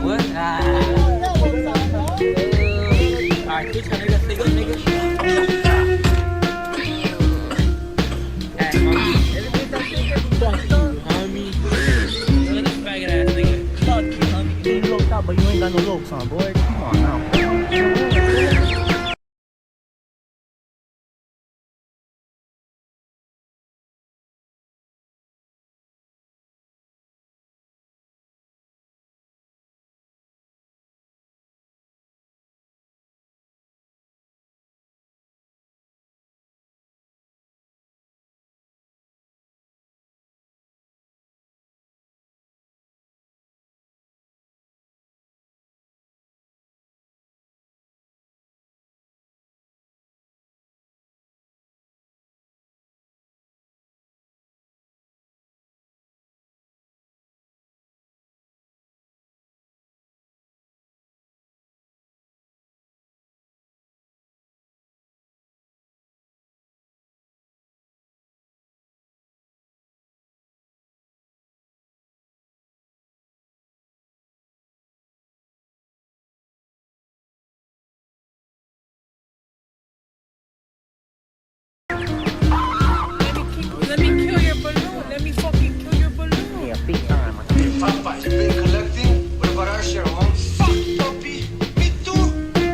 What? Alright, switch on nigga. Stay good, nigga. Hey, homie. Everything's that shit gets fucked up, homie. Look at this faggot ass nigga. Fuck you, homie. You ain't looked up, but you ain't got no looks on, boy. Come on now. Let me kill your balloon. Let me fucking kill your balloon. Yeah, big time. Papa, you've been collecting? What about our share, huh? Fuck, puppy. Me too.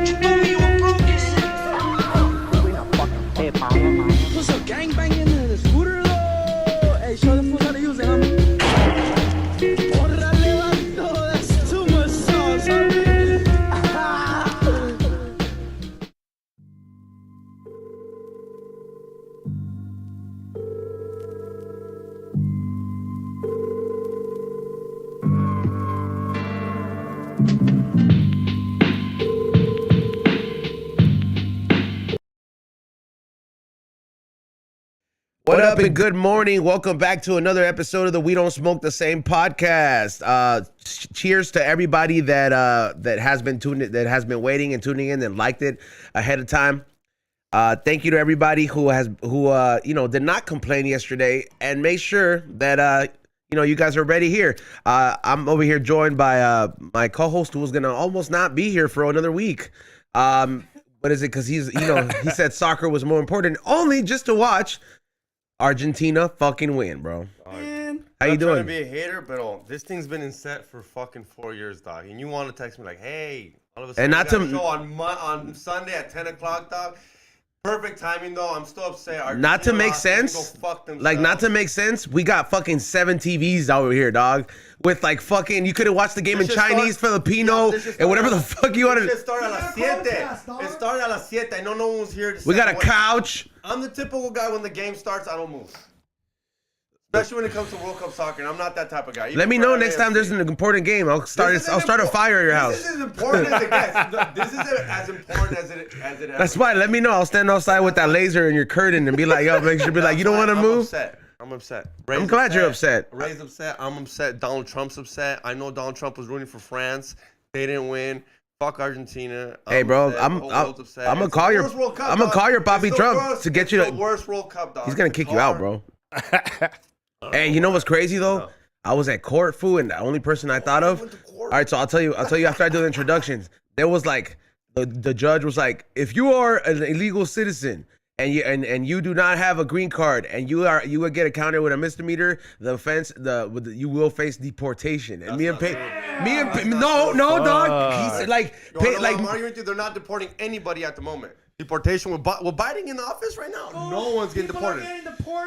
You told me you were broke. We not fucking pay, Paolo. Put some gangbang in the scooter, though. Hey, show the fools how to use it, homie. Órale, vato. That's too much sauce, homie. What up and good morning. Welcome back to another episode of the We Don't Smoke the Same podcast. Cheers to everybody that has been waiting and tuning in and liked it ahead of time. Thank you to everybody who did not complain yesterday, and make sure that you guys are ready here. I'm over here joined by my co-host who was gonna almost not be here for another week. What is it? Because he said soccer was more important, only just to watch Argentina fucking win, bro. Man, How you I'm trying doing? to be a hater, but this thing's been in set for fucking 4 years, dog. And you want to text me like, hey, all of a sudden, And not you got to- a show on Sunday at 10 o'clock, dog. Perfect timing, though. I'm still upset. Not to Argentina make lost, they can sense, go fuck like not to themselves. make sense, we got fucking 7 TVs over here, dog. With like fucking, you could have watched the game in This shit Chinese, start- Filipino, this shit and whatever the started- fuck you wanted. This shit started a las 7. It started a las 7. I know no one was here to We say got a what- couch. I'm the typical guy when the game starts, I don't move. Especially when it comes to World Cup soccer, and I'm not that type of guy. Let me know next time there's an important game. I'll start a fire at your house. This is as important as it gets. This is as important as it That's fine. Let me know. I'll stand outside with that laser in your curtain and be like, yo, make sure be like, you don't want to move. I'm upset. I'm glad you're upset. Ray's upset. I'm upset. Donald Trump's upset. I know Donald Trump was rooting for France. They didn't win. Fuck Argentina. Hey, bro, upset. I'm The whole world's upset. gonna It's call the your worst World Cup, I'm gonna dog. call your It's Papi the Trump worst- to get you it's to. the worst World Cup, dog. He's gonna kick you out, bro. Hey, you know what's crazy though? No. I was at court, fool, and the only person I thought of. went to All court. right, so I'll tell you after I do the introductions. There was like the judge was like, if you are an illegal citizen and you do not have a green card and you would get accounted with a misdemeanor, the offense you will face deportation. And no, dog. He said like I'm arguing with you. They're not deporting anybody at the moment. Deportation with Biden in the office right now. No one's getting deported.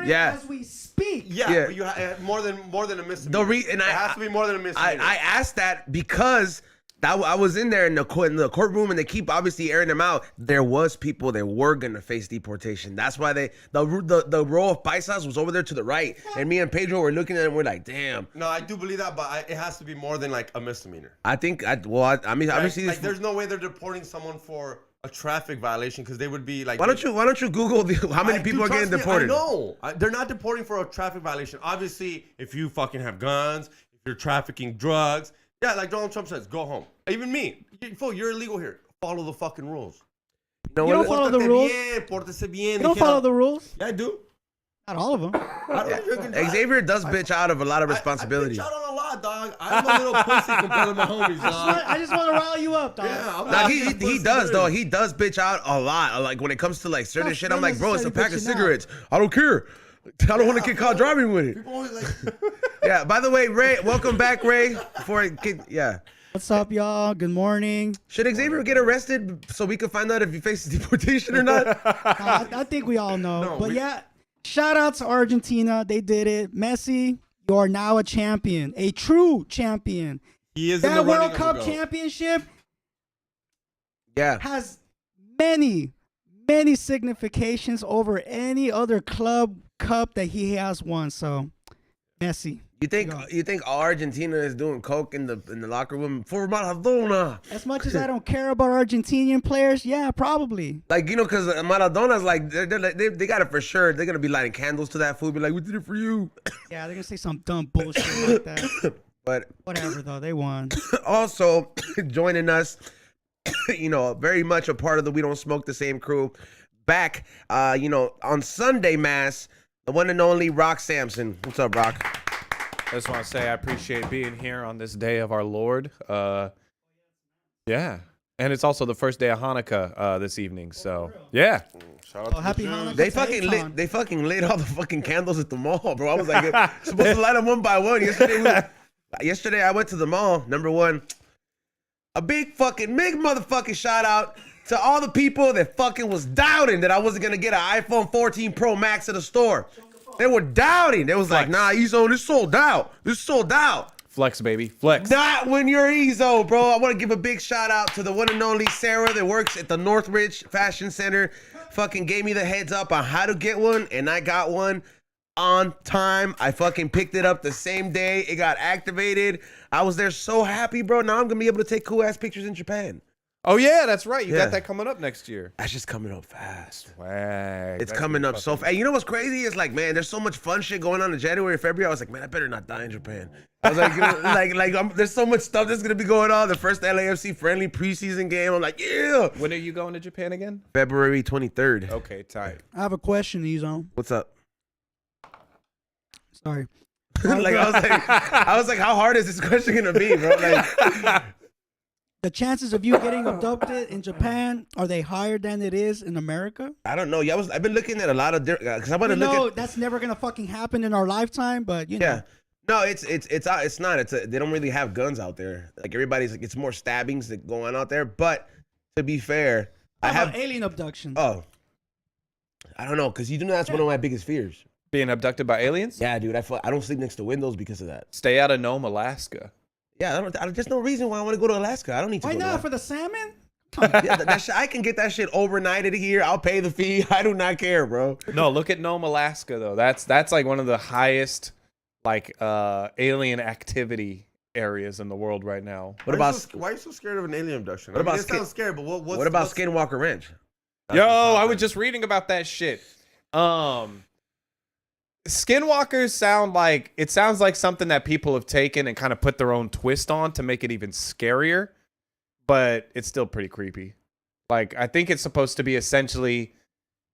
Yeah. As we speak. Yeah. But you more than a misdemeanor. And it has to be more than a misdemeanor. I asked that because I was in there in the courtroom, and they keep obviously airing them out. There was people that were gonna face deportation. That's why the row of paisas was over there to the right, and me and Pedro were looking at it. And we're like, damn. No, I do believe that, but it has to be more than like a misdemeanor. I think obviously Like, there's no way they're deporting someone for a traffic violation because they would be like. Why don't you Google how many people are getting deported? No, they're not deporting for a traffic violation. Obviously, if you fucking have guns, if you're trafficking drugs, yeah, like Donald Trump says, go home. Even me, you're illegal here. Follow the fucking rules. You know You don't what? follow the rules. Pórtese bien. You don't follow the rules. Yeah, I do. Not all of them. I don't drink and drive. Xavier does bitch out of a lot of I responsibilities. bitch out on a lot Nah, dog. I'm a little pussy compared to my homies, dog. I just want to rile you up, dog. Yeah, I'm Nah, not he that pussy does dude. though. He does bitch out a lot. Like when it comes to like certain That's shit, I'm like, bro, it's a pack of unnecessarily cigarettes. I don't care. I don't want to get caught driving with it. People always like, Yeah. By the way, Ray, welcome back, Ray. Before I get, yeah. What's up, y'all? Good morning. Should Xavier get arrested so we can find out if he faces deportation or not? I think we all know. No, but we- yeah, shout out to Argentina. They did it. Messi, you are now a champion, a true champion. he is in That the running World of Cup a goat. championship Yeah. has many, many significations over any other club cup that he has won. So, Messi. You think Argentina is doing coke in the locker room for Maradona? As much as I don't care about Argentinian players, yeah, probably. Like, you know, because Maradona's like, they got it for sure. They're going to be lighting candles to that food. Be like, we did it for you. Yeah, they're going to say some dumb bullshit like that. But Whatever, though. They won. also joining us, you know, very much a part of the We Don't Smoke the Same crew. Back, you know, on Sunday Mass, the one and only Rock Samson. What's up, Rock? I just want to say I appreciate being here on this day of our Lord. Yeah. And it's also the first day of Hanukkah this evening. So, yeah. Shout out to Happy the Jews. Hanukkah. They fucking lit all the fucking candles at the mall, bro. I was like, supposed to light them one by one. Yesterday I went to the mall. Number one, a big motherfucking shout out to all the people that fucking was doubting that I wasn't gonna get an iPhone 14 Pro Max at the store. They were doubting. They was like, nah, Ezo, this sold out. This sold out. Flex, baby. Flex. Not when you're Ezo, bro. I want to give a big shout out to the one and only Sarah that works at the Northridge Fashion Center. Fucking gave me the heads up on how to get one, and I got one on time. I fucking picked it up the same day it got activated. I was there so happy, bro. Now I'm gonna be able to take cool ass pictures in Japan. Oh, yeah, that's right. You Yeah. got that coming up next year. That's just coming up fast. Swag. It's That's coming gonna up so fast. You know what's crazy? It's like, man, there's so much fun shit going on in January, February. I was like, man, I better not die in Japan. I was like, you know, there's so much stuff that's gonna be going on. The first LAFC friendly preseason game. I'm like, yeah. When are you going to Japan again? February 23rd. Okay, tight. I have a question, Ezo. What's up? Sorry. I was like, how hard is this question gonna be, bro? Like, The chances of you getting abducted in Japan, are they higher than it is in America? I don't know. Yeah, I've been looking at a lot of because I want to You know look at. that's never going to fucking happen in our lifetime, but you know. Yeah. No, it's not. They don't really have guns out there. Like everybody's like, it's more stabbings that go on out there. But to be fair, I How about have. alien abduction. Oh, I don't know, because you know that's one of my biggest fears. Being abducted by aliens? Yeah, dude. I don't sleep next to windows because of that. Stay out of Nome, Alaska. Yeah, there's no reason why I want to go to Alaska. I don't need to. Why go to not? Alaska. For the salmon? Yeah, that shit, I can get that shit overnighted here. I'll pay the fee. I do not care, bro. No, look at Nome, Alaska, though. That's like one of the highest like alien activity areas in the world right now. What about Why are you so scared of an alien abduction? What about it sounds scary, but what about Skinwalker Ranch? Yo, I was just reading about that shit. Skinwalkers sounds like something that people have taken and kind of put their own twist on to make it even scarier, but it's still pretty creepy. Like, I think it's supposed to be essentially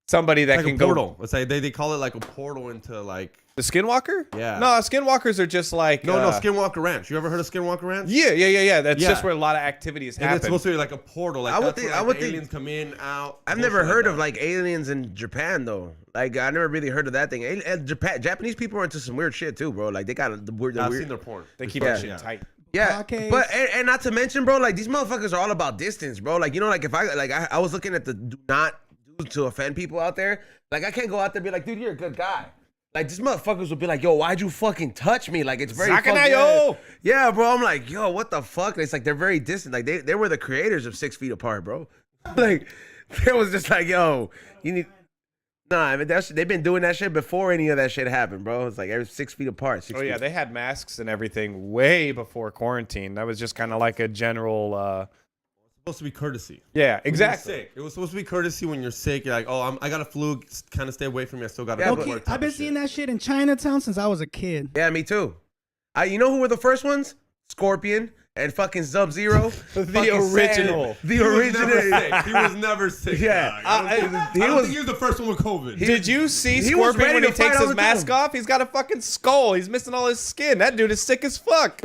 somebody that like can a go. portal. It's like they call it like a portal into like. The Skinwalker? Yeah. No, Skinwalkers are just like No, Skinwalker Ranch. You ever heard of Skinwalker Ranch? Yeah. That's Yeah. just where a lot of activities And happen. it's supposed to be like a portal. Like I would that's think- where, I like, would the think- aliens come in, out. I've bullshit never heard that. of like aliens in Japan though. Like I never really heard of that thing. Japanese people are into some weird shit too, bro. Like they got the weird. I've seen their porn. They keep Yeah. that shit tight. Yeah, Podcast. but and not to mention, bro, like these motherfuckers are all about distance, bro. Like you know, like if I was looking at the do not do to offend people out there. Like I can't go out there and be like, dude, you're a good guy. Like these motherfuckers would be like, yo, why'd you fucking touch me? Like it's very Sakanayo! Yeah, bro. I'm like, yo, what the fuck? And it's like they're very distant. Like they were the creators of 6 feet apart, bro. Like it was just like, yo, you need. Nah, I mean they've been doing that shit before any of that shit happened, bro. It's like every 6 feet apart. 6 Oh yeah, feet. they had masks and everything way before quarantine. That was just kind of like a general. Supposed to be courtesy. Yeah, When you're exactly. sick. It was supposed to be courtesy when you're sick. You're like, oh, I got a flu. Kind of stay away from me. I still got to Yeah, go but- to work. I've been seeing that shit in Chinatown since I was a kid. Yeah, me too. You know who were the first ones? Scorpion, and fucking SubZero. The original. The original. He was never sick. Yeah. dog. I don't think he was the first one with COVID. Did you see he was Scorpion ready when to he fight takes all his the time. mask off? He's got a fucking skull. He's missing all his skin. That dude is sick as fuck.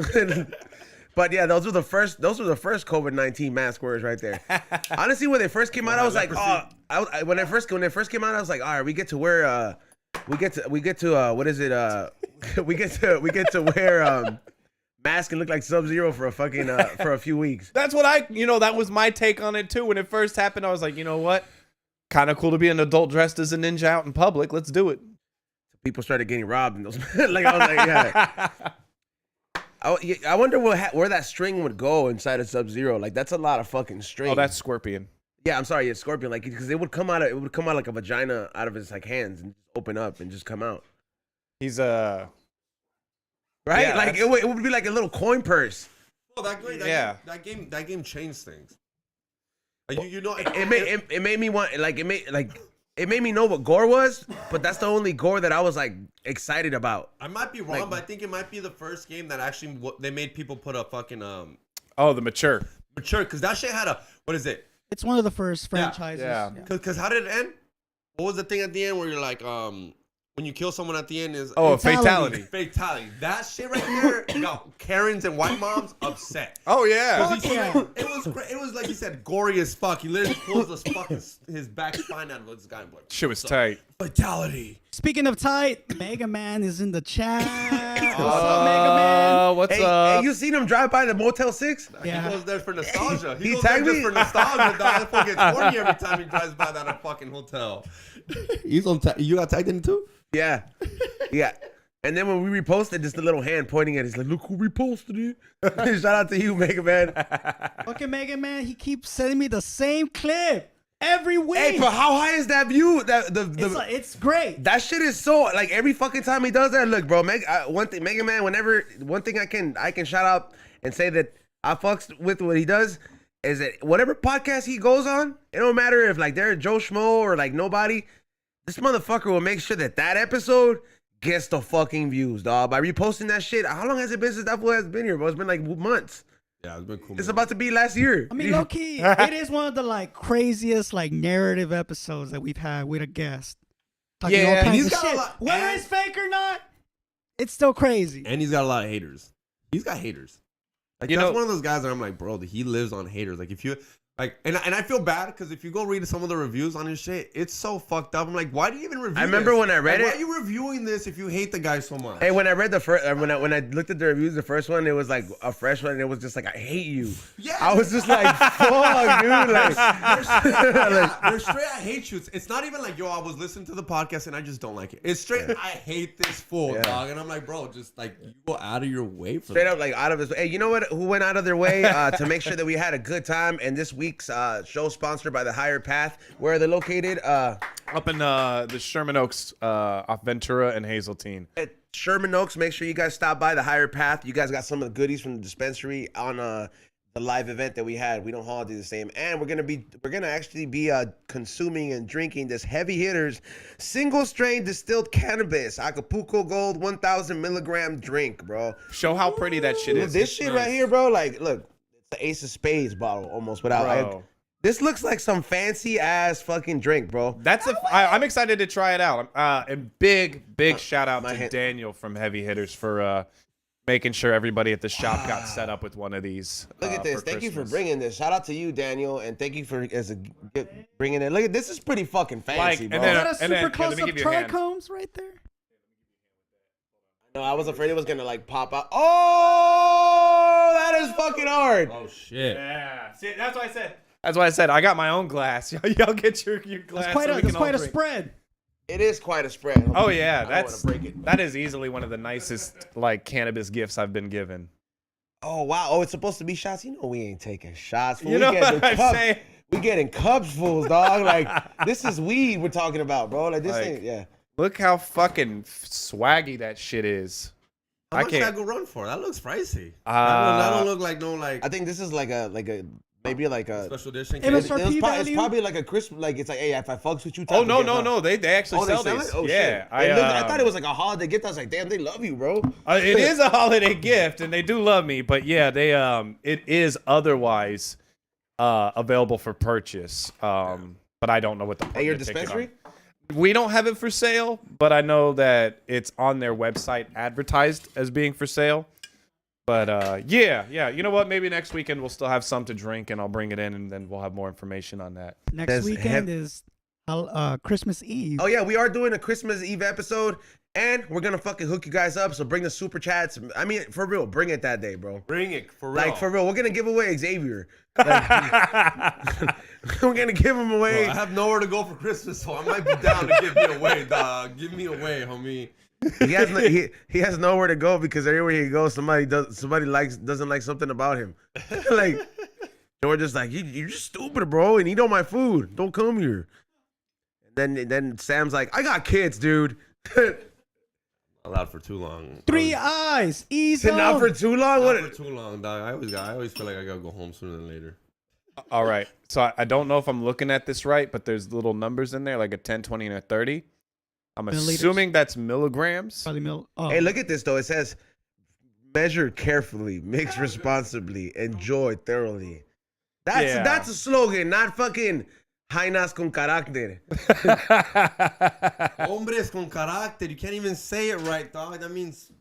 But yeah, those were the first COVID-19 mask wearers right there. Honestly, when they first came out, I was like, oh, when they first came out, I was like, all right, we get to wear we get to what is it? we get to wear mask and look like SubZero for a fucking for a few weeks. That's what that was my take on it too. When it first happened, I was like, you know what? Kind of cool to be an adult dressed as a ninja out in public. Let's do it. People started getting robbed in those. Like I was like, yeah. I wonder where that string would go inside of SubZero. Like that's a lot of fucking string. Oh, that's Scorpion. Yeah, I'm sorry, it's Scorpion. Like because it would come out like a vagina out of his like hands and just open up and just come out. He's right. Yeah, like it would be like a little coin purse. Oh, that game changed things. Like, It made me want it made me know what gore was, but that's the only gore that I was like excited about. I might be wrong, but I think it might be the first game that actually they made people put a fucking the mature. because that shit had a what is it? It's one of the first franchises. Yeah. Because how did it end? What was the thing at the end where you're like when you kill someone at the end is a fatality. Fatality. That shit right there got Karens and white moms upset. Oh yeah. It was like you said, gory as fuck. He literally pulls his back spine out of this guy. Like, Shit was tight. Fatality. Speaking of tight, Mega Man is in the chat. What's up, Mega Man? What's Hey, up? you seen him drive by the Motel 6? Yeah. He goes there for nostalgia. He goes tagged there me? just for nostalgia. Dog. That fool gets horny every time he drives by that fucking hotel. He's on. You got tagged in too? Yeah. Yeah. And then when we reposted, just a little hand pointing at it. He's like, look who reposted it. Shout out to you, Mega Man. Fucking Mega Man, he keeps sending me the same clip every week. Hey, but how high is that view? It's great. That shit is so like every fucking time he does that. Look, bro, Mega Man. One thing I can shout out and say that I fucks with what he does is that whatever podcast he goes on, it don't matter if like they're Joe Schmo or like nobody. This motherfucker will make sure that episode gets the fucking views, dog. By reposting that shit. How long has it been since that fool has been here, bro? It's been like months. Yeah, it's been cool. It's about to be last year. I mean, low key, it is one of the like craziest like narrative episodes that we've had with a guest. Talking Yeah, all and kinds he's of got a shit. lot- Whether and- it's fake or not, it's still crazy. And he's got a lot of haters. He's got haters. Like that's one of those guys that I'm like, bro, he lives on haters. Like if you like, and I feel bad because if you go read some of the reviews on his shit, it's so fucked up. I'm like, why do you even review? I remember this? when I read Why it. are you reviewing this if you hate the guy so much? Hey, when I read the first, when I looked at the reviews, the first one, it was like a fresh one, and it was just like, I hate you. Yeah. I was just like, fuck, dude. Like, They're straight, I hate you. It's not even like, yo, I was listening to the podcast and I just don't like it. It's straight, I hate this fool, Yeah. dog. And I'm like, bro, just like, you go out of your way for straight that. up, like out of his. Hey, you know what? Who went out of their way to make sure that we had a good time? And this week's show sponsored by the Higher Path. Where are they located? Up in the Sherman Oaks, off Ventura and Hazeltine. At Sherman Oaks. Make sure you guys stop by the Higher Path. You guys got some of the goodies from the dispensary on the live event that we had. We don't all do the same, and we're gonna actually be consuming and drinking this heavy hitters single strain distilled cannabis Acapulco Gold 1,000 milligram drink, bro. Show how pretty that shit is. This shit right here, bro. Like, look, it's the Ace of Spades bottle almost, without. Bro. This looks like some fancy ass fucking drink, bro. I'm excited to try it out. And big shout out my to hand- Daniel from Heavy Hitters for making sure everybody at the shop got set up with one of these. Look at this. for Thank you for Christmas. bringing this. Shout out to you, Daniel, and thank you for bringing it. Look at this. Is pretty fucking fancy, Like, bro. and then- Is that a and super then- let close me up give you a hand. trichomes right there? No, I was afraid it was gonna like pop out. Oh, that is fucking hard. Oh, shit. Yeah. See, that's why I said. That's why I said I got my own glass. Y'all get your glass. That's quite so we a, can that's all quite a drink. spread. It is quite a spread. Oh yeah, I don't wanna break it. that is easily one of the nicest like cannabis gifts I've been given. Oh wow. Oh, it's supposed to be shots. You know we ain't taking shots. Fool. You know what I'm saying? We getting cups fools, dog. Like this is weed we're talking about, bro. Like this Like, ain't. Yeah. Look how fucking swaggy that shit is. How much can't- should I go run for? That looks pricey. Uh, that don't look like no like. I think this is like a maybe like a Special edition. It was candy. for it's P-value. probably like a Christmas, like it's like, hey, if I fucks with you. Oh type no of gift, huh? no no! They actually Oh, they sell sell these. it? Oh Yeah, shit! I thought it was like a holiday gift. I was like, damn, they love you, bro. It is a holiday gift, and they do love me. But yeah, they it is otherwise available for purchase. But I don't know what the. At your the ticket dispensary? on. We don't have it for sale, but I know that it's on their website advertised as being for sale. But yeah. You know what? Maybe next weekend we'll still have some to drink, and I'll bring it in, and then we'll have more information on that. Next There's weekend is Christmas Eve. Oh yeah, we are doing a Christmas Eve episode, and we're gonna fucking hook you guys up. So bring the super chats. I mean, for real, bring it that day, bro. Bring it for real. Like for real, we're gonna give away Xavier. Like, we're gonna give him away. Bro, I have nowhere to go for Christmas, so I might be down to give me away, dog. Give me away, homie. He has nowhere to go because everywhere he goes, somebody doesn't like something about him. Like, and we're just like, you're just stupid, bro, and eat all my food. Don't come here. And then Sam's like, I got kids, dude. Allowed for too long. Three eyes. Easy. Not for too long. Not What? for too long, dog. I always feel like I gotta go home sooner than later. All right. So I don't know if I'm looking at this right, but there's little numbers in there, like a 10, 20, and a 30. I'm Milliliters? assuming that's milligrams. Probably oh. Hey, look at this though. It says, measure carefully, mix responsibly, enjoy thoroughly. That's a slogan, not fucking Jainas con carácter. Hombres con carácter. You can't even say it right, dog. That means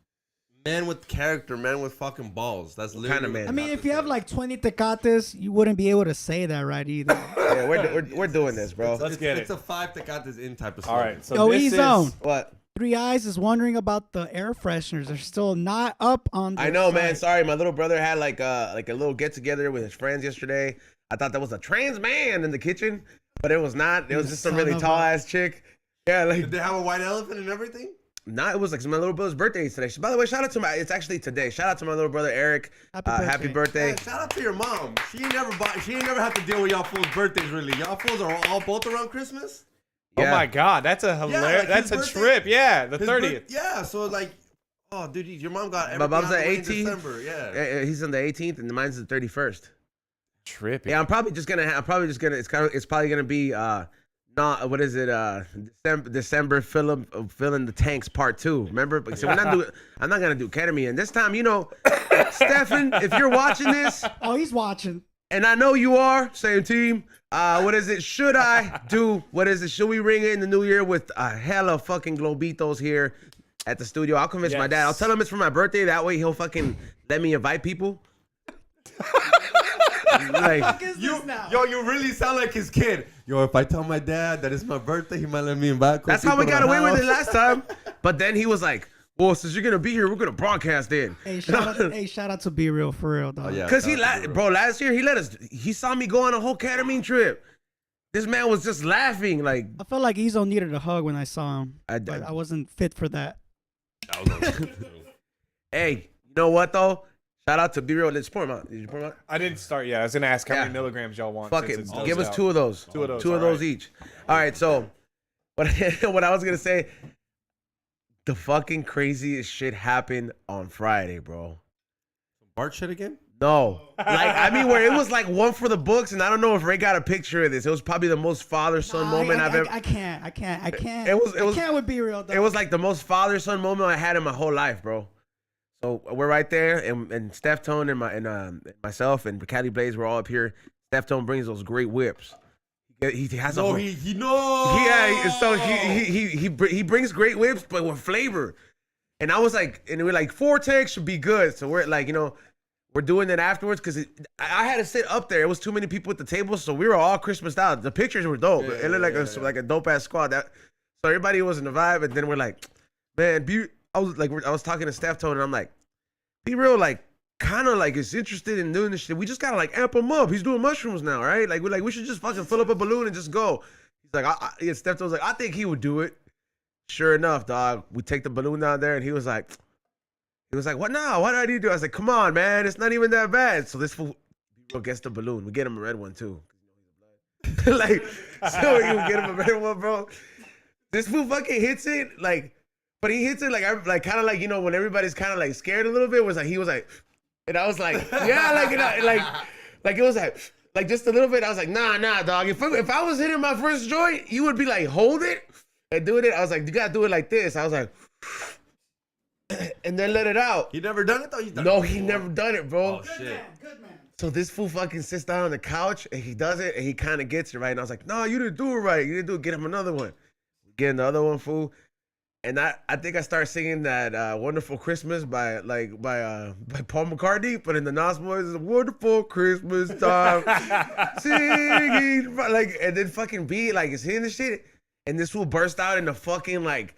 man with character, man with fucking balls. That's literally kind of man? I mean, if you have like 20 tecates, you wouldn't be able to say that right either. Yeah, we're doing this, bro. Let's get It's it. a 5 tecates in type of All slogan. right. So Yo, this E-Zone. is What? Three Eyes is wondering about the air fresheners. They're still not up on the I know, man. site. Sorry, my little brother had like a little get together with his friends yesterday. I thought that was a trans man in the kitchen, but it was not. It was just some Son really of tall a- ass chick. Yeah, like Did they have a white elephant and everything? nah. It was like my little brother's birthday today. By the way, shout out to it's actually today. Shout out to my little brother Eric. Happy birthday. Yeah, shout out to your mom. She ain't never had to deal with y'all fools' birthdays really. Y'all fools are all both around Christmas? Oh Yeah. my God, that's a hilarious. like that's his a birthday- trip. Yeah, the His 30th. Yeah, so like, oh dude, your mom got My everything mom's out the the way in 18th. December. Yeah. He's on the 18th, and mine's the 31st. Trippy. Yeah, I'm probably just gonna. It's probably gonna be not what is it? December filling the tanks part 2. Remember? So I'm not gonna do ketamine. And this time, you know, Stefan, if you're watching this, Oh, he's watching. and I know you are, same team. What is it? Should I do? What is it? Should we ring in the new year with a hella fucking globitos here at the studio? I'll convince my dad. I'll tell him it's for my birthday. That way he'll fucking let me invite people. Like, You really sound like his kid. Yo, if I tell my dad that it's my birthday, he might let me invite. that's how we got away with it last time. But then he was like, well, since you're gonna be here, we're gonna broadcast in. Hey, shout out to Be Real for real, dog. Oh, yeah. Cause last year he saw me go on a whole ketamine trip. This man was just laughing like, I felt like Ezo needed a hug when I saw him. I- But I wasn't fit for that. hey, you know what though? Shout out to Be Real. Did you pour him out? I didn't start. Yeah, I was gonna ask how Yeah. many milligrams y'all want. Fuck since it. it's dosed Give us out. 2 of those. Two of those, Two of all those right. each. All right. So, what I was gonna say, the fucking craziest shit happened on Friday, bro. Bart shit again? No, like I mean, where it was like one for the books, and I don't know if Ray got a picture of this. It was probably the most father-son moment I've ever. I can't. I It was- I can't with Be Real, dog. It was like the most father-son moment I had in my whole life, bro. So we're right there, and Steph Tone and myself and Cali Blaze were all up here. Steph Tone brings those great whips. He has a No, whole, he no. yeah. So he brings great whips, but with flavor. And I was like, and we're like 4 takes should be good. So we're like, you know, we're doing it afterwards because I had to sit up there. It was too many people at the table, so we were all Christmased out. The pictures were dope. Yeah, It looked like a dope ass squad. So everybody was in the vibe, and then we're like, man, I was talking to Steph Tone, and I'm like, Be Real, like, kind of like is interested in doing this shit. We just gotta like amp him up. He's doing mushrooms now, right? Like we should just fucking fill up a balloon and just go. He's like, Steph Tone was like, I think he would do it. Sure enough, dog, we take the balloon down there, and he was like, what now? What did I do? I was like, come on, man, it's not even that bad. So this fool gets the balloon. We get him a red one too. Like, so we get him a red one, bro. This fool fucking hits it, like, but he hits it like kind of like, you know, when everybody's kind of like scared a little bit, was like he was like, and I was like, yeah, like it was like like just a little bit. I was like, nah, dog. If I was hitting my first joint, you would be like, hold it and doing it. I was like, you gotta do it like this. I was like, and then let it out. He never done it though. No, he never done it, bro. Oh shit. Good man. So this fool fucking sits down on the couch and he does it and he kind of gets it right. And I was like, no, you didn't do it right. You didn't do it. Get him another one. Get the other one, fool. And I think I started singing that "Wonderful Christmas" by Paul McCartney, but in the Nas voice, it's a wonderful Christmas time, singing like, and then fucking B like is hitting the shit, and this fool burst out in a fucking like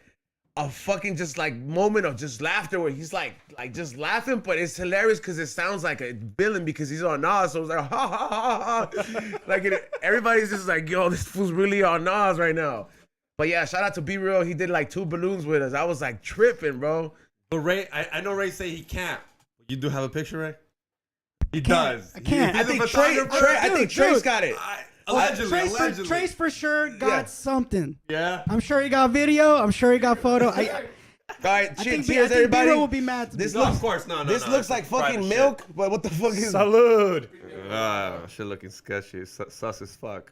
a fucking just like moment of just laughter where he's like just laughing, but it's hilarious because it sounds like a villain because he's on Nas, so it's like ha ha ha ha, like everybody's just like, yo, this fool's really on Nas right now. But yeah, shout out to Be Real. He did like 2 balloons with us. I was like tripping, bro. But Ray, I know Ray say he can't. You do have a picture, Ray? He can't. does. I can't. I think Trey's got it. Allegedly. Trace for sure got something. Yeah. I'm sure he got video. I'm sure he got photo. All right, I think cheers, everybody. B-Real will be mad. This No, looks, of course, no. this looks like fucking milk, but what the fuck is? Salud. Shit looking sketchy. Sus as fuck.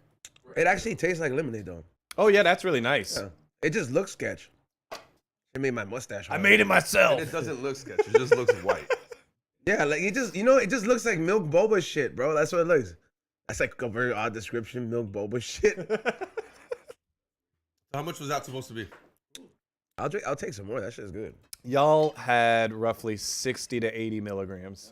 It actually tastes like lemonade, though. Oh yeah, that's really nice. Yeah. It just looks sketch. It made my mustache. I made it myself. It doesn't look sketchy. It just looks white. Yeah, like it just, it just looks like milk boba shit, bro. That's what it looks. That's like a very odd description, milk boba shit. How much was that supposed to be? I'll take some more. That shit's good. Y'all had roughly 60 to 80 milligrams.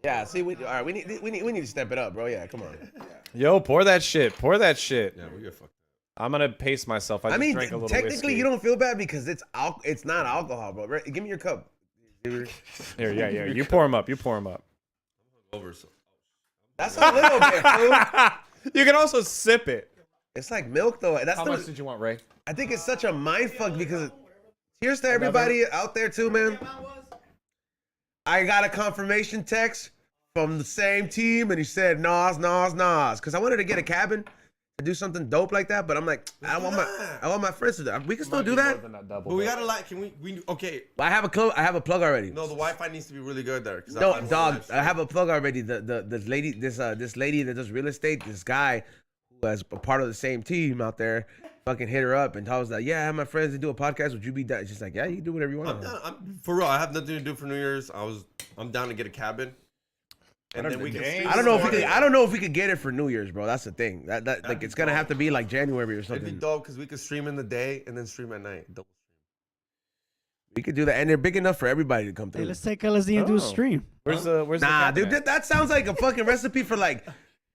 Yeah, see, all right, we need to step it up, bro. Yeah, come on. Yo, pour that shit. Pour that shit. Yeah, we get fucked. I'm gonna pace myself. I mean, drank a little technically, whiskey. you don't feel bad because it's not alcohol, bro. Right? Give me your cup. Here, yeah. You pour them up. You pour them up. Over so. That's a little bit, fool. You can also sip it. It's like milk, though. That's How much did you want, Ray? I think it's such a mind fuck because here's to everybody out there too, man. I got a confirmation text from the same team, and he said Nas, because I wanted to get a cabin to do something dope like that, but I'm like, I want my friends to do that. We can still do that. But we gotta can we okay. I have a plug already. No, the Wi-Fi needs to be really good there. No, dog, I have a plug already. This lady that does real estate, this guy who has a part of the same team out there, fucking hit her up and I was like, yeah, I have my friends to do a podcast. Would you be down? She's like, yeah, you can do whatever you want. I'm for real. I have nothing to do for New Year's. I'm down to get a cabin. And then we can. I don't know if we could get it for New Year's, bro. That's the thing. That like it's gonna have to be like January or something. It'd be dope because we could stream in the day and then stream at night. Double stream. We could do that, and they're big enough for everybody to come through. Hey, let's take LSD and do a stream. Where's the Nah, cabin dude, at? that sounds like a fucking recipe for like,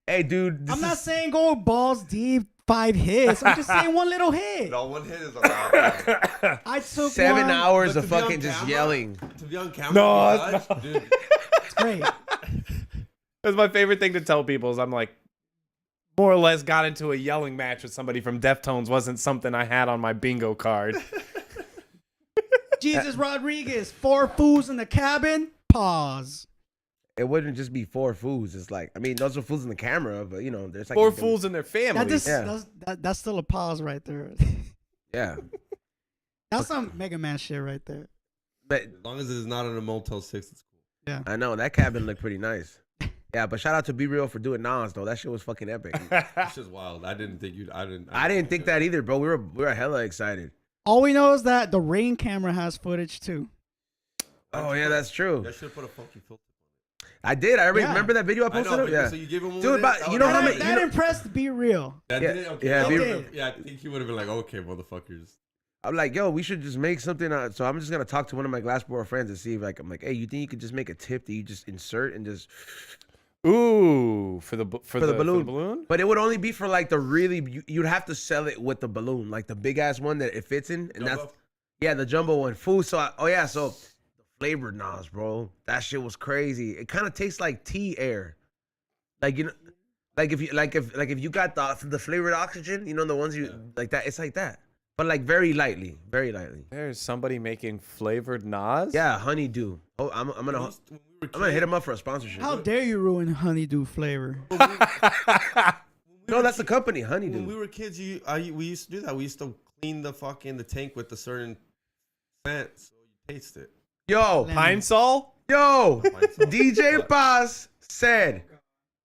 hey, dude. I'm not saying go balls deep, 5 hits. I'm just saying one little hit. No, one hit is a lot. I took 7 one. hours But of to be on fucking just camera? yelling. To be on camera, No, dude. It's great. That's my favorite thing to tell people is I'm like, more or less got into a yelling match with somebody from Deftones wasn't something I had on my bingo card. Jesus Rodriguez, 4 fools in the cabin. Pause. It wouldn't just be 4 fools. It's like, I mean, those are fools in the camera, but there's like 4 fools and their families. That's still a pause right there. Yeah, That's some Mega Man shit right there. but As long as it's not in a Motel 6, it's cool. I know that cabin looked pretty nice. Yeah, but shout out to Be Real for doing Nas though. That shit was fucking epic. It's just wild. I didn't think you'd. I didn't think that either, bro. We were hella excited. All we know is that the Rain camera has footage too. Oh yeah, that's true. That should put a funky filter. I did. I already Yeah. remember that video I I posted know, up. but Yeah, so you give him one. Dude, but you know how many? That impressed Be Real. That Yeah, did it? Okay. yeah, Yeah, I think he would have been like, okay, motherfuckers. I'm like, yo, we should just make something. So I'm just gonna talk to one of my Glassboro friends and see if I'm like, hey, you think you could just make a tip that you just insert and just Ooh, for the balloon. balloon? But it would only be for like the really. You'd have to sell it with the balloon, like the big ass one that it fits in, and Jumbo? that's the jumbo one. Food. So so the flavored Nas, bro. That shit was crazy. It kind of tastes like tea air, like like if you got the flavored oxygen, the ones you like that. It's like that, but like very lightly, very lightly. There's somebody making flavored Nas? Yeah, honeydew. Oh, I'm gonna hit him up for a sponsorship. How dare you ruin honeydew flavor? No, that's the company, Honeydew. When we were kids, we used to do that. We used to clean the tank with a certain scent, so you taste it. Yo, Pine Sol? DJ Paz said,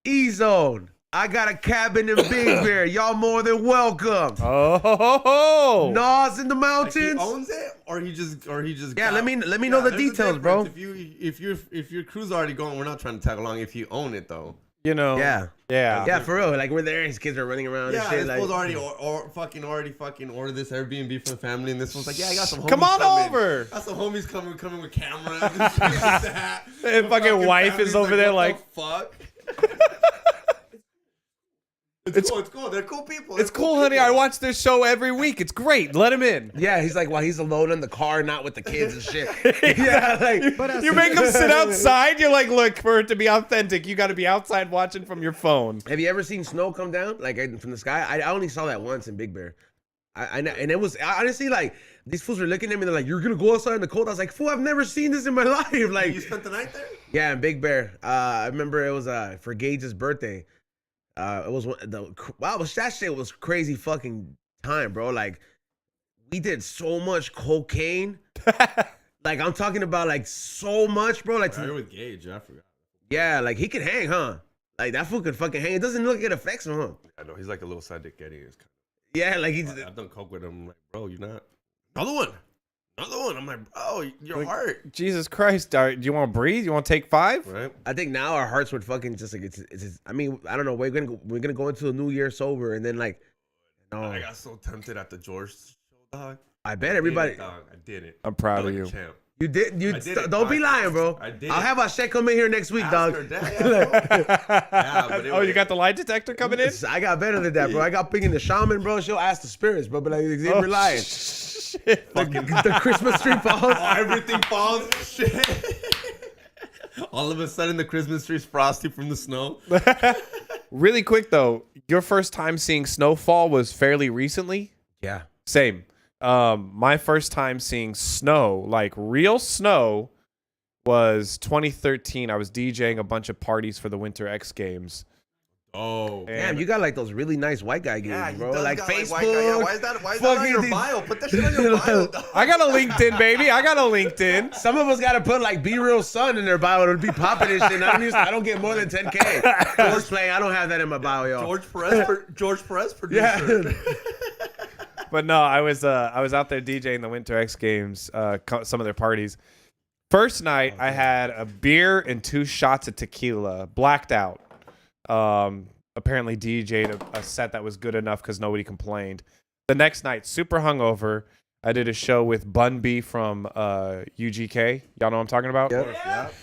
E-Zone, I got a cabin in Big Bear. Y'all more than welcome. Oh, Nas in the Like, mountains. he owns it, or he just. Yeah, got- let me know the there's a details, bro. difference. If your crew's already going, we're not trying to tag along. If you own it though. you know. Yeah. Yeah. Yeah, for real. Like we're there, his kids are running around Yeah, and shit. this Like, fool's already fucking ordered this Airbnb for the family, and this one's like, yeah, I got some homies Come on coming. over. Got some homies coming with cameras and shit like that. And The fucking wife family's is over there what like, the fuck? It's cool. They're cool people. it's cool, honey. I watch this show every week. It's great. Let him in. yeah, he's like, while he's alone in the car, not with the kids and shit. Yeah, like, But You make him sit outside. You're like, look, for it to be authentic, you got to be outside watching from your phone. have you ever seen snow come down like from the sky? I only saw that once in Big Bear. And it was honestly like these fools were looking at me. They're like, "You're gonna go outside in the cold?" I was like, "Fool, I've never seen this in my life." Like, You spent the night there? yeah, in Big Bear. I remember it was for Gage's birthday. It was that shit was crazy fucking time, bro. Like, we did so much cocaine. Like, I'm talking about like so much, bro. Like, Right with Gage, I forgot. yeah, like he could hang, huh? Like that fool could fucking hang. It doesn't look like it affects him, huh? I know he's like a little sidekick Eddie. It's Yeah, like he's. I've done coke with him. I'm like, bro, you're not. Another one. I'm like, bro, your heart. Jesus Christ. Do you want to breathe? You want to take 5? Right? I think now our hearts would fucking just like it's I mean, I don't know. We're gonna go into the new year sober, and then like, no, I got so tempted at the George show, dog. I bet everybody. I did it. I'm proud I of like a you. champ. You did. You I did it. don't be lying, bro. I did I'll it. have our check come in here next week, Ask dog. her, yeah, but it Oh, you was- got the lie detector coming in? I got better than that, bro. I got picking the shaman, bro. She'll ask the spirits, bro. But like, they were lying. Shit. The Christmas tree falls. Oh, everything falls. Shit. All of a sudden, the Christmas tree's frosty from the snow. Really quick, though, your first time seeing snowfall was fairly recently? Yeah. Same. My first time seeing snow, like real snow, was 2013. I was DJing a bunch of parties for the Winter X Games. Oh. Damn, you got like those really nice white guy games, bro. Like Facebook. White guy. Yeah, why is that on your fucking- bio? Put that shit on your bio, dog. I got a LinkedIn, baby. I got a LinkedIn. Some of us gotta put like Be Real Son in their bio to be popping and shit. I don't get more than 10K. George playing, I don't have that in my bio, y'all. George Perez producer. Yeah. But no, I was out there DJing the Winter X Games, some of their parties. First night, I had a beer and 2 shots of tequila, blacked out. Apparently DJ'd a set that was good enough because nobody complained. The next night, super hungover, I did a show with Bun B from UGK. Y'all know what I'm talking about? Yep.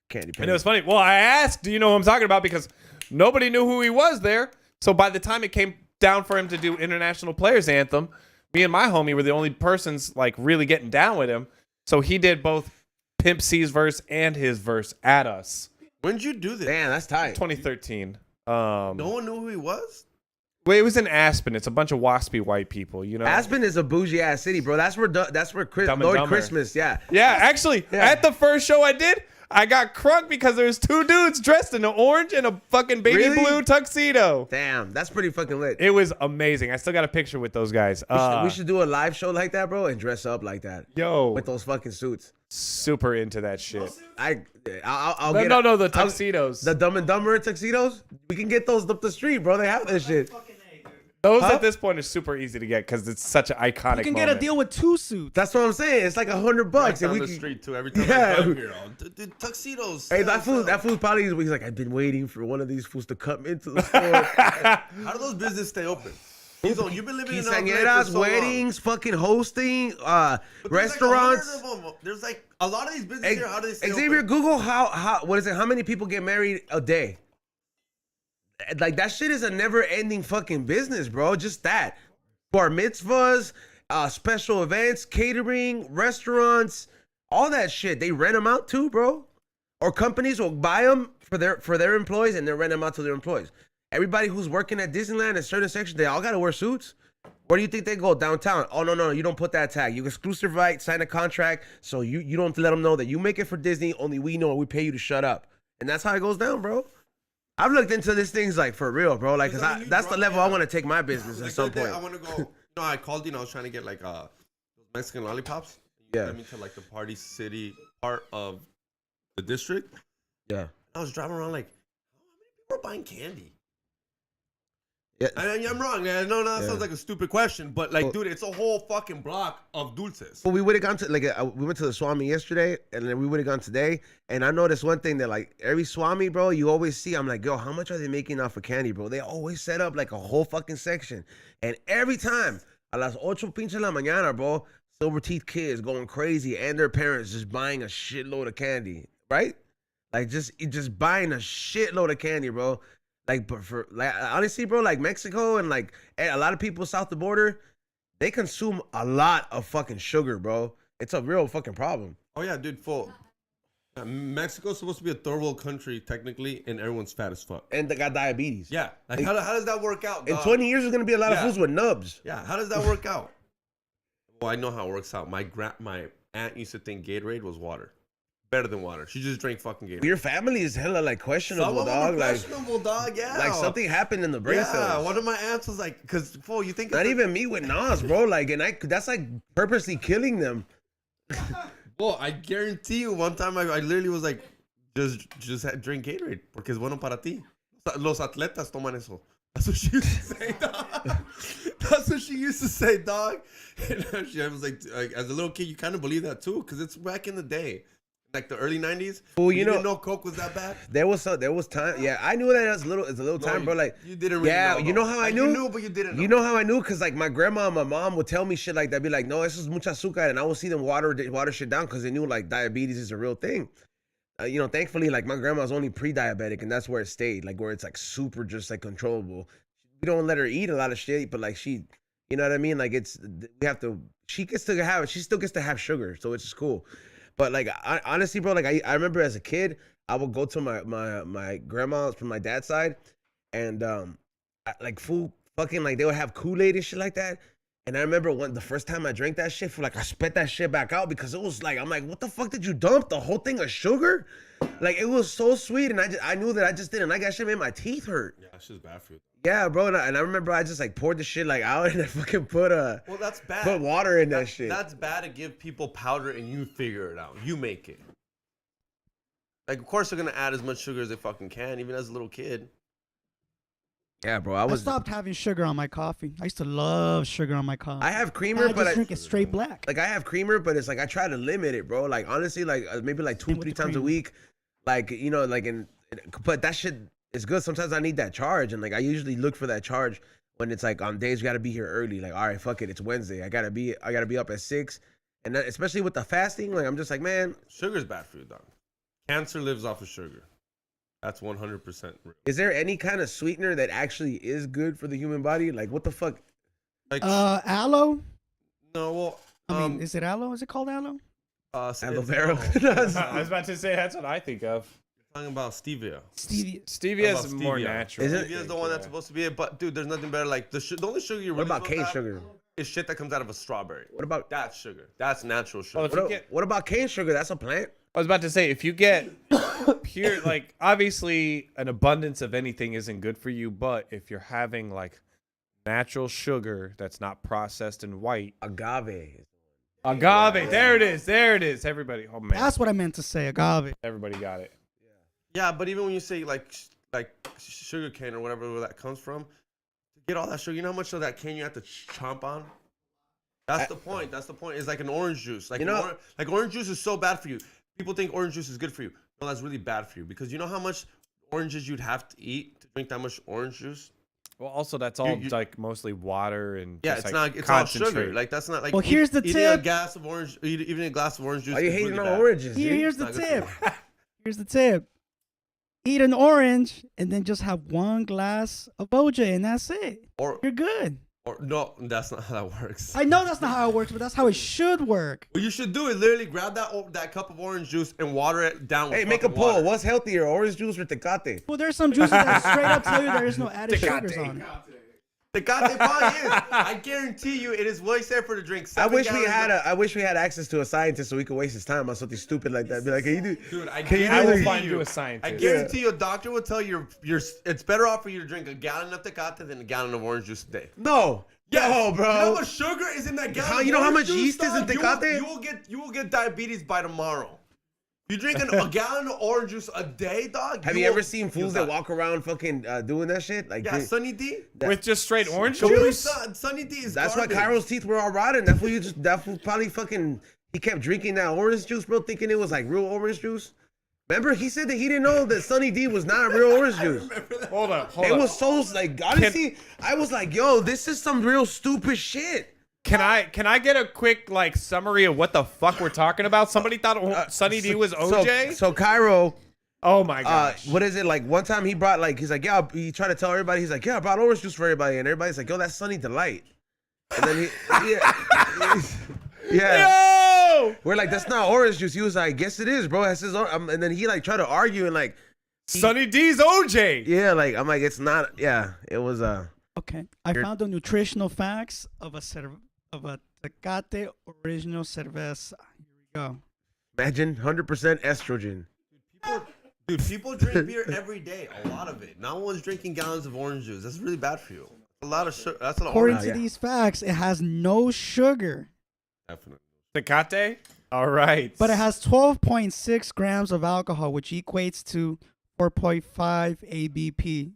Candy And it was funny. Well, I asked, do you know what I'm talking about? Because nobody knew who he was there. So by the time it came down for him to do International Players Anthem, me and my homie were the only persons like really getting down with him. So he did both Pimp C's verse and his verse at us. When'd you do this? Damn, that's tight. 2013. No one knew who he was? Well, it was in Aspen. It's a bunch of waspy white people, you know. Aspen is a bougie ass city, bro. That's where Dumb and Lloyd Dumber. Christmas, yeah. Yeah, actually, at the first show I did, I got crunk because there was 2 dudes dressed in an orange and a fucking baby Really? blue tuxedo. Damn, that's pretty fucking lit. It was amazing. I still got a picture with those guys. We should do a live show like that, bro, and dress up like that Yo, with those fucking suits. super into that shit. I'll No, get no, the I'll- tuxedos. The Dumb and Dumber tuxedos. We can get those up the street, bro. They have that shit. Those Huh? at this point are super easy to get because it's such an iconic You can get moment. a deal with 2 suits. That's what I'm saying. It's like $100, Right and down we the can. street too. Every time Yeah. I drive here, dude, tuxedos. Hey, sell. that fool's probably he's like, I've been waiting for one of these fools to come into the store. How do those businesses stay open? You've been living in LA for Quinceañeras, so long. weddings, fucking hosting, But there's restaurants. Like 100 of them. There's like a lot of these businesses here. How do they stay Xavier, open? Google how what is it? How many people get married a day? Like that shit is a never-ending fucking business, bro. Just that. Bar mitzvahs, special events, catering, restaurants, all that shit. They rent them out too, bro. Or companies will buy them for their employees and they rent them out to their employees. Everybody who's working at Disneyland in certain sections, they all gotta wear suits. Where do you think they go? Downtown. Oh no, you don't put that tag. You exclusive right, sign a contract, so you don't let them know that you make it for Disney. Only we know, and we pay you to shut up. And that's how it goes down, bro. I've looked into these things like for real, bro. Like, cause that's the level I want to take my business at Like some the other day, point. I want to go. I called you and I was trying to get like those Mexican lollipops. Yeah. Sent me to like the Party City part of the district. Yeah. I was driving around like, how many people are buying candy? Yeah. I'm wrong. I know that sounds like a stupid question, but like, dude, it's a whole fucking block of dulces. But we would have gone to we went to the Swami yesterday, and then we would have gone today. And I noticed one thing that like every Swami, bro, you always see. I'm like, yo, how much are they making off of candy, bro? They always set up like a whole fucking section, and every time a las 8 pinche la mañana, bro, silver teeth kids going crazy, and their parents just buying a shitload of candy, right? Like just buying a shitload of candy, bro. Like, but for like honestly, bro, like Mexico and like a lot of people south the border, they consume a lot of fucking sugar, bro. It's a real fucking problem. Oh yeah, dude, full. Mexico's supposed to be a third world country technically, and everyone's fat as fuck. And they got diabetes. Yeah, like how does that work out? In dog? 20 years, there's gonna be a lot of fools with nubs. Yeah, how does that work out? Well, I know how it works out. My aunt used to think Gatorade was water. Better than water. She just drank fucking Gatorade. Your family is hella like questionable, Some of them dog. are Like questionable, dog. Yeah. like something happened in the brain Yeah, cells. one of my aunts was like, because, fool, you think... Not even me with Nas, bro. Like, and that's like purposely killing them. Well, I guarantee you, one time I literally was like, just drink Gatorade, porque es bueno para ti. Los atletas toman eso. That's what she used to say, dog. That's what she used to say, dog. And I was like, as a little kid, you kind of believe that too, because it's back in the day. Like the early 90s. Well, you didn't know Coke was that bad? There was time. Yeah, I knew that it's a little time, bro. Like you didn't really know. You know how I knew? You knew, but you didn't know. You know how I knew? Because like my grandma and my mom would tell me shit like that. Be like, no, this is mucha azúcar. And I would see them water shit down because they knew like diabetes is a real thing. You know, thankfully, like my grandma's only pre-diabetic, and that's where it stayed. Like where it's like super just like controllable. We don't let her eat a lot of shit, but like she, you know what I mean? Like we have to, she still gets to have sugar. So it's cool. But like honestly, bro, like I remember as a kid, I would go to my grandma's from my dad's side, and like food fucking like they would have Kool-Aid and shit like that. And I remember the first time I drank that shit, I spat that shit back out because it was like I'm like, what the fuck did you dump the whole thing of sugar? Like it was so sweet, and I knew that I just didn't like that shit. Made my teeth hurt. Yeah, that's just bad for you. Yeah, bro, and I remember I just like poured the shit like out and I fucking put well, that's bad. Put water in that shit. That's bad to give people powder and you figure it out. You make it. Like, of course they're gonna add as much sugar as they fucking can, even as a little kid. Yeah, bro, I stopped having sugar on my coffee. I used to love sugar on my coffee. I have creamer, I but just drink it straight black. Like I have creamer, but it's like I try to limit it, bro. Like honestly, like maybe like 2-3 times a week. Like you know, like but that shit is good. Sometimes I need that charge, and like I usually look for that charge when it's like on days you gotta be here early. Like all right, fuck it, it's Wednesday. I gotta be up at 6, and that, especially with the fasting, like I'm just like, man, sugar's bad for you, dog. Cancer lives off of sugar. That's 100% real. Is there any kind of sweetener that actually is good for the human body? Like what the fuck? Like aloe. No, well, I mean, is it aloe? Is it called aloe? Aloe vera. I was about to say that's what I think of. Talking about stevia. Stevia is more natural. Stevia is the one that's supposed to be it, but dude, there's nothing better. Like the only sugar you really What about cane sugar? Is shit that comes out of a strawberry. What about that's sugar? That's natural sugar. What about cane sugar? That's a plant. I was about to say, if you get pure, like obviously an abundance of anything isn't good for you, but if you're having like natural sugar that's not processed and white, agave. There it is. Everybody, oh man, That's what I meant to say, agave. everybody got it. Yeah, but even when you say like sugar cane or whatever where that comes from, to get all that sugar, you know how much of that cane you have to chomp on? That's the point. That's the point. It's like an orange juice. Like orange juice is so bad for you. People think orange juice is good for you. No, that's really bad for you because you know how much oranges you'd have to eat to drrink that much orange juice. Well, also that's all like mostly water and yeah, just, it's like, not. It's all concentrate. sugar. Like that's not like. Well, here's the eating tip. a glass of orange. Even a glass of orange juice. Are you is hating really on bad. oranges? Here's the It's not tip. good Here's the tip. Eat an orange and then just have 1 glass of OJ and that's it. Or You're good. Or no, that's not how that works. I know that's not how it works, but that's how it should work. What you should do is literally grab that cup of orange juice and water it down with Hey, make a fucking poll. water. What's healthier, orange juice or Tecate? Well, there's some juices that straight up tell you there is no added sugars on it. The goddamn probably is. I guarantee you, it is way safer to drink. I wish we had access to a scientist so we could waste his time on something stupid like that. Be like, can you do? Dude, I will find you a scientist. I guarantee you, a doctor will tell you it's better off for you to drink a gallon of Tecate than a gallon of orange juice a day. No. Yes. Yo, bro. You know how much sugar is in that gallon? You know how much juice, yeast is in dog? Tecate? You will get diabetes by tomorrow. You drinking a gallon of orange juice a day, dog? Have you ever seen fools that walk around fucking doing that shit? Like, Yeah, Sunny D. With just straight orange Capri juice? Sun, Sunny D is that's why garbage. Cairo's teeth were all rotten. That fool probably fucking. He kept drinking that orange juice, bro, thinking it was like real orange juice. Remember, he said that he didn't know that Sunny D was not real orange juice. Hold up. It was so like honestly, I was like, yo, this is some real stupid shit. Can I get a quick like summary of what the fuck we're talking about? Somebody thought Sunny D was OJ. So Cairo, Oh my gosh. what is it like? One time he brought like, he's like, yeah, he tried to tell everybody, he's like, yeah, I brought orange juice for everybody, and everybody's like, yo, that's Sunny Delight. And then Yo! we're like, that's not orange juice. He was like, guess it is, bro. That's his and then he like tried to argue and like, Sunny D's OJ. yeah, like I'm like, it's not. Yeah, it was Okay, I found the nutritional facts of a Tecate original cerveza. Here we go. imagine 100% estrogen. Dude, people drink beer every day. A lot of it. No one's drinking gallons of orange juice. That's really bad for you. A lot of sugar. That's a lot. According Of to these facts, it has no sugar, Definitely. Tecate? All right. but it has 12.6 grams of alcohol, which equates to 4.5 ABP.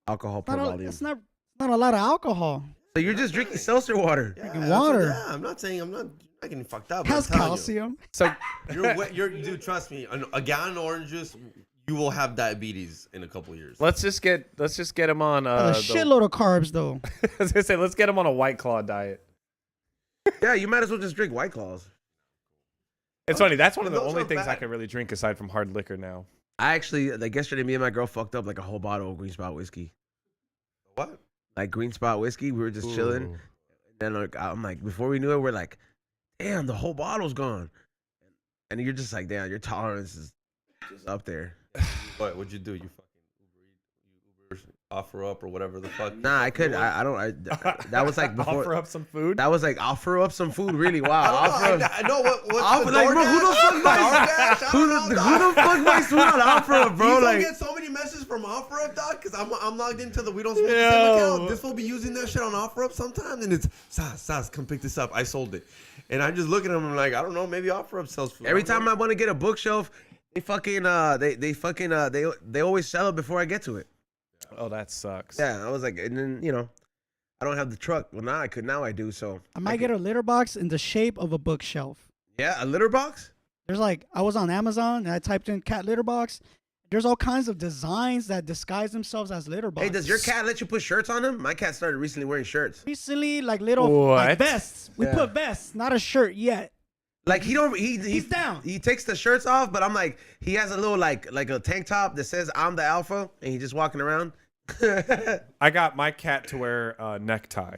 Alcohol per volume. It's not a lot of alcohol. So you're just drinking seltzer water. Drinking water. Yeah, I'm not saying I'm not getting fucked up. It has I'm telling you. calcium. So Dude, trust me. A gallon of orange juice, you will have diabetes in a couple years. let's just get him on A shitload of carbs, though. I was gonna say let's get him on a White Claw diet. Yeah, you might as well just drink White Claws. It's funny. That's one of the those only are things I bad. can really drink aside from hard liquor now. I actually, like yesterday, me and my girl fucked up like a whole bottle of Green Spot whiskey. What? Like Green Spot whiskey, we were just chilling. Ooh. And then like, I'm like, before we knew it, we're like, damn, the whole bottle's gone. And you're just like, damn, your tolerance is just up there. What would you do? You fucking Uber offer up or whatever the fuck? Nah, I couldn't. I don't. That was like before. Offer up some food. That was like offer up some food. Really, wow. Offer up. I know what's Offer, the like, bro, who the fuck DoorDash? buys DoorDash? I who don't the know, who dog. the fuck buys food on offer up, bro? You Like, get so many messages from OfferUp, dog, because I'm logged into the We Don't Smoke the Same Yo. account. This will be using that shit on OfferUp sometimes, and it's Sas, come pick this up. I sold it, and I just look at them and I'm like, I don't know, maybe OfferUp sells food. every time I want to get a bookshelf, they fucking they always sell it before I get to it. Oh, that sucks. Yeah, I was like, and then I don't have the truck. Well, now I could. Now I do. So I might get a litter box in the shape of a bookshelf. yeah, a litter box. There's like, I was on Amazon and I typed in cat litter box. There's all kinds of designs that disguise themselves as litter boxes. Hey, does your cat let you put shirts on him? My cat started recently wearing shirts. Recently, like little What? like vests. We Yeah. put vests, not a shirt yet. Like He's down. He takes the shirts off, but I'm like, he has a little like a tank top that says I'm the alpha, and he's just walking around. I got my cat to wear a necktie.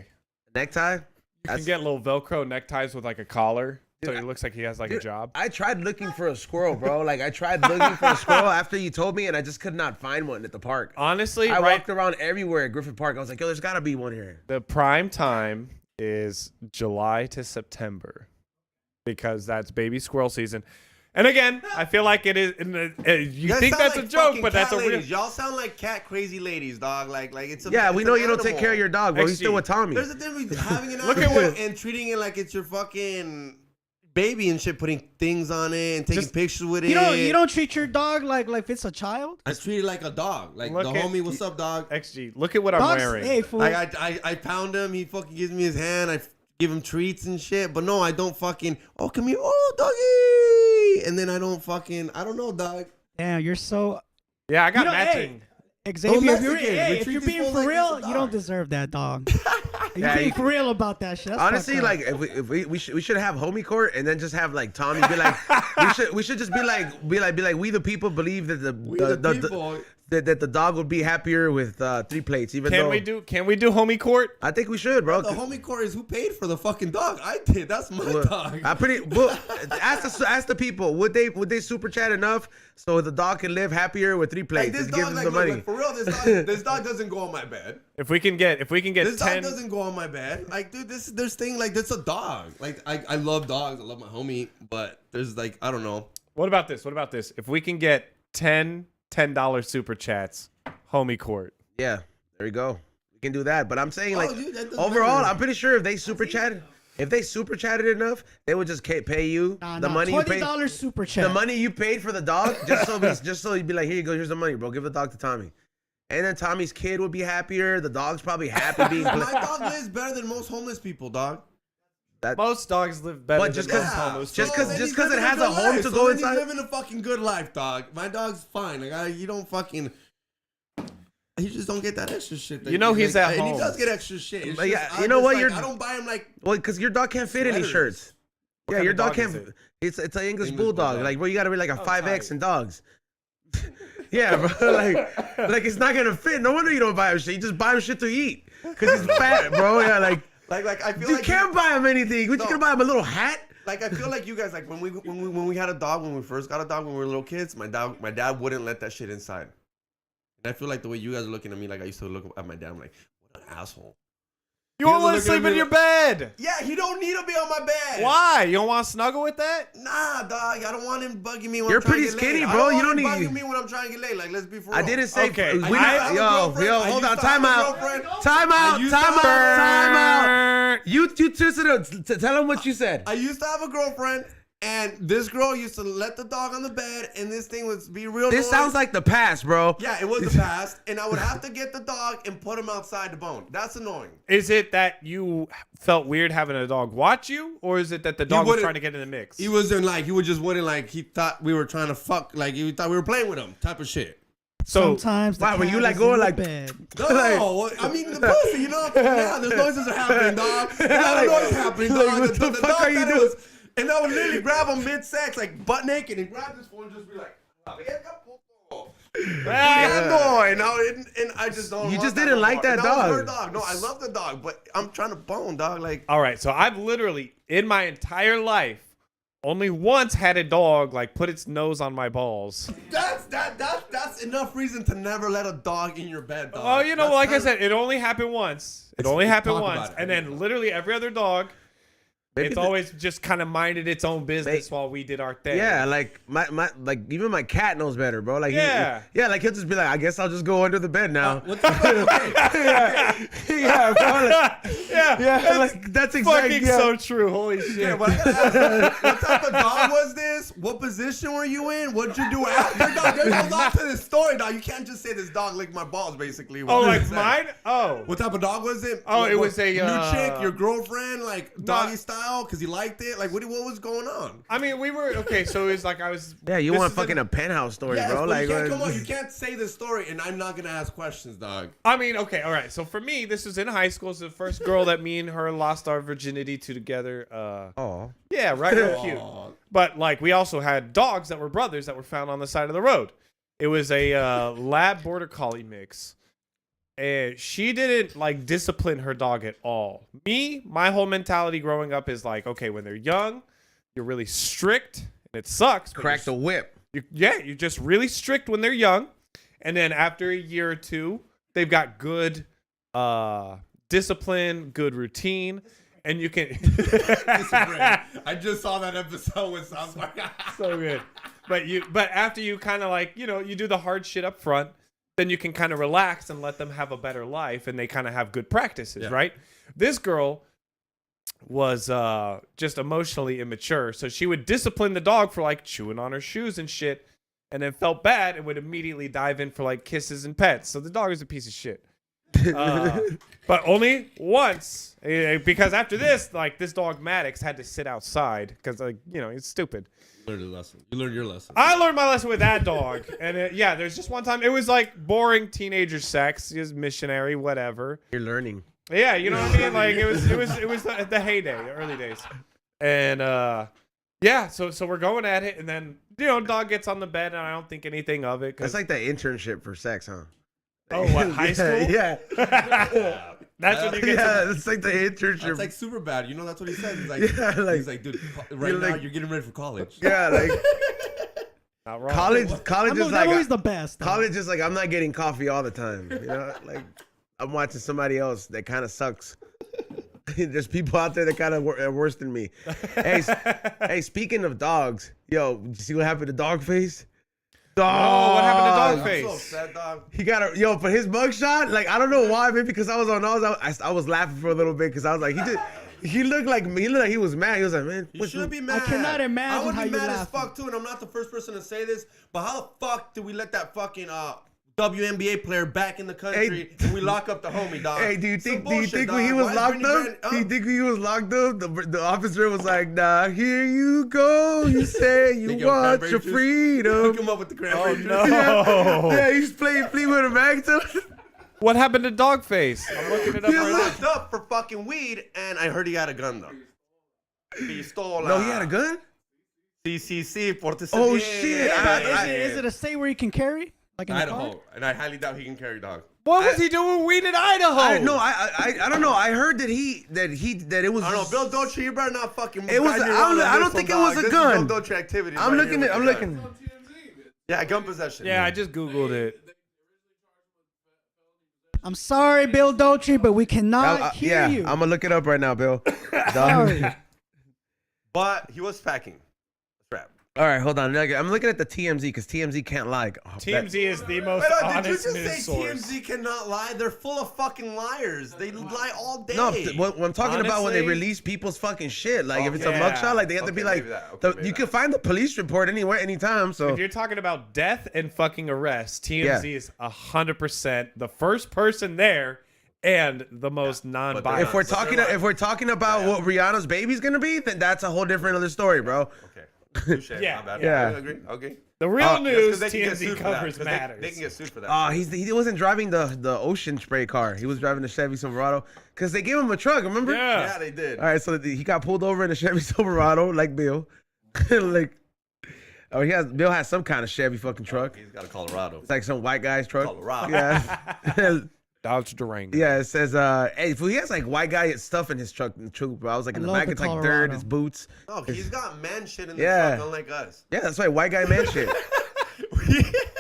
Necktie. You can get little Velcro neckties with like a collar, so Dude, it looks like he has like a Dude, job. I tried looking for a squirrel, bro. Like I tried looking for a squirrel after you told me, and I just could not find one at the park. Honestly, I right, walked around everywhere at Griffith Park. I was like, yo, there's gotta be one here. the prime time is July to September because that's baby squirrel season. And again, I feel like it is. You guys think sound that's like a joke, fucking but that's a cat real. ladies. Y'all sound like cat crazy ladies, dog. Like it's a Yeah, it's we know an you don't take animal. care of your dog, bro. He's XG. still with Tommy. There's a difference between having an Look at animal what- and treating it like it's your fucking baby and shit, putting things on it and taking Just- pictures with it. You don't treat your dog like it's a child. I treat it like a dog. Like Look the at- homie, what's up, dog? XG, look at what I'm Dogs, wearing. hey fool. Like I pound him. He fucking gives me his hand. I give him treats and shit. But no, I don't fucking. Oh, come here. Oh, doggy. And then I don't know, dog. Damn, you're so Yeah, I got You know, hey, matching. Xavier. If you're, Mexicans, we if treat you're these being fools for like real, it's a you don't dog. deserve that, dog. You're Yeah, being you- for real about that shit. That's Honestly, fucked up. like if we should have homie court and then just have like Tommy be like we should just be like we the people believe that that the dog would be happier with 3 plates. Even Can though we do homie court? I think we should, bro. The homie court is who paid for the fucking dog. I did. That's my dog. I ask the people, would they super chat enough so the dog can live happier with 3 Like plates this and give dog, them like, the money? look, for real, this dog doesn't go on my bed. If we can get This 10. dog doesn't go on my bed. Like, dude, there's thing like that's a dog. Like, I love dogs. I love my homie, but there's like I don't know. What about this? If we can get $10 super chats, homie court. Yeah, there we go. We can do that. But I'm saying like Dude, that doesn't overall, matter. I'm pretty sure if they super chatted, If they super chatted enough, they would just pay you the money you paid. $20 super chat. The money you paid for the dog, just so you'd be like, here you go, here's the money, bro. Give the dog to Tommy. And then Tommy's kid would be happier. The dog's probably happy being. My dog lives better than most homeless people, dog. Most dogs live better. But just than because most homeless just people. because it has a home to go inside. He's living a fucking good life, dog. My dog's fine. Like you don't fucking. He just don't get that extra shit. You know he's at home. And he does get extra shit. It's But just, yeah, you know what? Like, I don't buy him like. Well, because your dog can't fit any Sweaters. shirts. What Yeah, kind your of dog dog is can't. it? It's an English English bulldog. bulldog. Like, bro, you gotta be like a 5X tight. in dogs. Yeah, bro. Like it's not gonna fit. No wonder you don't buy him shit. You just buy him shit to eat because he's fat, bro. Yeah, like Like I feel you like can't buy him anything. What, you No. gonna buy him a little hat? Like I feel like you guys like when we had a dog when we first got a dog when we were little kids. My dad wouldn't let that shit inside. And I feel like the way you guys are looking at me, like I used to look at my dad. I'm like, what an asshole. You won't You want to look at sleep me in your like- bed. Yeah, he don't need to be on my bed. Why? You don't want to snuggle with that? Nah, dog. I don't want him bugging me when You're I'm trying pretty to get skinny, laid. bro. I don't You want don't him need- bugging me when I'm trying to get laid. Like, let's be for real. I didn't say. Okay. We I not, have a yo, girlfriend. I hold used on. to have Time a out. girlfriend. Time out. I used to Time have a- out. Time out. You twisted it. Tell him what you said. I used to have a girlfriend, and this girl used to let the dog on the bed, and this thing would be real. This annoying. sounds like the past, bro. Yeah, it was the past, and I would have to get the dog and put him outside the bone. That's annoying. Is it that you felt weird having a dog watch you, or is it that the dog was wouldn't- trying to get in the mix? He wasn't like, he would just wouldn't like, he thought we were trying to fuck, like he thought we were playing with him, type of shit. So Sometimes the Why, were you, cat like, is going in the like- bed. No, I mean the pussy, you know. Yeah, there's noises are happening, dog. There's a lot of noise happening, dog. like, what the fuck dog are you thought it doing? was- and I would literally grab him mid-sex, like butt naked, and grab this phone and just be like, and I just don't. You want just that didn't no like more. that And was her dog. dog. No, I love the dog, but I'm trying to bone, dog. Like, all right, so I've literally in my entire life only once had a dog like put its nose on my balls. that's enough reason to never let a dog in your bed, dog. Oh, you know, That's like I kind of- said, it only happened once. It only happened talk once, about it. and then literally every other dog, Maybe it's the- always just kind of minded its own business while we did our thing. Yeah, like my like even my cat knows better, bro. Like Yeah. yeah, like he'll just be like, I guess I'll just go under the bed now. What the fuck? yeah, bro. Like, yeah, like that's exactly fucking so true. Holy shit! Yeah, but I gotta ask, what type of dog was this? What position were you in? What'd you do after, dog? There's a lot to this story, dog. You can't just say this dog licked my balls, basically. Oh, What like is that? mine? Oh, What type of dog was it? Oh, it What- was a, new chick, your girlfriend, like doggy No. style, because he liked it. Like, what was going on? I mean, we were okay. So it was like I was. Yeah, you this want is fucking in- a penthouse story, Yes, bro. but Like you can't, what- come on, you can't say this story, and I'm not gonna ask questions, dog. I mean, okay, all right. So for me, this was in high school. It's the first girl that me and her lost our virginity to together. Oh. Yeah, right. Real cute. But like, we also had dogs that were brothers that were found on the side of the road. It was a lab border collie mix. And she didn't like discipline her dog at all. Me, my whole mentality growing up is like, okay, when they're young, you're really strict, and it sucks. but Crack the you're, whip. you're just really strict when they're young, and then after a year or two, they've got good discipline, good routine, and you can. I just saw that episode with South Park. So good. But after you kind of like, you know, you do the hard shit up front, then you can kind of relax and let them have a better life, and they kind of have good practices, right? This girl was just emotionally immature, so she would discipline the dog for like chewing on her shoes and shit, and then felt bad and would immediately dive in for like kisses and pets. So the dog is a piece of shit. But only once, because after this, like this dog Maddox had to sit outside because, like, you know, it's stupid. You learned a lesson. You learned your lesson. I learned my lesson with that dog, and yeah, there's just one time it was like boring teenager sex, just missionary, whatever. You're learning. Yeah, you know what I mean? Like it was the heyday, the early days, and yeah, so we're going at it, and then you know, dog gets on the bed, and I don't think anything of it. That's like the internship for sex, huh? Oh, what, high school? Yeah. That's when you get Yeah, to. it's like the internship. It's like super bad. You know, that's what he said. He's like, Yeah, he's like, dude, right you're now like- you're getting ready for college. yeah, like Not wrong. college That is movie's like the best. though. college is like I'm not getting coffee all the time. You know, like I'm watching somebody else that kind of sucks. There's people out there that kind of are worse than me. Hey, speaking of dogs, yo, did you see what happened to Dogface? Oh, what happened to I'm Dogface? so upset, dog. He got a but his mugshot, like I don't know why, maybe because I was on I was laughing for a little bit because I was like, He looked like he was mad. He was like, man, You shouldn't be mad. I cannot imagine I would how be you're mad as laughing. fuck too, and I'm not the first person to say this, but how the fuck did we let that fucking WNBA player back in the country and we lock up the homie, dog? Hey, do you Some think bullshit, when he dog. was Why is locked Brittany up? Griner- Do you think when he was locked up, the officer was like, nah, here you go. You say you They give him want cranberry your juice. freedom. Hook him up with the cranberry juice. No. Yeah, he's playing Fleetwood Mac too. What happened to Dogface? I'm looking it up He was right now. locked up for fucking weed, and I heard he had a gun though. Pistola. No, he had a gun? CCC, Porte Oh, Civil. shit. Is it a state where you can carry? Like in the car? Idaho, and I highly doubt he can carry dog. What was he doing weed in Idaho? I don't know. I heard that it was. I don't know, Bill Dolce, you better not fucking. It was- guide me I don't- wrong on I don't this think one, it was dog. a This is gun. Bill Dolce activity. I'm looking at. I'm looking. Yeah, gun possession. Yeah, I just Googled it. I'm sorry, Bill Dolce, but we cannot hear Yeah, you. I'm gonna look it up right now, Bill. Sorry. But he was packing. Strap. All right, hold on. I'm looking at the TMZ because TMZ can't lie. Oh, TMZ is the most Wait, did you honest just news say source. TMZ cannot lie? They're full of fucking liars. They lie all day. No, what I'm talking about when they Honestly- release people's fucking shit. Like if it's a Okay. mugshot, like they have to be Okay, like, maybe that. Okay, maybe you that. can find the police report anywhere, anytime. So If you're talking about death and fucking arrest, TMZ is 100% the first person there and the most non-biased. if we're talking about what Rihanna's baby's gonna be, then that's a whole different other story, bro. Okay. Touche. Yeah, My bad. yeah. I agree. Okay. The real news, That's 'cause they can get TMZ sued for that, covers 'cause matters. They can get sued for that. Oh, he wasn't driving the ocean spray car. He was driving the Chevy Silverado because they gave him a truck. Remember? Yeah, they did. All right, so he got pulled over in a Chevy Silverado, like Bill. Like, Bill has some kind of Chevy fucking truck. He's got a Colorado. It's like some white guy's truck. Colorado. Yeah. Dodge Durango. Yeah, it says, hey, fool, he has like white guy stuff in his truck, bro. I was like, in the love back, the it's like dirt, Colorado. it's boots. No, he's got man shit in the Yeah. truck, unlike us. Yeah, that's right, white guy man shit.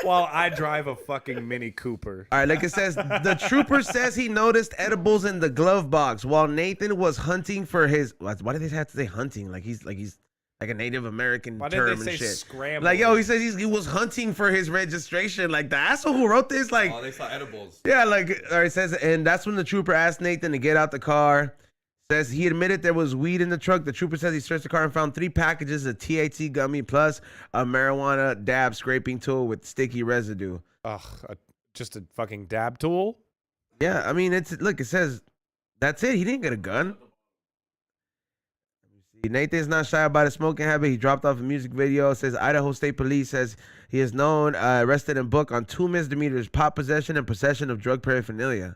While I drive a fucking Mini Cooper. All right, like it says, the trooper says he noticed edibles in the glove box while Nathan was hunting for his. Why did they have to say hunting? Like he's like a Native American Why term did they and say shit. scramble? Like, yo, he says he was hunting for his registration. Like the asshole who wrote this, like, Oh, they saw edibles. yeah, like, all right, it says, and that's when the trooper asked Nathan to get out the car. Says he admitted there was weed in the truck. The trooper says he searched the car and found 3 packages of THC gummy plus a marijuana dab scraping tool with sticky residue. Ugh, just a fucking dab tool? Yeah, I mean, look, it says that's it. He didn't get a gun. Nathan's not shy about his smoking habit. He dropped off a music video. It says Idaho State Police says he is known, arrested and booked on 2 misdemeanors: pot possession and possession of drug paraphernalia.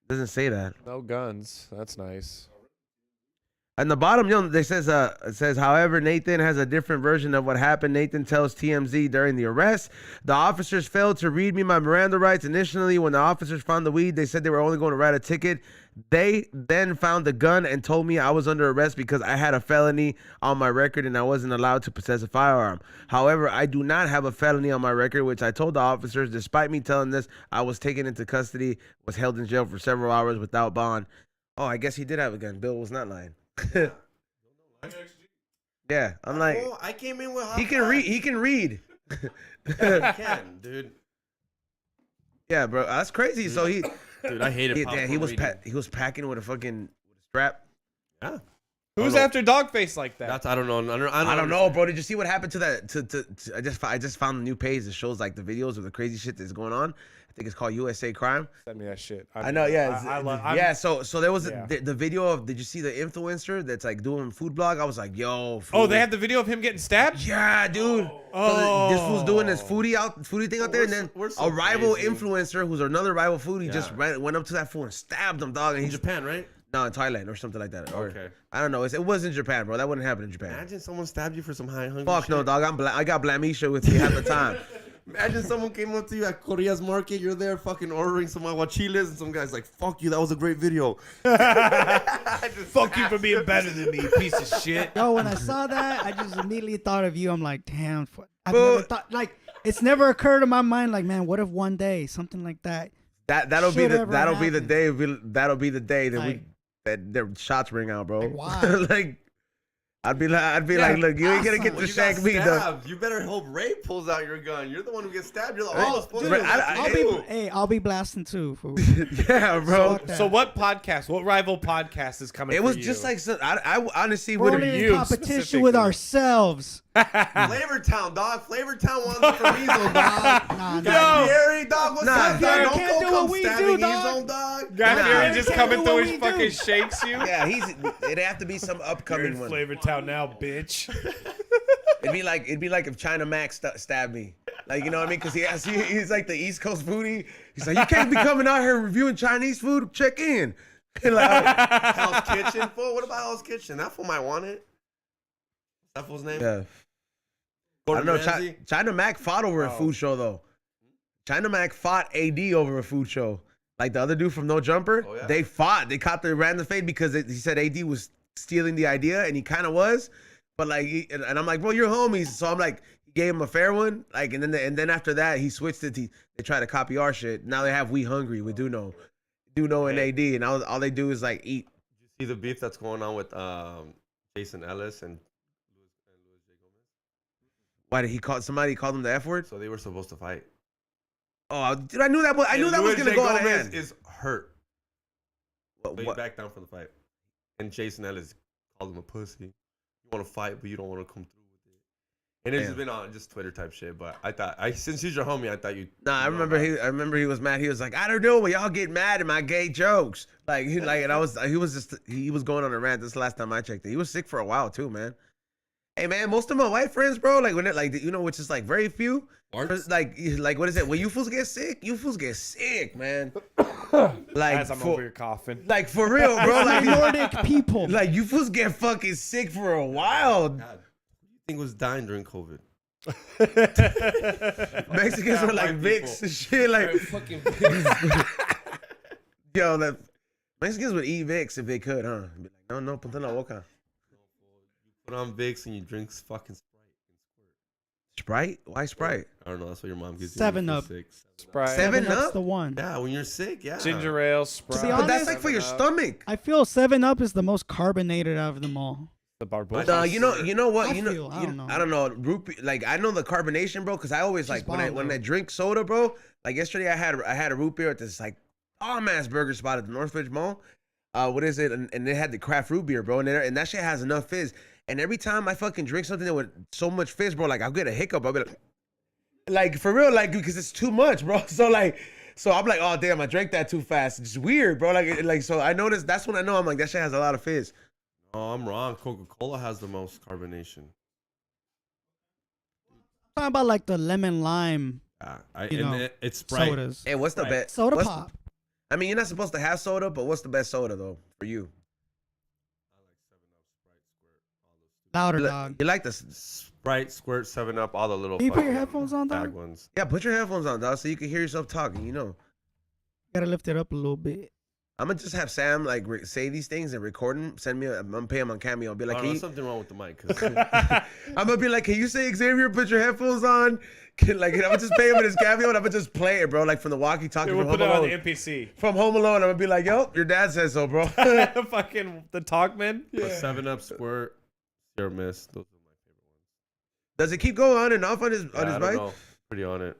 Doesn't say that. No guns. That's nice. On the bottom, it says, however, Nathan has a different version of what happened. Nathan tells TMZ during the arrest, the officers failed to read me my Miranda rights. Initially, when the officers found the weed, they said they were only going to write a ticket. They then found the gun and told me I was under arrest because I had a felony on my record and I wasn't allowed to possess a firearm. However, I do not have a felony on my record, which I told the officers. Despite me telling this, I was taken into custody, was held in jail for several hours without bond. Oh, I guess he did have a gun. Bill was not lying. Yeah, I'm like, Oh, I came in with he can read. He can read. Yeah, he can, dude. Yeah, bro, that's crazy. So he, Dude, I hated he was packing with a fucking strap. Yeah. Who's know. after Dogface like that? That's I don't know. I don't know, bro. Did you see what happened to that? I just found a new page that shows like the videos of the crazy shit that's going on. I think it's called USA Crime. Send me that shit. I know, yeah, yeah. So there was yeah. the video of. Did you see the influencer that's like doing food blog? I was like, yo. Oh, they have the video of him getting stabbed? Yeah, dude. So this fool's doing this foodie thing out there, and then we're so a rival crazy. influencer who's another rival foodie Yeah. just went up to that fool and stabbed him, dog. And In he just Japan, right? no, in Thailand or something like that. Or, Okay. I don't know. It was in Japan, bro. That wouldn't happen in Japan. Imagine someone stabbed you for some high hunger. Fuck shit. no, dog. I got Blamisha with me half the time. Imagine someone came up to you at Korea's market. You're there fucking ordering some aguachiles, and some guy's like, "Fuck you, that was a great video." Fuck you for being better than me, piece of shit. Yo, when I saw that, I just immediately thought of you. I'm like, damn. I've Bro. never thought, like, it's never occurred to my mind, like, man, what if one day something like that? That'll be Should the ever that'll be the happen. day that'll be the day that Like- that their shots ring out, bro. Like, why? Like I'd be like, look, you ain't gonna get to shank me though. You better hope Ray pulls out your gun. You're the one who gets stabbed. You're the supposed Dude, to. I'll be blasting too. Fool. Yeah, bro. Fuck that. So what rival podcast is coming? It was for just you? like I honestly We're would only in you competition with specifically. ourselves. Flavortown, dog. Flavortown won the Chorizo, dog. Nah, Yo. Gary, dog. What's up, Gary dog? can't do Don't what come we stabbing do, his dog. own dog. Guy Nah. Fieri just Can't coming do through what his we fucking do. shakes you. Yeah, it'd have to be some upcoming one. Flavortown now, bitch. It'd be like if China Max stabbed me. Like, you know what I mean? Because he's like the East Coast foodie. He's like, you can't be coming out here reviewing Chinese food. Check in. And like, Hell's Kitchen, fool. What about Hell's Kitchen? That fool might want it. That fool's name? yeah. I don't Gordon know. Ramsay? China Mac fought over a food show though. China Mac fought AD over a food show. Like the other dude from No Jumper, Oh, yeah? they fought. They caught the random fade because he said AD was stealing the idea, and he kind of was. But like, and I'm like, bro, you're homies. So I'm like, he gave him a fair one. Like, and then after that, he switched it. They try to copy our shit. Now they have We Hungry with Duno and AD, and all they do is like eat. See the beef that's going on with Jason Ellis and Louis J. Gomez? Why did he call somebody called him the F word? So they were supposed to fight. Oh, dude, I knew that. I knew that was gonna go out of hand. Is hurt. So he What? backed down from the fight. And Jason Ellis called him a pussy. You want to fight, but you don't want to come through with it. And it's Damn. been on just Twitter type shit. But I thought, since he's your homie, I thought you. Nah, I you know remember about it. he was mad. He was like, I don't know, but y'all get mad at my gay jokes. Like, and he was going on a rant. This is the last time I checked it. He was sick for a while too, man. Hey man, most of my white friends, bro, like when it like which is like very few. Like what is it? When you fools get sick, man. Like As I'm over here coughing. like for real, bro. Like Nordic people. like you fools get fucking sick for a while. God, who do you think was dying during COVID? Mexicans were like white Vicks people. and shit. Like Fucking yo, that Mexicans would eat Vicks if they could, huh? Be like, no, ponte en la boca. put on Vicks and you drink fucking Sprite and squirt. Sprite? Why Sprite? I don't know. That's what your mom gives you. 7 when you're Up. sick. Sprite. Seven That's Up? the one. Yeah, when you're sick, yeah. Ginger ale, Sprite. be But that's honest- like for your 7 Up, stomach. I feel 7 Up is the most carbonated out of them all. The Barbosa. You know what? I You know, feel- I you don't know, know. I don't know. Like I know the carbonation, bro, because I always Just like when I bomb, though. drink soda, bro. Like yesterday, I had a root beer at this like ass burger spot at the Northridge Mall. What is it? And they had the craft root beer, bro, and that shit has enough fizz. And every time I fucking drink something that with so much fizz, bro, like I'll get a hiccup. I'll be like for real, like because it's too much, bro. So I'm like, oh damn, I drank that too fast. It's weird, bro. Like so I noticed. That's when I know I'm like that shit has a lot of fizz. Oh, I'm wrong. Coca-Cola has the most carbonation. Talking about like the lemon lime You know, it's Sprite. sodas. Hey, what's the best Soda what's pop. I mean, you're not supposed to have soda, but what's the best soda though for you? Louder, You dog. like the Sprite, Squirt, 7-Up, all the little Can you put your fucking headphones on, dog? bag ones. yeah? Put your headphones on, dog, so you can hear yourself talking. You know, Gotta lift it up a little bit. I'm gonna just have Sam like say these things and record them. Send me. I'm gonna pay him on Cameo. I'll be like, Oh, can no, you, something wrong with the mic. 'Cause I'm gonna be like, can you say Xavier? Put your headphones on. I'm gonna just pay him with his Cameo and I'm gonna just play it, bro, like from the walkie-talkie We'll from put Home it on Alone. the NPC. From Home Alone, I'm gonna be like, yo, your dad says so, bro. Fucking the Talkman. But 7-Up, Squirt, Zero Miss. Those are my favorite ones. Does it keep going on and off on his I don't bike? know. Pretty on it.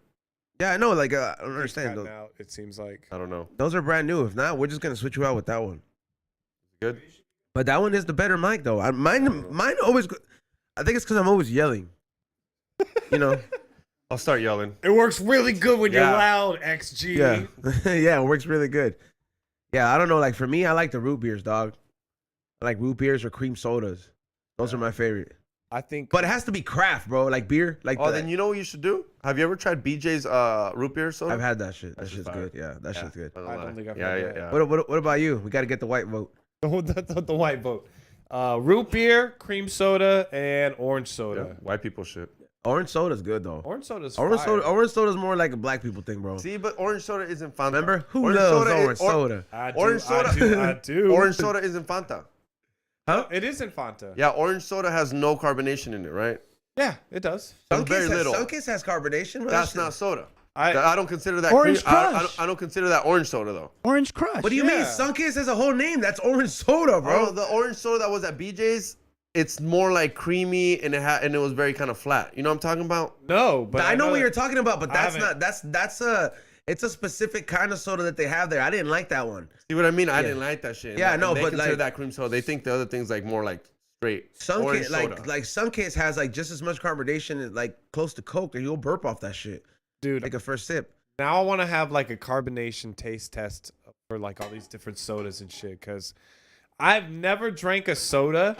Yeah, I know. Like, I don't understand. Cutting Those, out, it seems like. I don't know. those are brand new. If not, we're just gonna switch you out with that one. Good. But that one is the better mic, though. Mine always. I think it's because I'm always yelling. You know. I'll start yelling. It works really good when Yeah. you're loud, XG. Yeah, yeah, it works really good. Yeah, I don't know. Like for me, I like the root beers, dog. I like root beers or cream sodas. Those are my favorite. I think. But it has to be craft, bro. Like beer. Like Oh, then you know what you should do? Have you ever tried BJ's root beer soda? I've had that shit. That That shit's shit's fire. good. Yeah, that shit's good. Not I gonna don't lie. think I've yeah, had yeah, that. yeah. What about you? We got to get the white vote. the white vote. Root beer, cream soda, and orange soda. Yeah, white people shit. Orange soda's good though. Orange soda's Orange fire. soda's more like a black people thing, bro. See, but orange soda isn't Fanta. Remember who Orange loves soda is- orange soda? I do, Orange soda- I do. Orange soda isn't Fanta. Huh? It isn't Fanta. Yeah, orange soda has no carbonation in it, right? Yeah, it does. very little. Sunkist has carbonation. Bro. That's That not shit- soda. I I don't consider that Orange cream. I Crush. don't consider that orange soda though. Orange Crush. What do you mean? Yeah. Sunkist has a whole name. That's orange soda, bro. Bro, the orange soda that was at BJ's, it's more like creamy and it was very kind of flat. You know what I'm talking about? No, but I know what you're talking about, but I that's haven't- not it's a specific kind of soda that they have there. I didn't like that one. See what I mean? I didn't like that shit. Yeah, And no, they but consider like- that cream soda. They think the other thing's like more like straight orange soda. Like Sunkist has like just as much carbonation as like close to Coke, and you'll burp off that shit. dude. Like a first sip. Now I want to have like a carbonation taste test for like all these different sodas and shit, because I've never drank a soda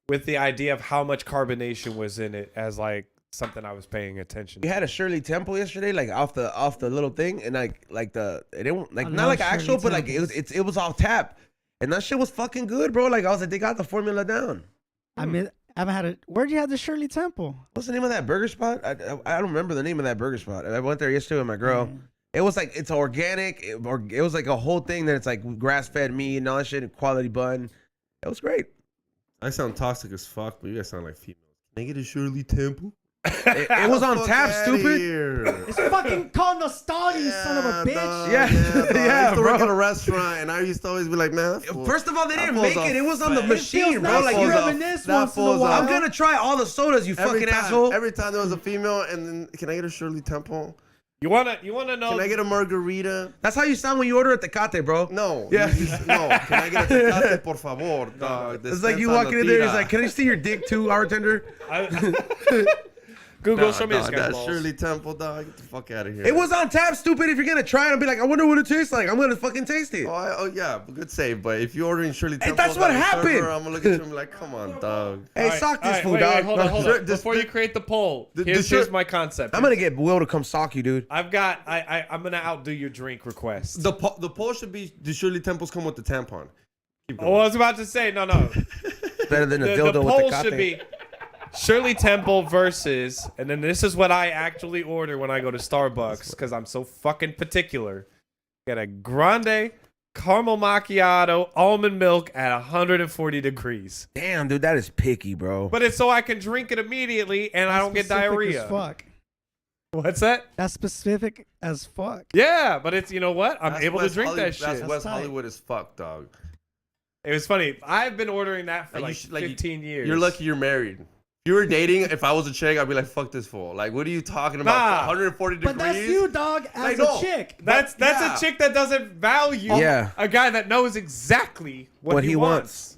with the idea of how much carbonation was in it as like something I was paying attention We to. had a Shirley Temple yesterday, like off the little thing, and like the it didn't like I not love like actual, Shirley but like Temples. it was all tap, and that shit was fucking good, bro. Like I was like, they got the formula down. I mean, I haven't had it. Where'd you have the Shirley Temple? What's the name of that burger spot? I don't remember the name of that burger spot. I went there yesterday with my girl. It was like it's organic. It was like a whole thing that it's like grass fed meat and all that shit, and quality bun. It was great. I sound toxic as fuck, but you guys sound like females. Can I get a Shirley Temple? It was on Fuck tap, outta stupid. here. It's fucking called Nostalgia, you son of a bitch. dog, Yeah. dog. Yeah, I used to work bro. at a restaurant, and I used to always be like, man, that fool- First of all, they that didn't fool's make a it. It was on the fat- machine, feels bro. nice Like to you fool's a- reminisce that once in a fool's a- while. I'm gonna try all the sodas, you fucking asshole. Every time there was a female, and then can I get a Shirley Temple? You wanna know? Can I get a margarita? That's how you sound when you order at Tecate, bro. No. Yeah. No. Can I get a Tecate, por favor? Dog? It's like you Dispensa walking in there. It's tira. like, can I see your dick too, bartender? Google, Nah, show me dog, this guy's that balls. Shirley Temple, dog. Get the fuck out of here. It was on tap, stupid. If you're gonna try it, I'll be like, I wonder what it tastes like. I'm gonna fucking taste it. Oh yeah, good save. But if you're ordering Shirley Temple, that's what happened. I'm gonna look at you and be like, come on, dog. Hey, sock this fool, wait, dog. Wait, hold on. Sure, this- Before you create the poll, the here's shir- my concept. I'm gonna get Will to come sock you, dude. I'm gonna outdo your drink request. The poll should be: do Shirley Temples come with the tampon? Keep Oh, I was about to say no. Better than a The dildo poll with the should be Shirley Temple versus, and then this is what I actually order when I go to Starbucks because I'm so fucking particular. Get a grande caramel macchiato almond milk at 140 degrees. Damn, dude, that is picky, bro. But it's so I can drink it immediately and I don't get Specific diarrhea. as fuck. What's that? That's specific as fuck. Yeah, but it's, you know what? I'm That's able to West drink Hollywood- that shit. That's West tight. Hollywood as fuck, dog. It was funny. I've been ordering that for Like, you like should- like, 15 years. You're lucky you're married. If you were dating, if I was a chick, I'd be like, fuck this fool. Like, what are you talking about? Nah. 140 degrees? But that's you, dog, as I know. a chick. That's yeah. a chick that doesn't value Yeah. a guy that knows exactly what he wants.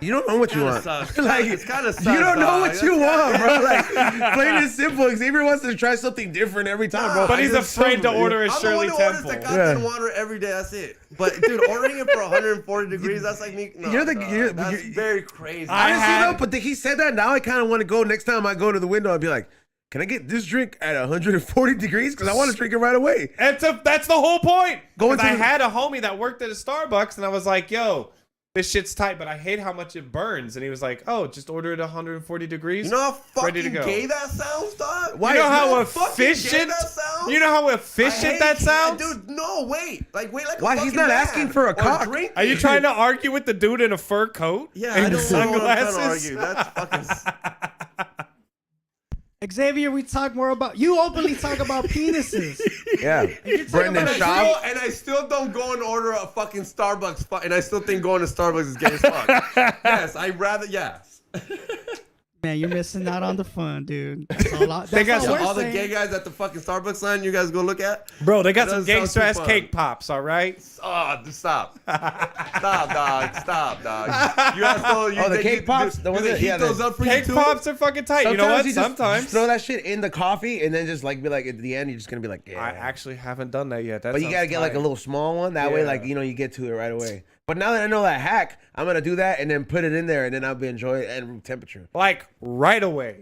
You don't know what you Kinda want. sus. Like, It's kinda sus, you don't know dog. what you want, bro. Like, plain and simple. Xavier wants to try something different every time, bro. But he's Just afraid to some- order a I'm Shirley the one who orders Temple. the goddamn water every day. That's it. But dude, ordering it for 140 degrees, that's like me. No, You're the- dog. you're- that's you're- very crazy. I Honestly, had- though, but he said that. Now I kind of want to go. Next time I go to the window, I'll be like, can I get this drink at 140 degrees? Because I want to drink it right away. That's the whole point. Going Because I to the- had a homie that worked at a Starbucks, and I was like, "Yo, this shit's tight, but I hate how much it burns." And he was like, "Oh, just order it 140 degrees." You know how Ready to fucking go. gay that sounds, dog? Why You know is how that- fucking gay efficient? that sounds? You know how I efficient hate that gay- sounds, Dude, no, wait. Like, wait like a Why, he's fucking not man. asking for a Or cock. drink Are you it. trying to argue with the dude in a fur coat? Yeah, I and don't know what I'm trying to sunglasses? argue. That's fucking... Xavier, we talk more about you openly talk about penises. Yeah. Brendan about Schaub. And I still don't go and order a fucking Starbucks, and I still think going to Starbucks is gay as fuck. Yes, I'd rather, yes. Man, you're missing out on the fun, dude. That's all, that's They got all some- we're All the saying. gay guys at the fucking Starbucks line, you guys go look at? Bro, they got That some doesn't sound gangster too ass fun. cake pops, all right? Oh, stop. Stop, dog. Stop, dog. You guys still, you, Oh, the they- cake you- pops? Do, The do ones they that- heat yeah, those the- up for you Cake too? pops are fucking tight. You know what? you just Sometimes. throw that shit in the coffee and then just like be like at the end you're just gonna be like, yeah. I actually haven't done that yet. That But you gotta sounds get like a tight. little small one. That way, Yeah. like, you know, you get to it right away. But now that I know that hack, I'm gonna do that and then put it in there and then I'll be enjoy it at room temperature. Like right away.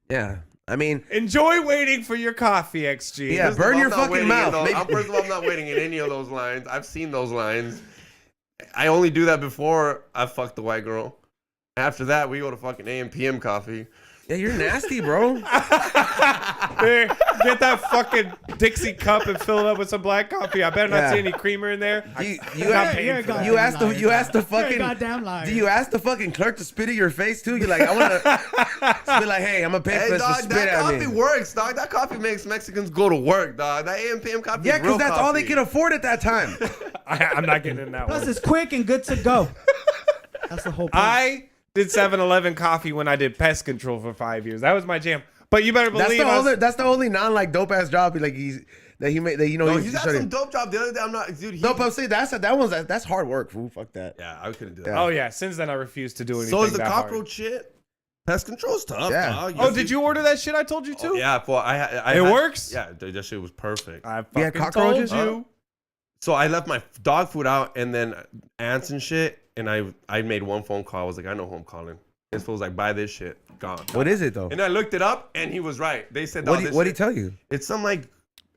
Yeah. I mean, Enjoy waiting for your coffee, XG. Yeah, First of burn all, your I'm not fucking waiting in mouth. those- Make- First of all, I'm not waiting in any of those lines. I've seen those lines. I only do that before I fuck the white girl. After that, we go to fucking AM PM coffee. yeah, you're nasty, bro. Here, get that fucking Dixie cup and fill it up with some black coffee. I better not Yeah. see any creamer in there. You I'm not paying You're a for that. goddamn you asked the liar, you asked the dog. You're a fucking goddamn liar. do you ask the fucking clerk to spit in your face too? You're like, I wanna be like, hey, I'm gonna pay for Hey, this to dog, spit that at coffee me. works, dog. That coffee makes Mexicans go to work, dog. That AM PM coffee Yeah, is real because that's all they coffee. can afford at that time. I'm not getting in that Plus, one. it's quick and good to go. That's the whole point. I did 7-Eleven coffee when I did pest control for 5 years. That was my jam. But you better believe That's the only non like dope ass job like he made that No, he's got some dope job. The other day, I'm not, dude. No, but I'm saying that's hard work, fool. Fuck that. Yeah, I couldn't do that. Oh yeah, since then I refuse to do anything. So is the that cockroach hard. shit. Pest control's tough. Yeah. Dog. Oh, did you order that shit I told you to? Oh, yeah, well, I It works? Yeah, dude, that shit was perfect. I You had fucking cockroaches? told you. So I left my dog food out and then ants and shit, and I made one phone call. I was like, I know who I'm calling. This fool's like, buy this shit. Gone. What is it though? And I looked it up, and he was right. They said, What did he tell you? It's some like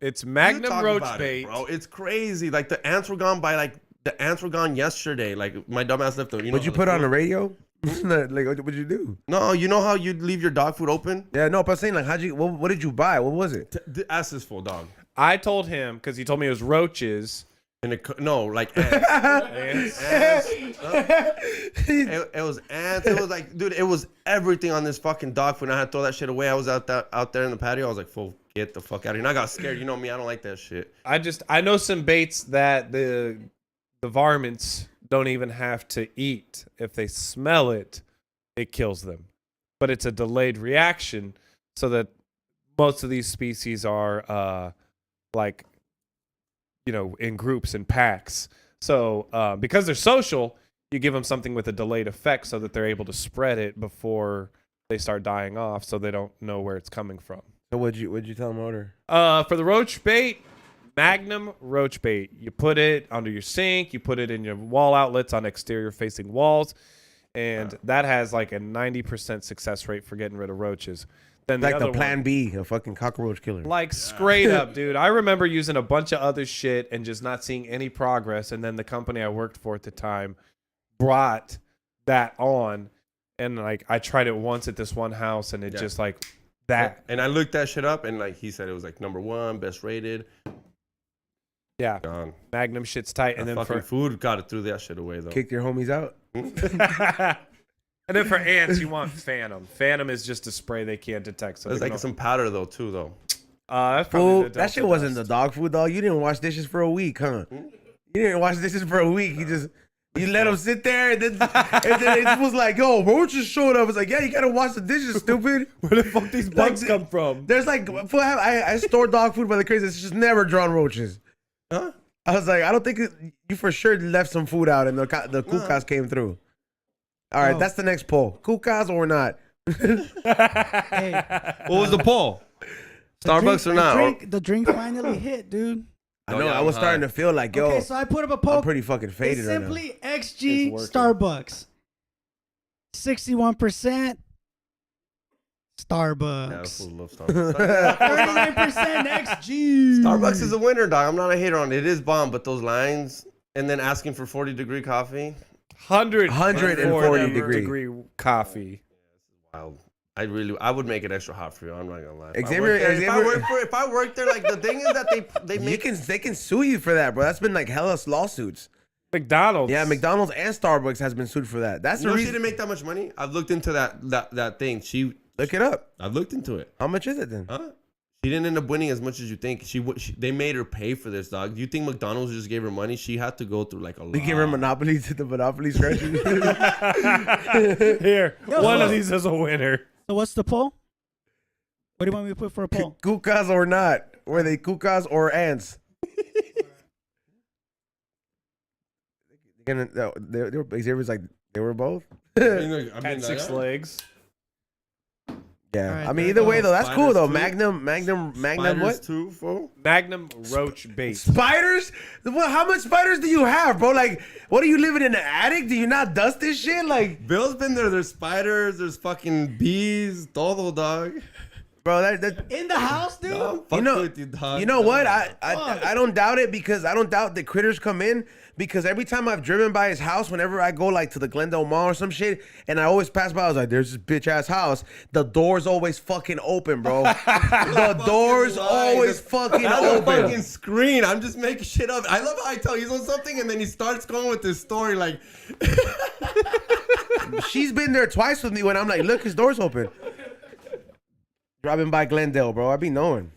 It's you Magnum talk roach about bait. it, bro. It's crazy. Like the ants were gone the ants were gone yesterday. Like my dumbass left them. Would you put on the radio? Like what'd you do? No, you know how you leave your dog food open? Yeah, no, but I'm saying like what did you buy? What was it? Ask this full dog. I told him because he told me it was roaches. And no, like ants. Ants. It was ants. It was like, dude, it was everything on this fucking dog food. And I had to throw that shit away. I was out there in the patio. I was like, fool, get the fuck out of here. And I got scared. You know me, I don't like that shit. I know some baits that the varmints don't even have to eat. If they smell it, it kills them. But it's a delayed reaction, so that most of these species are like, you know, in groups and packs. So because they're social, you give them something with a delayed effect so that they're able to spread it before they start dying off, so they don't know where it's coming from. So what'd you tell him to order? For the roach bait, Magnum roach bait. You put it under your sink. You put it in your wall outlets on exterior facing walls, and that has like a 90% success rate for getting rid of roaches. Then Like the other Plan one, B, a fucking cockroach killer. like straight up, dude. I remember using a bunch of other shit and just not seeing any progress. And then the company I worked for at the time brought that on, and like I tried it once at this one house, and it just like that. And I looked that shit up, and like he said, it was like #1, best rated. Yeah, Gone. Magnum shit's tight. And And then fucking for food got it through that shit away though. Kicked your homies out? and then for ants, you want Phantom. Phantom is just a spray they can't detect. So There's they like don't- some powder though too though. that's Fool, probably the that shit Delta wasn't the dust. dog food, dog. You didn't wash dishes for a week, huh? You didn't wash dishes for a week. You let them sit there, and then it was like, yo, roaches showed up. It's like, yeah, you gotta wash the dishes, stupid. Where the fuck these bugs Like, come from? There's like, fool, I store dog food by the crazy. It's just never drawn roaches. Huh? I was like, I don't think you for sure left some food out, and the kukas came through. All right, that's the next poll. Kukas or not? Hey, What was the poll? Starbucks or not? The drink finally hit, dude. I Oh, know. yeah, I was I'm starting high. to feel like, yo, Okay, so I put up a poll. I'm pretty fucking It's faded right now. simply XG It's working. Starbucks. 61% Yeah, Starbucks. food love Starbucks. 39% XG. Starbucks is a winner, dog. I'm not a hater on it. It is bomb, but those lines and then asking for 40-degree coffee, 140 degree coffee. wild. I would make it extra hot for you. I'm not gonna lie. If If I worked there, like the thing is that they make they can sue you for that, bro. That's been like hella lawsuits. McDonald's. Yeah, McDonald's and Starbucks has been sued for that. That's You the know she reason. didn't make that much money. I've looked into that thing. Look it up. I've looked into it. How much is it then? Huh? She didn't end up winning as much as you think. They made her pay for this, dog. Do you think McDonald's just gave her money? She had to go through like a lot. We give her Monopoly to the Monopoly scratching. Here, Yo, one so- of these is a winner. So what's the poll? What do you want me to put for a poll? Kukas or not? Were they kukas or ants? They were Xavier's like they were both. Had 6 legs. Yeah, All right, I mean there either you way go. though, that's cool though. Spiders Magnum what? too, fool. Magnum roach bait. Spiders? Well, how much spiders do you have, bro? Like, what are you living in an attic? Do you not dust this shit? Like, Bill's been there. There's spiders. There's fucking bees. Todo, dog. bro, that In the house, dude? I'm fucking with you, dog. you know what? I don't doubt it because I don't doubt that critters come in because every time I've driven by his house, whenever I go like to the Glendale Mall or some shit, and I always pass by, I was like, "There's this bitch ass house." The door's always fucking open, bro. The door's always fucking That's a open. fucking screen. I'm just making shit up. I love how I tell he's on something and then he starts going with this story like. She's been there twice with me when I'm like, "Look, his door's open." Driving by Glendale, bro. I be knowing.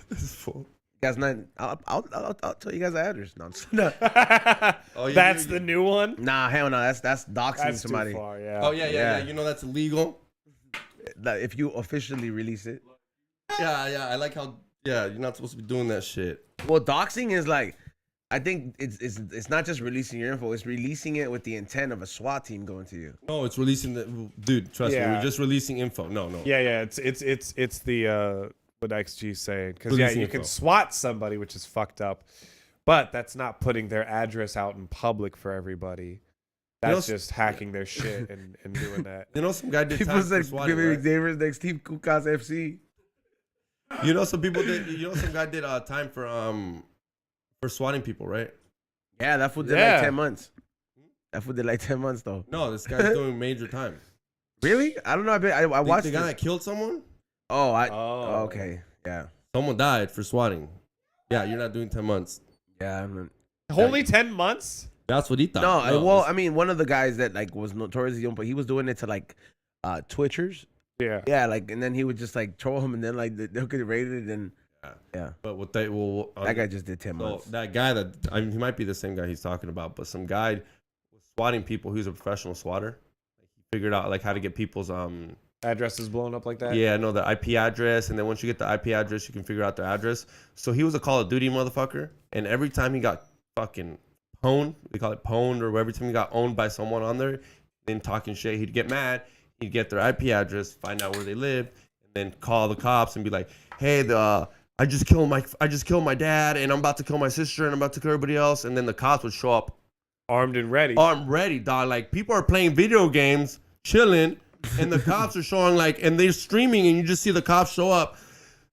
This is full. Guys, not. I'll tell you guys the address. No, I'm just- no. Oh, yeah, That's the new one. Nah, hell no. That's doxing That's somebody. too far. Yeah. Oh yeah. Yeah. You know that's illegal. Like, if you officially release it. Yeah. I like how. Yeah, you're not supposed to be doing that shit. Well, doxing is like, I think it's not just releasing your info. It's releasing it with the intent of a SWAT team going to you. No, it's releasing the dude. Trust me, Yeah. we're just releasing info. No. Yeah. It's the what XG's saying, because Releasing you can info. SWAT somebody, which is fucked up, but that's not putting their address out in public for everybody. That's know, just hacking their shit and doing that. You know, some guy did People time for said swatting, Giving right? Xavier's next team, Kukas FC. You know, some people did. You know, some guy did time for swatting people, right? Yeah, that fool did Yeah. like 10 months. That fool did like 10 months though. No, this guy's doing major time. Really? I don't know. I watched the guy this. that killed someone. Oh, Oh. okay. Yeah. Someone died for swatting. Yeah, you're not doing 10 months. Yeah. I mean, Only 10 months? That's what he thought. no, well, I mean, one of the guys that like was notoriously young, but he was doing it to like Twitchers. Yeah. Yeah, like, and then he would just like troll him, and then like they'll get rated, and yeah, But what they will. that guy just did 10 So months. that guy he might be the same guy he's talking about, but some guy was swatting people. He was a professional swatter. He figured out like how to get people's Addresses blown up like that? yeah, no, the IP address, and then once you get the IP address, you can figure out their address. So he was a Call of Duty motherfucker, and every time he got fucking pwned, we call it pwned, or every time he got owned by someone on there, then talking shit, he'd get mad. He'd get their IP address, find out where they live, and then call the cops and be like, "Hey, I just killed my dad, and I'm about to kill my sister, and I'm about to kill everybody else." And then the cops would show up, Armed and ready. armed, ready, dog. Like people are playing video games, chilling, and the cops are showing like, and they're streaming, and you just see the cops show up.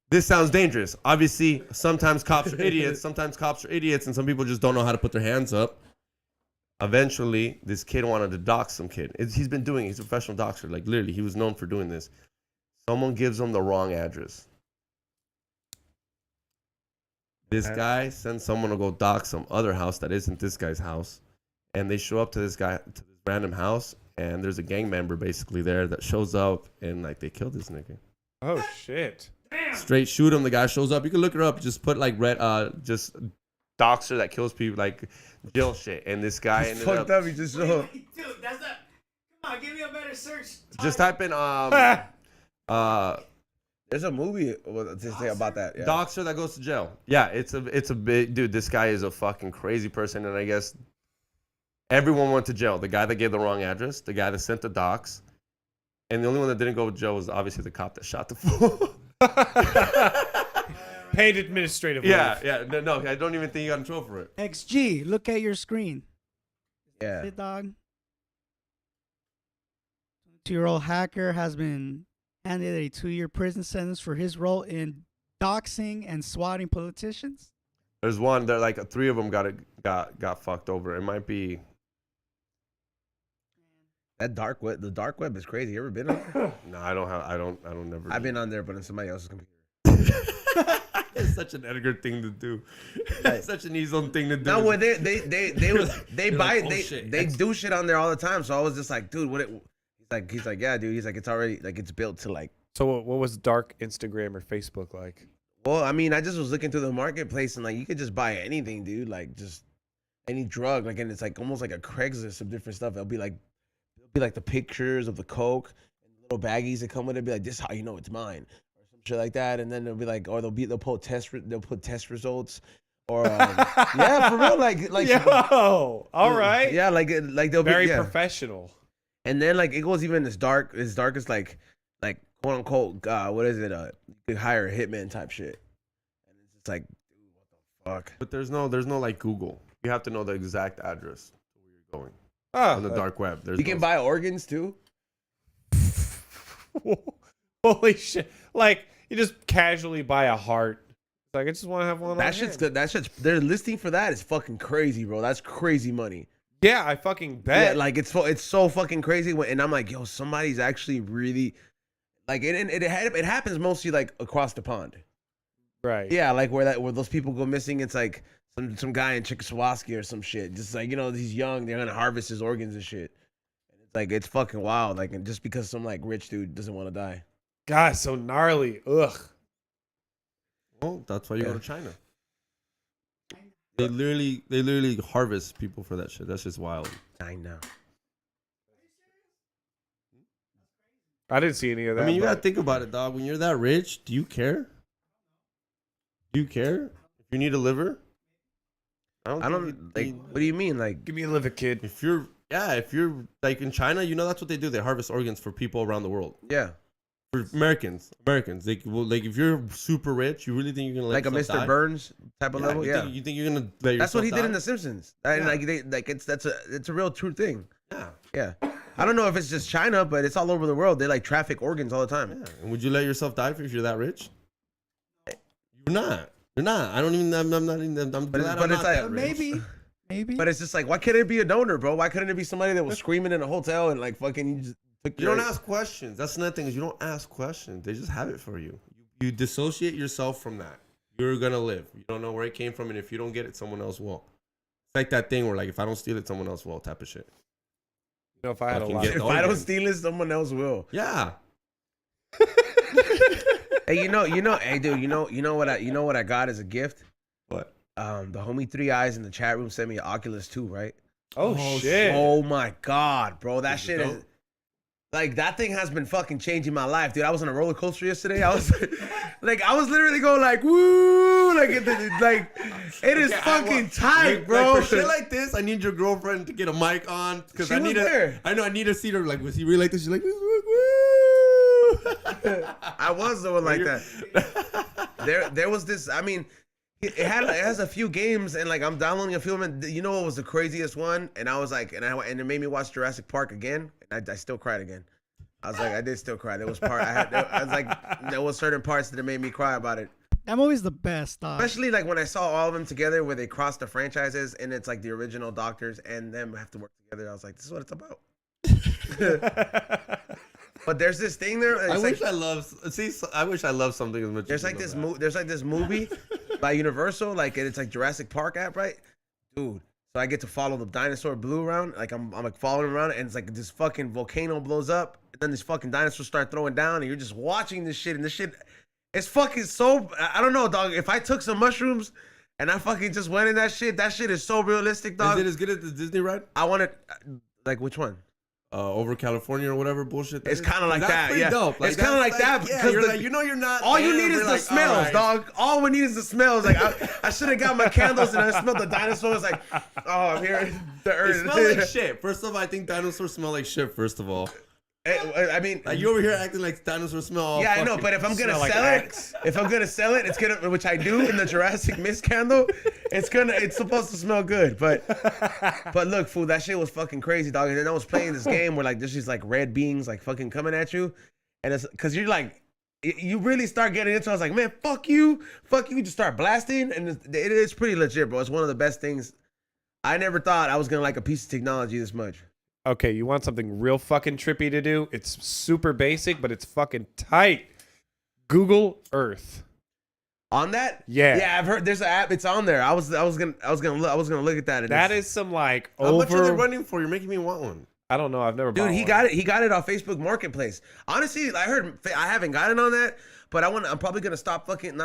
This sounds dangerous. Obviously, sometimes cops are idiots. Sometimes cops are idiots, and some people just don't know how to put their hands up. Eventually, this kid wanted to dox some kid. He's been doing it. He's a professional doxer. Like, literally, he was known for doing this. Someone gives him the wrong address. This guy sends someone to go dox some other house that isn't this guy's house. And they show up to this random house, and there's a gang member basically there that shows up, and, like, they killed this nigga. Oh, shit. Straight shoot him. The guy shows up. You can look her up. Just put, like, just doxer that kills people, like, Jill shit. And this guy ended Fucked up. He just showed. Dude, that's not. Come on, give me a better search. Just type in There's a movie to say about that. Yeah. doxer that goes to jail. Yeah, it's a big dude. This guy is a fucking crazy person, and I guess everyone went to jail. The guy that gave the wrong address, the guy that sent the dox, and the only one that didn't go to jail was obviously the cop that shot the fool. Paid administrative yeah, leave. no, I don't even think he got in trouble for it. XG, look at your screen. Yeah. Hey, dog. 22-year-old hacker has been handed a 2-year prison sentence for his role in doxing and swatting politicians. There's one that like 3 of them got fucked over. It might be. That dark web. The dark web is crazy. You ever been on there? No, I don't never. I've been on there, but on somebody else's computer. It's such an Edgar thing to do. It's such an easy thing to do. No, when they You're buy like, oh, shit. they do shit on there all the time. So I was just like, dude, what? He's like, yeah, dude. He's like, it's already like it's built to like. So what was dark Instagram or Facebook like? Well, I mean, I just was looking through the marketplace and like you could just buy anything, dude. Like just any drug, like, and it's like almost like a Craigslist of different stuff. It'll be like the pictures of the coke and little baggies that come with it. Be like, this is how you know it's mine, or some shit like that. And then they'll be like, or they'll put test results, or yeah, for real, like Yo, all right. yeah, like they'll Very be yeah. professional. And then like it goes even as dark as like quote unquote what is it you could hire a hitman type shit, and it's just like, dude, what the fuck. But there's no like Google. You have to know the exact address to where you're going Oh, on the dark web. There's You can buy organs too. Holy shit! Like you just casually buy a heart. It's like I just want to have one. That on shit's hand. good. That shit's their listing for that is fucking crazy, bro. That's crazy money. Yeah, I fucking bet. Yeah, like it's so fucking crazy. And I'm like, yo, somebody's actually really like it happens mostly like across the pond. right. Yeah, like where those people go missing. It's like some guy in Czechoslovakia or some shit. Just like, you know, he's young, they're gonna harvest his organs and shit. And it's like it's fucking wild. Like, and just because some like rich dude doesn't want to die. God, so gnarly. Ugh. Well, that's why you Yeah. go to China. They literally harvest people for that shit. That's just wild. I know. I didn't see any of that. I mean, you but- gotta think about it, dog. When you're that rich, do you care? Do you care if you need a liver? I think don't you- like. What do you mean? Like, Give me a liver, kid. If you're like in China, you know that's what they do. They harvest organs for people around the world. yeah, For Americans, like if you're super rich, you really think you're gonna let like a yourself Mr. die? Burns type of level. Yeah, You think you're gonna let that's what yourself he did in die? The Simpsons. And Yeah. like it's a real true thing. Yeah. Yeah, I don't know if it's just China, but it's all over the world. They like traffic organs all the time. Yeah. And would you let yourself die if you're that rich? You're not. You're not. I don't even. I'm not even. I'm But glad it's I'm not like- that rich. Maybe. But it's just like, why couldn't it be a donor, bro? Why couldn't it be somebody that was screaming in a hotel and like fucking you just took You your- don't ask questions. That's another thing is you don't ask questions. They just have it for you. You dissociate yourself from that. You're gonna live. You don't know where it came from, and if you don't get it, someone else will. It's like that thing where like if I don't steal it, someone else will type of shit. You know, if I had a Fucking lot, get If of, I don't organ. steal it, someone else will. Yeah. Hey, hey, dude, you know what I got as a gift? What? The homie 3 Eyes in the chat room sent me an Oculus 2, right? oh shit, Oh my god, bro, that Is it shit is dope? like that thing has been fucking changing my life, dude. I was on a roller coaster yesterday. I was like, I was literally going like, woo, like it is Okay, fucking tight, bro. Like, for shit like this, I need your girlfriend to get a mic on because She I was need there. I know I need to see her. Like, was he really like this? She's like, woo. I was doing like that. There was this. I mean, it has a few games, and like I'm downloading a few of them. And you know what was the craziest one? And I was like, and it made me watch Jurassic Park again. And I still cried again. I was like, I did still cry. There was I was like, there was certain parts that made me cry about it. That movie's the best, dog. Especially like when I saw all of them together, where they cross the franchises, and it's like the original doctors and them have to work together. I was like, this is what it's about. But there's this thing there. I It's wish like, I wish I loved something as much. there's as like you this love that. there's like this movie by Universal, like it's like Jurassic Park app, right? Dude. So I get to follow the dinosaur Blue around. Like I'm like following him around, and it's like this fucking volcano blows up, and then these fucking dinosaurs start throwing down, and you're just watching this shit, and this shit, it's fucking so. I don't know, dog. If I took some mushrooms and I fucking just went in that shit is so realistic, dog. Is it as good as the Disney ride? I want it. Like which one? Over California or whatever bullshit. It's is? kind of like That's that, pretty yeah. Dope. It's kind of like that yeah, because you're the- like, you're not. all you there, need is but the like, smells, alright. dog. All we need is the smells. Like I should have got my candles and I smelled the dinosaurs. Like, oh, I'm here. The They earth. smell like shit. First of all, I think dinosaurs smell like shit. First of all, I mean, like you over here acting like dinosaurs smell. All yeah, I know. fucking- But if I'm gonna smell like sell axe. it, it's gonna, which I do in the Jurassic Mist candle. It's supposed to smell good. But look, fool, that shit was fucking crazy, dog. And then I was playing this game where like there's these like red beings like fucking coming at you, and it's because you're like. You really start getting into it. I was like, man, fuck you. Just start blasting. And it's pretty legit, bro. It's one of the best things. I never thought I was going to like a piece of technology this much. Okay, you want something real fucking trippy to do? It's super basic, but it's fucking tight. Google Earth. On that? Yeah. Yeah, I've heard there's an app. It's on there. I was gonna look at that. And That it's- is some like How much are they over. running for? You're making me want one. I don't know. I've never. Dude, bought he one. got it. He got it off Facebook Marketplace. Honestly, I heard I haven't gotten on that, but I'm probably gonna not stop fucking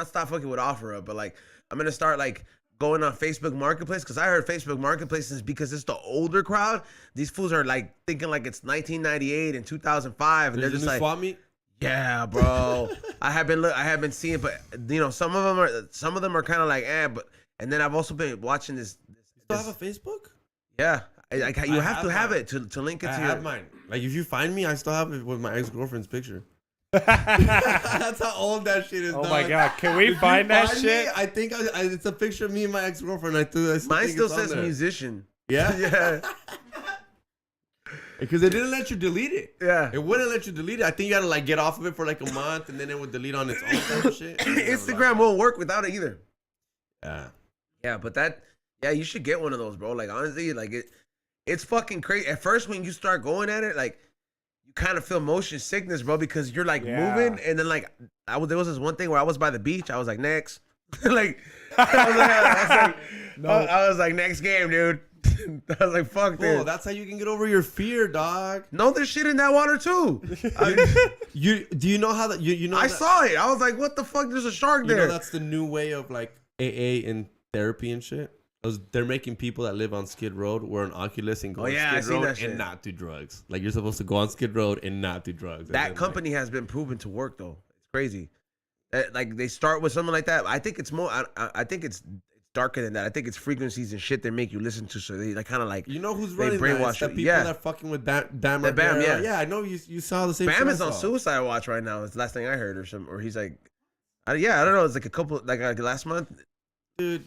with OfferUp, but like I'm gonna start like going on Facebook Marketplace because I heard Facebook Marketplace is because it's the older crowd. These fools are like thinking like it's 1998 and 2005, and There's they're a just new like, swap meet. yeah, bro. I have been seeing, but you know, some of them are kind of like, but and then I've also been watching this. Still have a Facebook? Yeah, you I have to have mine. it to link it I to have your. mine. Like if you find me, I still have it with my ex-girlfriend's picture. That's how old that shit is. Oh dog. my god, can we If you find that me, shit? I think it's a picture of me and my ex-girlfriend. I Mine think still it's on says there. musician. Yeah, Yeah, because they didn't let you delete it. yeah. It wouldn't let you delete it. I think you had to like get off of it for like a month, and then it would delete on its own type of shit. Instagram won't work without it either. Yeah. Yeah, but you should get one of those, bro. Like honestly, like it's fucking crazy. At first, when you start going at it, like you kind of feel motion sickness, bro, because you're like Yeah. moving, and then like there was this one thing where I was by the beach. I was like, next, like I was like, next game, dude. I was like, fuck Bro, this. that's how you can get over your fear, dog. No, there's shit in that water too. Do you know how that you know? I that, saw it. I was like, what the fuck? There's a shark You know there. that's the new way of like AA and therapy and shit. They're making people that live on Skid Road wear an Oculus and go on I Skid seen Road that shit. and not do drugs. Like you're supposed to go on Skid Road and not do drugs. And That then, company has been proven to work though. It's crazy. Like they start with something like that. I think it's more. I think it's darker than that. I think it's frequencies and shit they make you listen to. So they like kind of like you know who's they running that? brainwash It's the you. people Yeah. that fucking with Bam. Bam, yeah. Yeah, I know you saw the same. Bam shit I is on saw. suicide watch right now. It's the last thing I heard, or he's like, I don't know. It's like a couple like last month. Dude.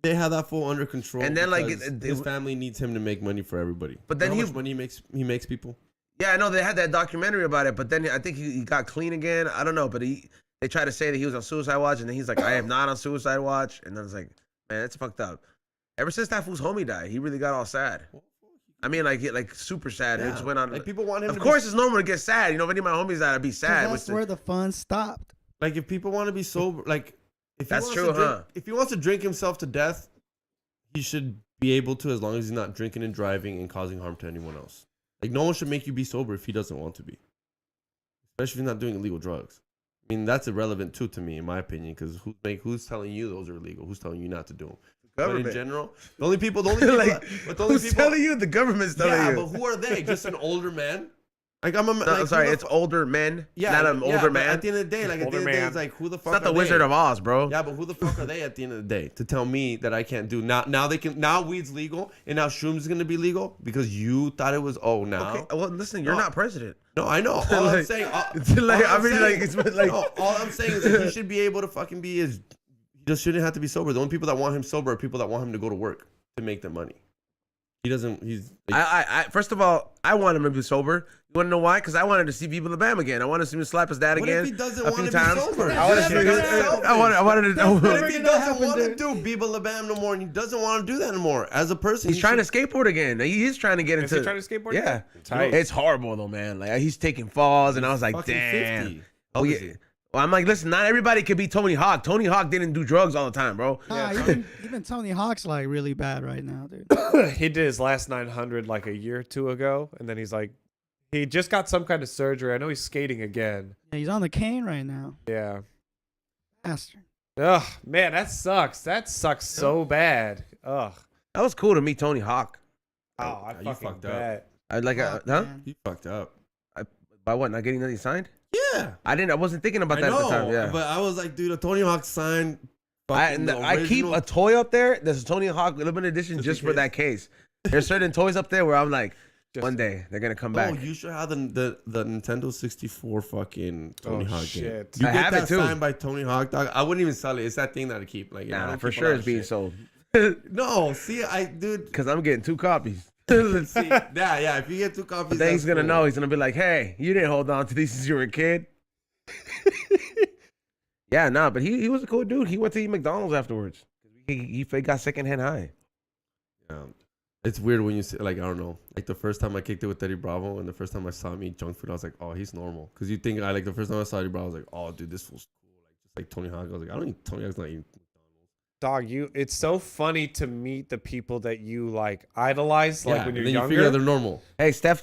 They have that fool under control. And then like his family needs him to make money for everybody. But then you know how much money he makes people. Yeah, I know they had that documentary about it, but then I think he got clean again. I don't know, but they tried to say that he was on suicide watch, and then he's like, I am not on suicide watch, and then it's like, man, that's fucked up. Ever since that fool's homie died, he really got all sad. I mean, like super sad. Yeah. It just went on. Like people want him. Of course, it's normal to get sad. You know, if any of my homies died, I'd be sad. That's where the fun stopped. Like if people want to be sober, like if That's he true, wants to drink, huh? if he wants to drink himself to death, he should be able to, as long as he's not drinking and driving and causing harm to anyone else. Like no one should make you be sober if he doesn't want to be, especially if he's not doing illegal drugs. I mean, that's irrelevant too to me, in my opinion, because who's telling you those are illegal? Who's telling you not to do them? But in general, the only people, like, who's telling you? The government's telling you. Yeah, but who are they? Just an older man? Like I'm No, sorry, it's older men. Yeah, not an older but man. At the end of the day, like at the end of the day, it's like who the fuck? It's not the are they? Wizard of Oz, bro. Yeah, but who the fuck are they at the end of the day to tell me that I can't do now they can now weed's legal and now shrooms is gonna be legal because you thought it was now. Okay, well, listen, you're No. not president. No, I know. All I'm saying, all I'm saying is that he should be able to fucking be he just shouldn't have to be sober. The only people that want him sober are people that want him to go to work to make their money. He doesn't. He's. Like, I first of all, I want him to be sober. You want to know why? Because I wanted to see people the Bam again. I wanted to see him slap his dad what again. if he doesn't a want few to times. be sober? I wanted to see. I wanted to know. What if he doesn't want to do Biba LaBam no more and he doesn't want to do that anymore as a person? He's trying to skateboard again. He is trying to get Is into. he trying to skateboard? Yeah, Tight. it's horrible though, man. Like he's taking falls, and I was like, fucking damn. 50. Oh yeah. Well, I'm like, listen, not everybody could be Tony Hawk. Tony Hawk didn't do drugs all the time, bro. Nah, even Tony Hawk's like really bad right now, dude. He did his last 900 like a year or two ago, and then he's like, he just got some kind of surgery. I know he's skating again. Yeah, he's on the cane right now. Yeah. Bastard. Ugh, man, that sucks. That sucks so bad. Ugh. That was cool to meet Tony Hawk. Oh, I you fucking fucked up. bet. I like, Fuck, huh? man. He fucked up. By what? Not getting nothing signed? Yeah. I wasn't thinking about I that know, at the time. Yeah. but I was like, dude, a Tony Hawk sign. I keep a toy up there. There's a Tony Hawk limited edition just for that case. There's certain toys up there where I'm like, one day they're gonna come back. Oh, you should have the Nintendo 64 fucking Tony Hawk shit. game. You I get have that it too. signed by Tony Hawk, dog. I wouldn't even sell it. It's that thing that I keep. Like, I Nah, don't for keep a sure lot it's of being shit. sold. No, see, dude. Because I'm getting 2 copies. See, yeah. If you get 2 copies, Then he's that's gonna cool. know. He's gonna be like, "Hey, you didn't hold on to these since you were a kid." Yeah, nah, but he was a cool dude. He went to eat McDonald's afterwards. He got secondhand high. Yeah. It's weird when you say, like, I don't know, like the first time I kicked it with Eddie Bravo and the first time I saw him eat junk food, I was like, oh, he's normal. Because you think, the first time I saw Eddie Bravo, I was like, oh, dude, this fool's cool. Like, just like Tony Hawk. I was like, I don't eat Tony Hawk's not eating McDonald's. Dog, it's so funny to meet the people that you like idolize, like when you're and then you younger. figure out they're normal. Hey, Steph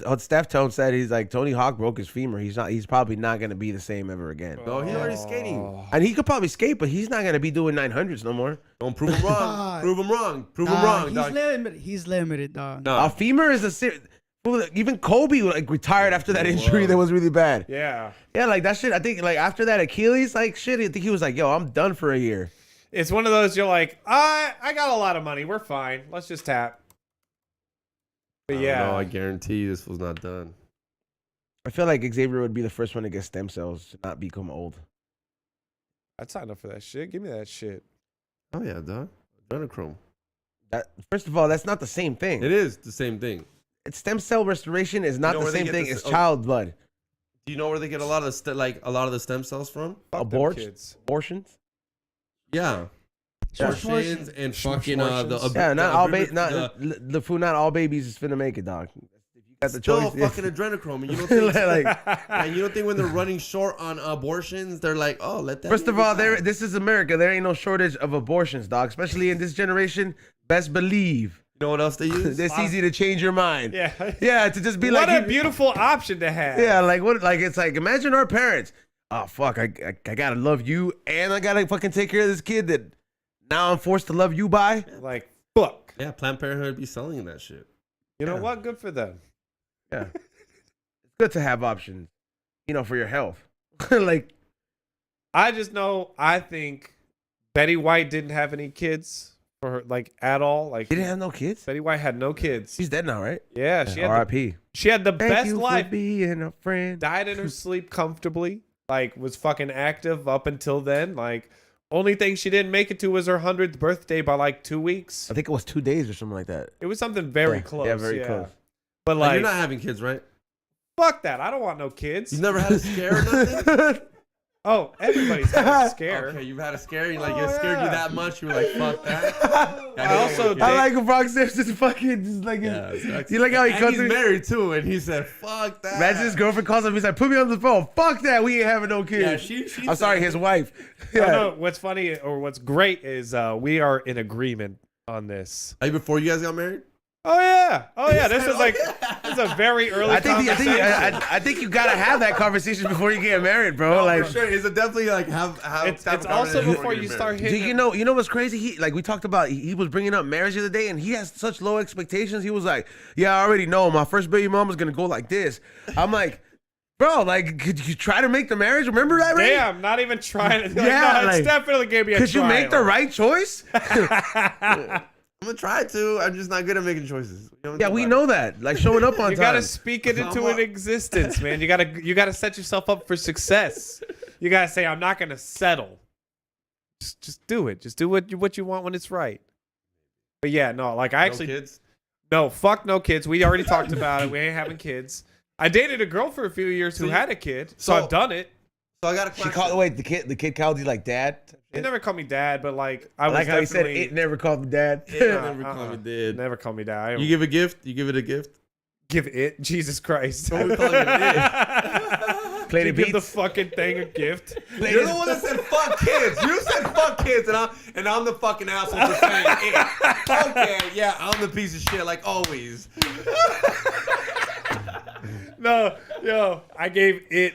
Tone said he's like Tony Hawk broke his femur. He's probably not gonna be the same ever again. No, he's already skating. And he could probably skate, but he's not gonna be doing 900s no more. Don't prove him wrong. Dog. Prove him wrong. Prove him Nah, wrong, he's dog. limited. He's limited, dog. No. A femur is even Kobe like retired after that injury that was really bad. Yeah. Yeah, like that shit. I think like after that Achilles, like shit. I think he was like, "Yo, I'm done for a year." It's one of those you're like, I got a lot of money. We're fine. Let's just tap. But yeah. No, I guarantee you this was not done. I feel like Xavier would be the first one to get stem cells to not become old. I'd sign up for that shit. Give me that shit. Oh, yeah, dog. Adrenochrome. First of all, that's not the same thing. It is the same thing. It's stem cell restoration is not You know the where they same get thing this- as child blood. Do you know where they get a lot of the stem cells from? Fuck them Abortions. Yeah. Abortions and fucking Yeah, not all the food. Not all babies is finna make it, dog. If you got the Still choice, fucking adrenochrome, and you don't think like, and you don't think when they're running short on abortions, they're like, oh, let that. first of all, this is America. There ain't no shortage of abortions, dog. Especially in this generation. Best believe. You know what else they use? It's easy to change your mind. Yeah. Yeah, to just be What like a beautiful option to have. Yeah, like what? Like it's like imagine our parents. Oh fuck, I gotta love you, and I gotta fucking take care of this kid that now I'm forced to love you by. Like, fuck. Yeah, Planned Parenthood be selling that shit. You know Yeah. what? Good for them. Yeah. It's good to have options, for your health. Like, I just know. I think Betty White didn't have any kids for her, like at all. Like you didn't have no kids? Betty White had no kids. She's dead now, right? Yeah, she had the, R.I.P. she had the Thank best you life. for being a friend. Died in her sleep comfortably. Like was fucking active up until then. Like only thing she didn't make it to was her 100th birthday by like 2 weeks. I think it was 2 days or something like that. It was something very Yeah, close. yeah, very close. But Like, like, you're not having kids, right? fuck that. I don't want no kids. You've never had a scare or nothing? Oh, everybody's had a scare. Okay, you've had a scare. Like, Oh, it scared you yeah. that much. You were like, fuck that. I also I like Rock Samsonat fucking just like you like how he and comes he's in. married too, and he said, fuck that. Imagine his girlfriend calls him. He's like, "Put me on the phone. Fuck that. We ain't having no kids." Yeah, she I'm sorry, said- his wife. Yeah. Yeah. No, what's funny or what's great is we are in agreement on this. Like, before you guys got married? Oh yeah. This was Oh, like yeah. this is a very early I think conversation. I think you gotta have that conversation before you get married, bro. Like, For sure. Is it definitely like have it's type of also conversation before you you're start married? hitting. you know what's crazy? We talked about. He was bringing up marriage the other day, and he has such low expectations. He was like, "Yeah, I already know my first baby mom is gonna go like this." I'm like, bro, like, could you try to make the marriage? Remember that, right? Damn, not even trying to. Yeah, no, like, it's definitely gonna be a Could you make the trial. right choice? I'm gonna try to. I'm just not good at making choices. Yeah, we know that. Like showing up on You time. gotta speak it into an existence, man. You gotta set yourself up for success. You gotta say, I'm not gonna settle. Just do it. Just do what you want when it's right. But yeah, no, like I actually no kids. no, fuck no kids. We already talked about it. We ain't having kids. I dated a girl for a few years who See, had a kid, so so- I've done it. So I got a She question. called. Wait, the kid called you like dad. They never called me dad, but like I I was like how he said definitely it never called me dad. Yeah, never call me dad. never call me dad. I You give a gift. You give it a gift. give it Jesus Christ. What we call it a Played You it give the beats. fucking thing a gift. You're the one that said fuck kids. You said fuck kids, and I'm the fucking asshole for saying it. Okay, yeah, I'm the piece of shit like always. No, yo, I gave it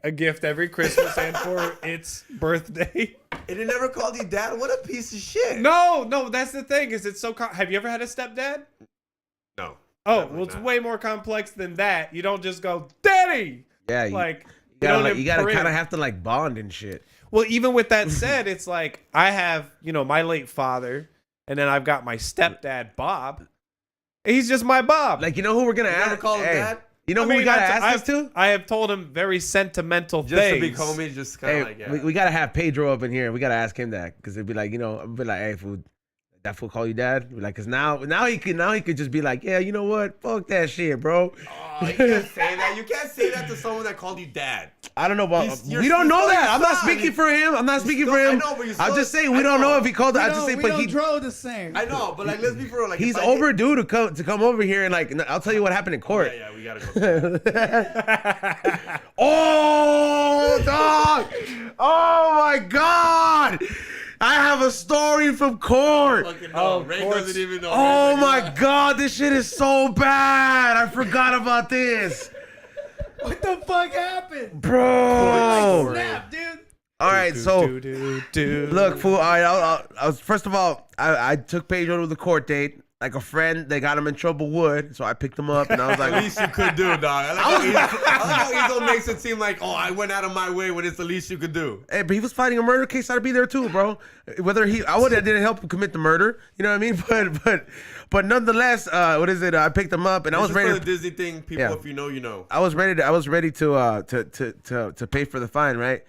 a gift every Christmas and for its birthday. And it never called you dad. What a piece of shit. No, that's the thing. Is it's so? Have you ever had a stepdad? No. Oh, Definitely well, it's not. way more complex than that. You don't just go, Daddy. Yeah, Like you gotta imprint. kind of have to like bond and shit. Well, even with that said, it's like I have, my late father, and then I've got my stepdad, Bob. He's just my Bob. Like, you know who we're gonna You ask? never call him dad? You know I who mean, we gotta I've- ask this to? I have told him very sentimental Just things. to be homie, just kind Hey, of like, yeah. we gotta have Pedro up in here. We gotta ask him that because it'd be like, I'd be like, hey, fool, that fool call you dad? Be like, cause now he could just be like, yeah, you know what? Fuck that shit, bro. Oh, you can't say that. You can't say that to someone that called you dad. I don't know about. You're We don't know still that. I'm not son. speaking for him. I'm not speaking still- for I him. know, but you're I'm still- just saying I we don't know know. if he called. I just say, we but don't he draw the same. I know, but like, let's be for real. Like, he's if I overdue to come over here and like I'll tell you what happened in court. Yeah, we gotta go. Oh, dog! Oh my God! I have a story from court. Fucking Oh, no. Ray courts. doesn't even know. Oh Ray my doesn't know. God! This shit is so bad. I forgot about this, What the fuck happened? bro. Snap, dude. All right, so do. look, fool. All right, I was first of all, I took Pedro to the court date. Like a friend, they got him in trouble would, so I picked him up and I was The like, least you could do, dog. I like how Ezo makes it seem like, oh, I went out of my way when it's the least you could do. hey, but he was fighting a murder case. I'd be there too, bro. Whether I didn't help him commit the murder, you know what I mean? But nonetheless, what is it? I picked him up and I was This is ready. for the Disney thing, people. Yeah. If you know, you know. I was ready to pay for the fine, right?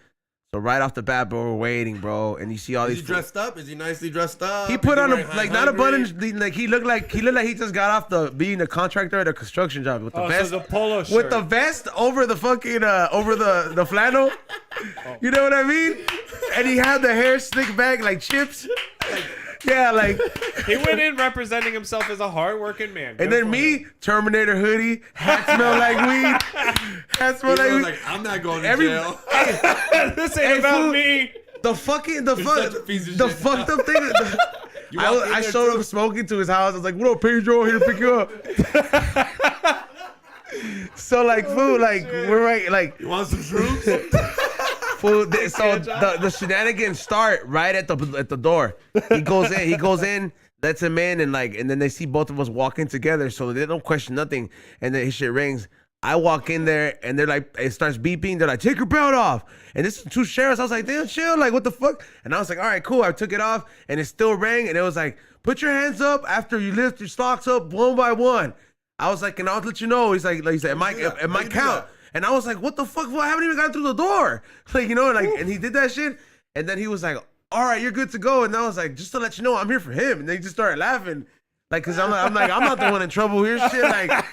So right off the bat, bro, we're waiting, bro, and you see all Is these. he dressed up? Is he nicely dressed up? He put Is on wearing like not a hungry? button. Like he looked like he just got off the being a contractor at a construction job with the Oh, vest. so the polo shirt. With the vest over the fucking over the flannel, you know what I mean? And he had the hair slicked back like chips. Yeah, like. He went in representing himself as a hardworking man. And Good then for me, him. Terminator hoodie, hat smell like weed, hat smell He like was weed. like, I'm not going to Every- jail. This ain't Hey, about fool. me. The fucking such a piece of the shit. fucked up thing. You walked in I there showed too? up smoking to his house. I was like, "What up, Pedro? Here to pick you up." So like, food, like we're right, like You want some shrooms? food. So the shenanigans start right at the door. He goes in. lets him in, and then they see both of us walking together, so they don't question nothing. And then his shit rings. I walk in there, and they're like, it starts beeping. They're like, take your belt off. And this is 2 sheriffs. I was like, damn, chill. Like, what the fuck? And I was like, all right, cool. I took it off, and it still rang. And it was like, put your hands up after you lift your socks up one by one. I was like, and I'll let you know. He's like it might count. And I was like, what the fuck? Well, I haven't even gotten through the door. Like, and he did that shit. And then he was like, all right, you're good to go. And I was like, just to let you know, I'm here for him. And they just started laughing. Like, cause I'm like, I'm not the one in trouble here, shit. Like,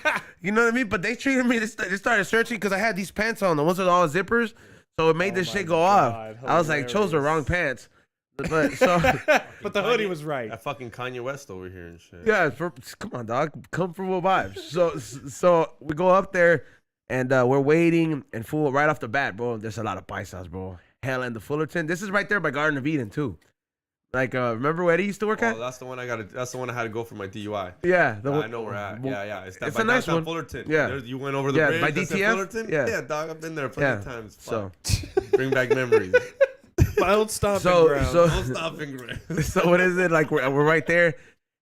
you know what I mean? But they treated me. They started searching because I had these pants on. The ones with all zippers, so it made this shit go off. I was like, chose the wrong pants. But so, but the hoodie was right. That fucking Kanye West over here and shit. yeah, come on, dog, comfortable vibes. So we go up there, and we're waiting, and fool right off the bat, bro. There's a lot of paisas, bro. Hell, and the Fullerton. This is right there by Garden of Eden too. Like, remember where Eddie used to work at? That's the one that's the one I had to go for my DUI. Yeah, I know where at. Yeah. It's a nice one. Fullerton. Yeah. You went over the bridge. By that's at DTF. Fullerton? Yeah. Yeah, dog. I've been there plenty of times. So, Bring back memories. My old stomping ground. So, No stopping ground. so what is it? Like, we're right there,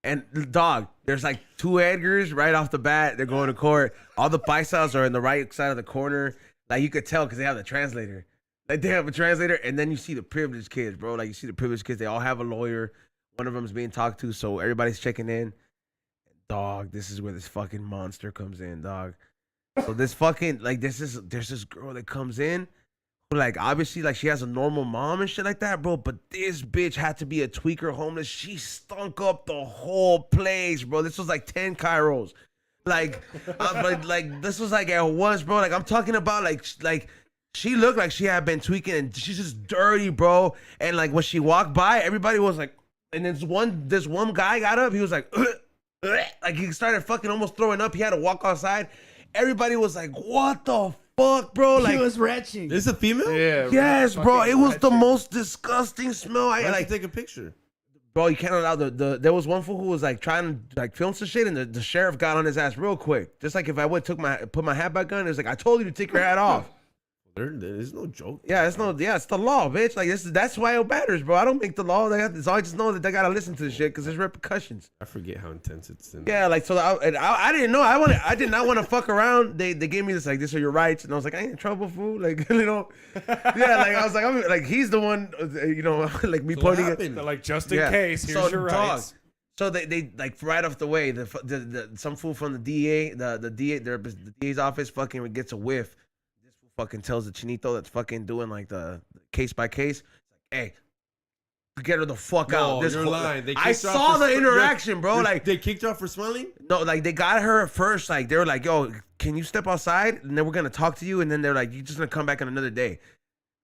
and dog, there's like 2 Edgars right off the bat. They're going to court. All the paisas are in the right side of the corner. Like, you could tell because they have the translator. Like, they have a translator, and then you see the privileged kids, bro. Like, you see the privileged kids. They all have a lawyer. One of them is being talked to, so everybody's checking in. Dog, this is where this fucking monster comes in, dog. So this fucking, like, there's this girl that comes in, who, like, obviously, like, she has a normal mom and shit like that, bro. But this bitch had to be a tweaker homeless. She stunk up the whole place, bro. This was like 10 Kairos. Like, this was like at once, bro. Like, I'm talking about, like, she looked like she had been tweaking, and she's just dirty, bro. And, like, when she walked by, everybody was like, and this one guy got up. He was like, like he started fucking almost throwing up. He had to walk outside. Everybody was like, "What the fuck, bro?" Like, he was retching. Is it a female? Yeah. yes, bro. It was the most disgusting smell. I I like take a picture. bro. You can't allow there was one fool who was like trying to like film some shit, and the sheriff got on his ass real quick. Just like if I would put my hat back on, it was like, I told you to take your hat off. There's no joke. Yeah, it's the law, bitch. Like that's why it matters, bro. I don't make the law. I just know that they gotta listen to the shit because there's repercussions. I forget how intense it's in. Yeah, like so. I didn't know. I did not want to fuck around. They gave me this like, these are your rights, and I was like, I ain't in trouble, fool. Like, you know, yeah. Like I was like, I'm like, he's the one, you know, like me pointing it. They're like, just in case, here's your rights. So they like right off the way, the some fool from the DA, the DA's office fucking gets a whiff. Fucking tells the chinito that's fucking doing like the case by case, hey, get her the fuck out. You're lying. I saw the interaction, bro. Like they kicked her out for smelling. No, like they got her at first. Like they were like, yo, can you step outside? And then we're gonna talk to you. And then they're like, you're just gonna come back on another day.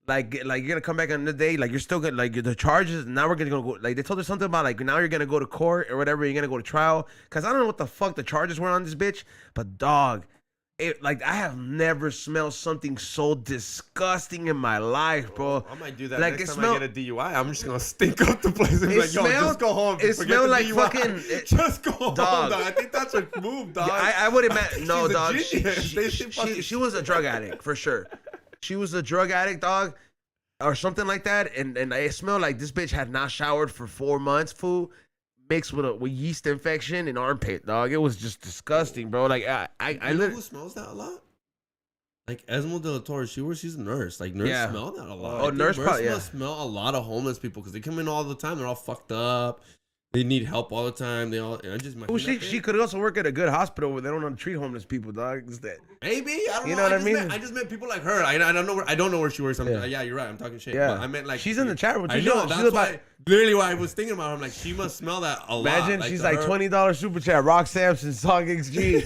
Like you're gonna come back on another day. Like you're still gonna like the charges. And now we're gonna go. Like they told her something about like now you're gonna go to court or whatever. You're gonna go to trial. Cause I don't know what the fuck the charges were on this bitch. But dog. Like I have never smelled something so disgusting in my life, bro. I might do that like next time I get a DUI. I'm just gonna stink up the place and be like, yo, just go home. It smelled like DUI. fucking. Just go home, dog. dog. I think that's a move, dog. Yeah, I would imagine. No, She's a dog. genius. She was a drug addict for sure. She was a drug addict, dog, or something like that. And it smelled like this bitch had not showered for 4 months, fool. Mixed with yeast infection and armpit, dog. It was just disgusting, bro. Like I know who smells that a lot? Like Esmo de la Torre, she's a nurse. Like nurse smell that a lot. Oh, nurse probably must smell a lot of homeless people because they come in all the time. They're all fucked up. They need help all the time. She could also work at a good hospital where they don't know how to treat homeless people, dog. Maybe I don't know. You know what I mean? I just meant people like her. I don't know where she works. Yeah, you're right. I'm talking shit. Yeah, but I meant like she's in the chat room. I know. That's why. Literally, what I was thinking about her. I'm like, she must smell that a lot. Imagine she's like $20 super chat. Rock Samson, Song XG.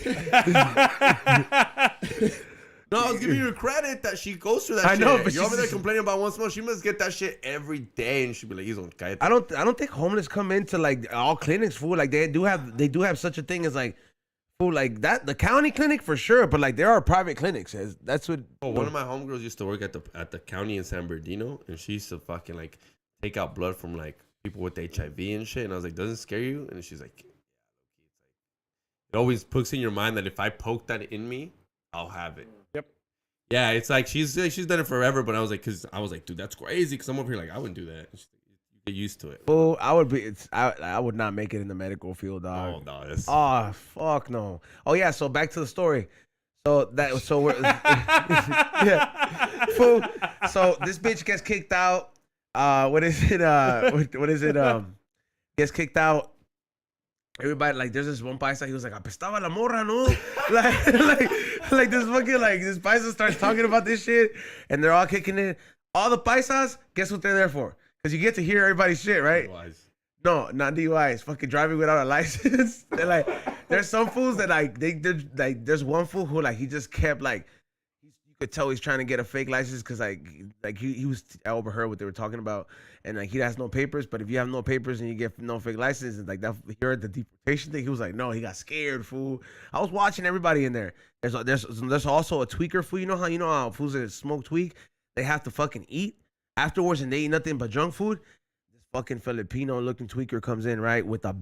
No, I was giving you credit that she goes through that shit. I know, but you're over there complaining about one smell. She must get that shit every day, and she'd be like, "He's on kite." I don't think homeless come into like all clinics, fool. Like they do have such a thing as like, fool, like that the county clinic for sure. But like there are private clinics. That's what. One of my homegirls used to work at the county in San Bernardino, and she used to fucking like take out blood from like people with HIV and shit. And I was like, "Doesn't it scare you?" And she's like, "It always puts in your mind that if I poke that in me, I'll have it." Yeah, it's like she's done it forever, but I was like, dude, that's crazy. Because I'm over here like, I wouldn't do that. Get used to it. Fool, I would not make it in the medical field, dog. Oh no, it's Oh fuck no. Oh yeah, so back to the story. So we're yeah. Fool. So this bitch gets kicked out. What is it? What is it? Gets kicked out. Everybody like there's this one paisa. He was like, "Apestaba la morra, no?" like this fucking like this paisa starts talking about this shit, and they're all kicking it. All the paisas, guess what they're there for? Because you get to hear everybody's shit, right? Otherwise. No, not DUIs. Fucking driving without a license. They're like, there's some fools that like they're like, there's one fool who like he just kept like, you could tell he's trying to get a fake license because like he was, I overheard what they were talking about, and like he has no papers. But if you have no papers and you get no fake license, and like that, he heard the deportation thing. He was like, no, he got scared, fool. I was watching everybody in there. There's also a tweaker fool. You know how fools that smoke tweak, they have to fucking eat afterwards, and they eat nothing but junk food. Fucking Filipino looking tweaker comes in, right, with a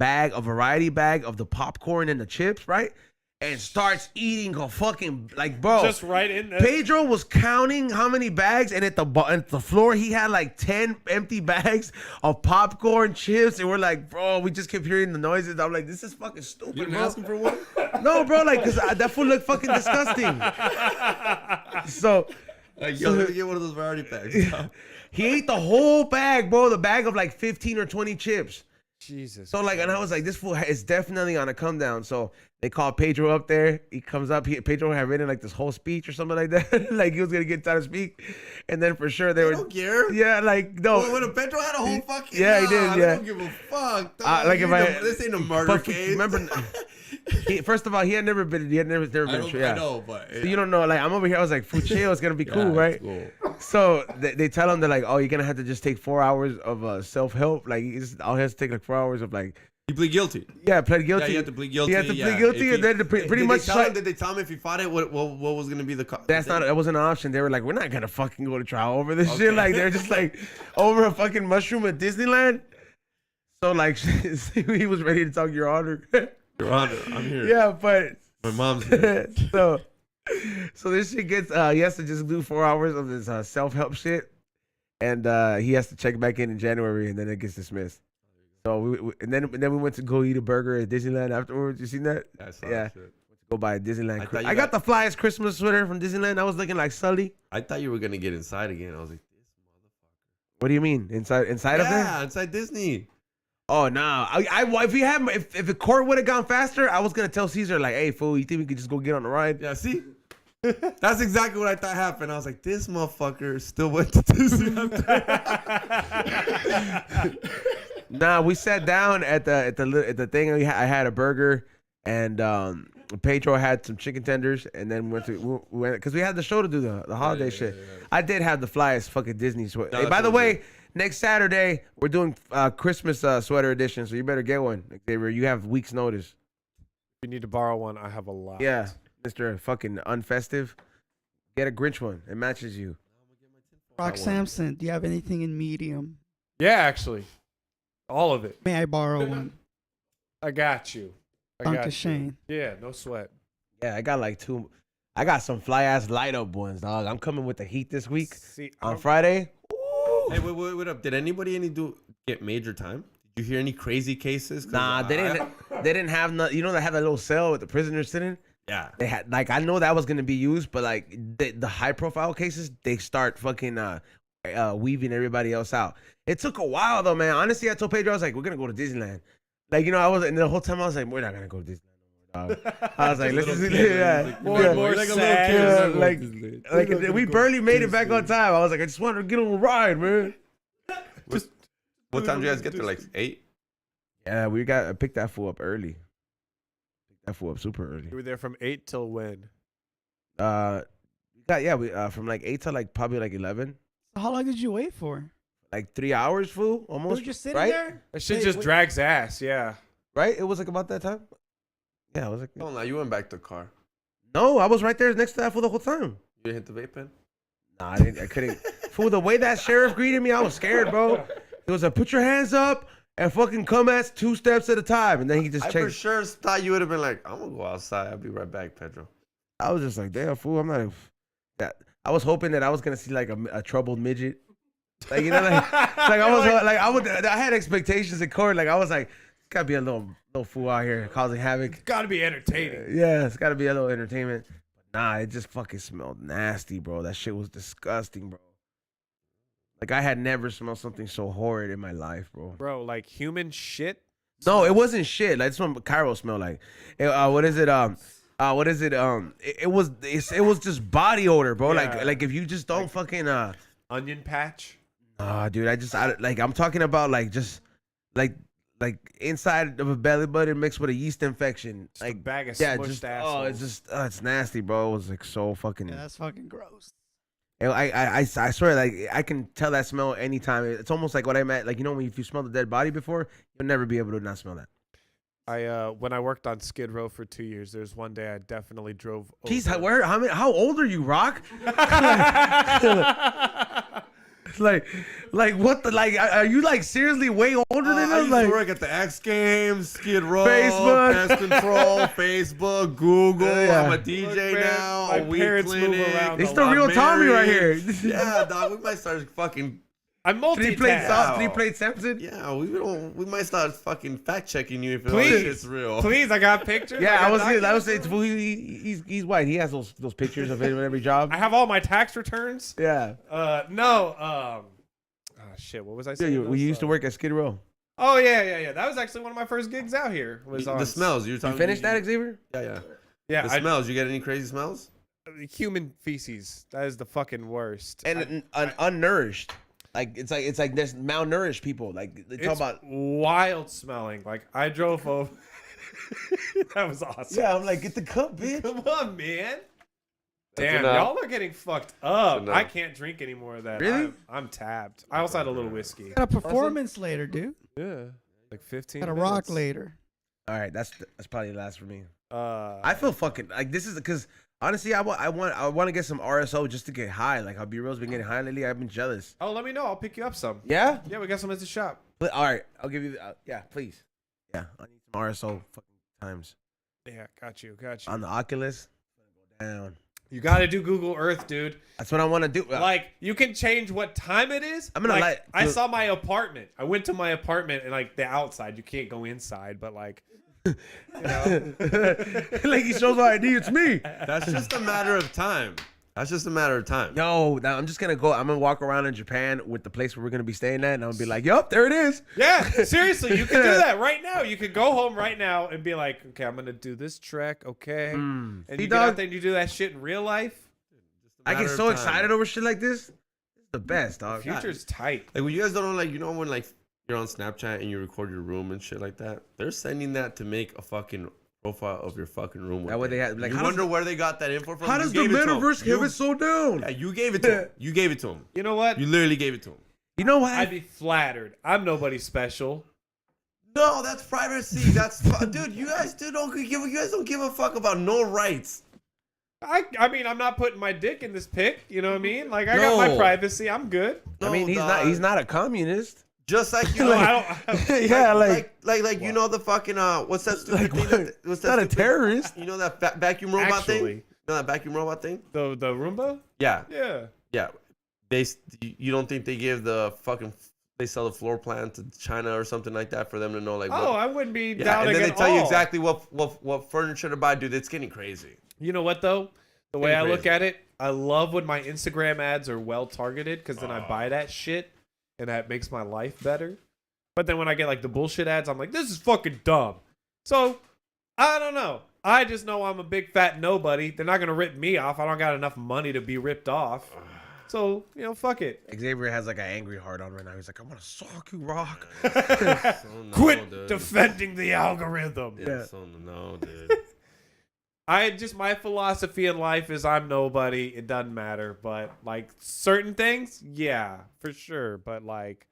variety bag of the popcorn and the chips, right, and starts eating a fucking, like, bro, Just right in there. Pedro was counting how many bags, and at the floor he had like 10 empty bags of popcorn, chips, and we're like, bro, we just kept hearing the noises. I'm like, this is fucking stupid, You didn't bro. ask him for one? No, bro, like, cause that food looked fucking disgusting. So. Like, yo, let me get one of those variety packs. He ate the whole bag, bro. The bag of like 15 or 20 chips. Jesus. So like, and I was like, this fool is definitely on a come down. So they called Pedro up there. He comes up. Pedro had written like this whole speech or something like that. Like he was gonna get time to speak. And then for sure they were. I don't care. Yeah, like no. Well, when Pedro had a whole fucking. Yeah, he did, I yeah. don't give a fuck. Like if I This ain't a murder but case. Remember, first of all, he had never been. I been. Yeah. know, but So you don't know. Like I'm over here. I was like, food chill. It's gonna be cool, right? Cool. So they tell him, they're like, oh, you're gonna have to just take 4 hours of self-help. Like all he has to take like 4 hours of like. You plead guilty. Yeah, pled guilty. Yeah, you have to plead guilty. He had to yeah. plead guilty, If and then pretty much. Did they tell him if he fought it, what was gonna be the? That wasn't an option. They were like, we're not gonna fucking go to trial over this Okay. shit. Like they're just like over a fucking mushroom at Disneyland. So like he was ready to talk, Your Honor. Your Honor, I'm here. Yeah, but My mom's here. so this shit gets he has to just do 4 hours of this self-help shit, and he has to check back in January, and then it gets dismissed. So we went to go eat a burger at Disneyland afterwards. You seen that? Yeah, I saw Yeah. that shit. Go buy a Disneyland. I thought you I got got- the flyest Christmas sweater from Disneyland. I was looking like Sully. I thought you were gonna get inside again. I was like, this motherfucker. What do you mean inside of there? Yeah, inside Disney. Oh no! If the court would have gone faster, I was gonna tell Caesar like, "Hey fool, you think we could just go get on the ride?" Yeah, see. That's exactly what I thought happened. I was like, this motherfucker still went to Disney after. Nah, we sat down at the thing. I had a burger, and Pedro had some chicken tenders, and then we went because we had the show to do the holiday shit. Yeah. I did have the flyest fucking Disney sweater. No, Hey, by the that's way, good. next Saturday we're doing Christmas sweater edition, so you better get one. Xavier, you have weeks notice. If you need to borrow one, I have a lot. Yeah, Mr. fucking unfestive. Get a Grinch one. It matches you. Rock Samson, do you have anything in medium? Yeah, actually. All of it. May I borrow one? I got you. Uncle Shane. Yeah, no sweat. Yeah, I got like two. I got some fly ass light up ones, dog. I'm coming with the heat this week See, on Friday. Hey, wait up. Did anybody get major time? Did you hear any crazy cases? 'Cause Nah, they didn't have no. You know they have that little cell with the prisoners sitting. Yeah. They had like I know that was gonna be used, but like the high profile cases, they start fucking weaving everybody else out. It took a while though, man. Honestly, I told Pedro I was like, we're gonna go to Disneyland. Like I was, and the whole time I was like, we're not gonna go to Disneyland no more, dog. I was like, let's just More like a sad. little kid. like we barely made it back on time. I was like, I just wanted to get on a ride, man. What time did you guys get there? Like 8? Yeah, I picked that fool up early. Picked that fool up super early. You were there from 8 till when? We from like 8 to like probably like 11. How long did you wait for? Like 3 hours, fool, You almost. were just sitting right? there? That shit Wait, just wait. drags ass, yeah. Right? It was like about that time. Yeah, I was like, Oh, no, you went back to the car. no, I was right there next to that fool the whole time. You didn't hit the vape pen? Nah, I couldn't. Fool, the way that sheriff greeted me, I was scared, bro. It was like, put your hands up and fucking come at 2 steps at a time. And then he just I for checked. sure thought you would have been like, I'm going to go outside. I'll be right back, Pedro. I was just like, damn, fool, I'm not. I was hoping that I was going to see like a troubled midget. Like, you know, like I had expectations in court. Like I was like, it's gotta be a little fool out here causing havoc. Gotta be entertaining. Yeah, it's gotta be a little entertainment. But nah, it just fucking smelled nasty, bro. That shit was disgusting, bro. Like I had never smelled something so horrid in my life, bro. Bro, like human shit. No, it wasn't shit. Like, that's what Cairo smelled like. What is it? What is it? It was just body odor, bro. Yeah. Like if you just don't fucking Onion patch. dude, I'm talking about like just like inside of a belly button mixed with a yeast infection. Just a Like bag of yeah, smushed just assholes. it's just it's nasty, bro. It was like so fucking. Yeah, that's fucking gross. I swear, like I can tell that smell anytime. It's almost like what I meant. Like, you know, if you smell the dead body before, you'll never be able to not smell that. When I worked on Skid Row for 2 years, there's one day I definitely drove over. Jeez, how old are you, Rock? like what the are you like seriously way older than I us? used Like to work at the X Games, Skid Row, Facebook. Pest Control, Facebook, Google. Yeah. I'm a DJ Look, man, now. my A weed parents move clinic. around it's a the lot. real Tommy right here. Yeah, dog. We might start fucking. I'm Three plate multitask. sauce, 3 plate Samson. Yeah, we might start fucking fact checking you if all Please. this shit's real. Please, I got pictures. Yeah, got I was documents. he's white. He has those pictures of him in every job. I have all my tax returns. Yeah. No. Shit. What was I Yeah, saying? we used to work at Skid Row. Oh yeah. That was actually one of my first gigs out here. Was on The smells. You're You talking. finished that, Xavier? Yeah. Yeah, The smells. You get any crazy smells? human feces. That is the fucking worst. And unnourished. Like it's like there's malnourished people. Like they talk It's about. wild smelling. Like I drove over. That was awesome. Yeah, I'm like, get the cup, bitch. Come on, man. Damn, enough. y'all are getting fucked up. enough. I can't drink any more of that. Really? I'm tapped. I also had a little whiskey. Got a performance later, dude. Yeah, like 15. Got a minutes. rock later. All right, that's probably the last for me. I I feel fucking like this is because honestly, I want to get some RSO just to get high. Like how B-Real's been getting high lately. I've been jealous. Oh, let me know. I'll pick you up some. Yeah. Yeah, we got some at the shop. All right, I'll give you. Yeah, please. Yeah, I need some RSO fucking times Yeah, got you. on the Oculus. Go down. You got to do Google Earth, dude. That's what I want to do. Like, you can change what time it is. I'm gonna like, lie- I saw my apartment. I went to my apartment and like the outside. You can't go inside, but like, you know. Like he shows my ID. It's me. That's just a matter of time. That's just a matter of time. Yo, now I'm just gonna go. I'm gonna walk around in Japan with the place where we're gonna be staying at, and I'm gonna be like, "Yup, there it is." Yeah, seriously, you can do that right now. You could go home right now and be like, okay, I'm gonna do this trek, okay? And See, you get dog? out there and you do that shit in real life. I get so excited over shit like this. It's the best, dog. Future's tight. Like when you guys don't know, like, you know when like you're on Snapchat and you record your room and shit like that, they're sending that to make a fucking profile of your fucking room. That way they have like. You How wonder does, where they got that info from. how You does the gave it to 'em. metaverse give You- it so down? Yeah, you gave it to him. You gave it to him. You know what? You literally gave it to him. You know what? I'd be flattered. I'm nobody special. No, that's privacy. That's dude. You guys don't give a fuck about no rights. I mean, I'm not putting my dick in this pic. You know what I mean? Like, I got my No. privacy. I'm good. I mean, No, he's dog. not a communist. Just like you No, know, I don't. Yeah, like you know the fucking what's that stupid Like thing? what? What's Not that a stupid- terrorist. You know that vacuum robot thing? Actually, You know that vacuum robot thing? the Roomba. Yeah, Yeah. yeah. You don't think they give the fucking they sell the floor plan to China or something like that for them to know like Oh, what, I wouldn't be yeah, down and then they against tell you all. exactly what furniture to buy, dude. It's getting crazy. You know what though? The way I Pretty look crazy. at it, I love when my Instagram ads are well targeted because then I buy that shit and that makes my life better. But then when I get like the bullshit ads, I'm like, this is fucking dumb. So I don't know. I just know I'm a big fat nobody. They're not gonna rip me off. I don't got enough money to be ripped off. So, you know, fuck it. Xavier has like an angry heart on right now. He's like, I want to sock you, Rock. Quit defending the algorithm. Yeah. No, dude. My philosophy in life is I'm nobody. It doesn't matter. But like certain things, yeah, for sure. But like,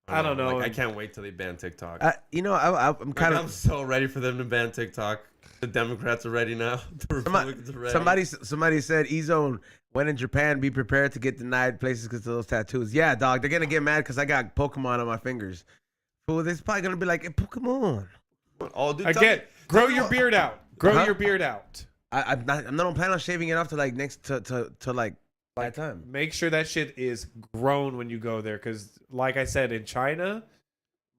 I don't know. Like, I can't wait till they ban TikTok. You know, I'm Like, kind I'm of. so ready for them to ban TikTok. The Democrats are ready now. The Republicans are ready. Somebody said E-Zone when in Japan, be prepared to get denied places because of those tattoos. Yeah, dog, they're gonna get mad because I got Pokemon on my fingers. Fool, they're probably gonna be like, hey, Pokemon. Oh, dude, Again, grow your beard out. Grow Uh-huh. your beard out. I'm not planning on shaving it off to like next to like That time. Make sure that shit is grown when you go there, because like I said, in China,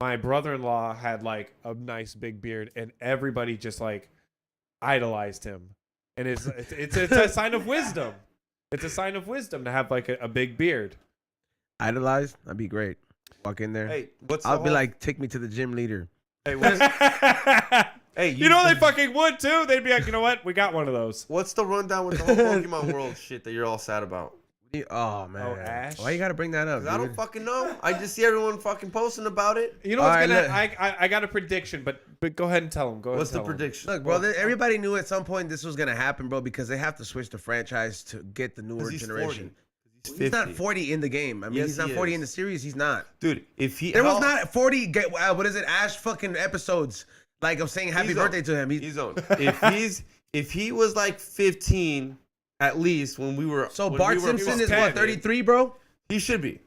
my brother-in-law had like a nice big beard, and everybody just like idolized him, and it's a sign of wisdom. It's a sign of wisdom to have like a big beard. Idolized? That'd be great. Walk in there. Hey, what's I'll be like, take me to the gym leader. Hey, what's, hey, you know they fucking would too. They'd be like, you know what? We got one of those. what's the rundown with the whole Pokemon World shit that you're all sad about? Oh man. Oh, Ash. Why you gotta bring that up? 'Cause I don't dude? fucking know. I just see everyone fucking posting about it. You know what's All right, gonna? I got a prediction, but go ahead and tell them. Go ahead. What's and the tell 'em. prediction? Look, bro, everybody knew at some point this was gonna happen, bro, because they have to switch the franchise to get the newer 'Cause he's generation. 40. He's not 40 in the game. I mean, Yes, he's not he 40 is. in the series. He's not. Dude, if he There was not 40. What is it? Ash fucking episodes. Like I'm saying, happy He's birthday on. to him. He's on. If he was like 15 at least when we were. So when Bart we were Simpson is 10, what, dude. 33, bro? He should be.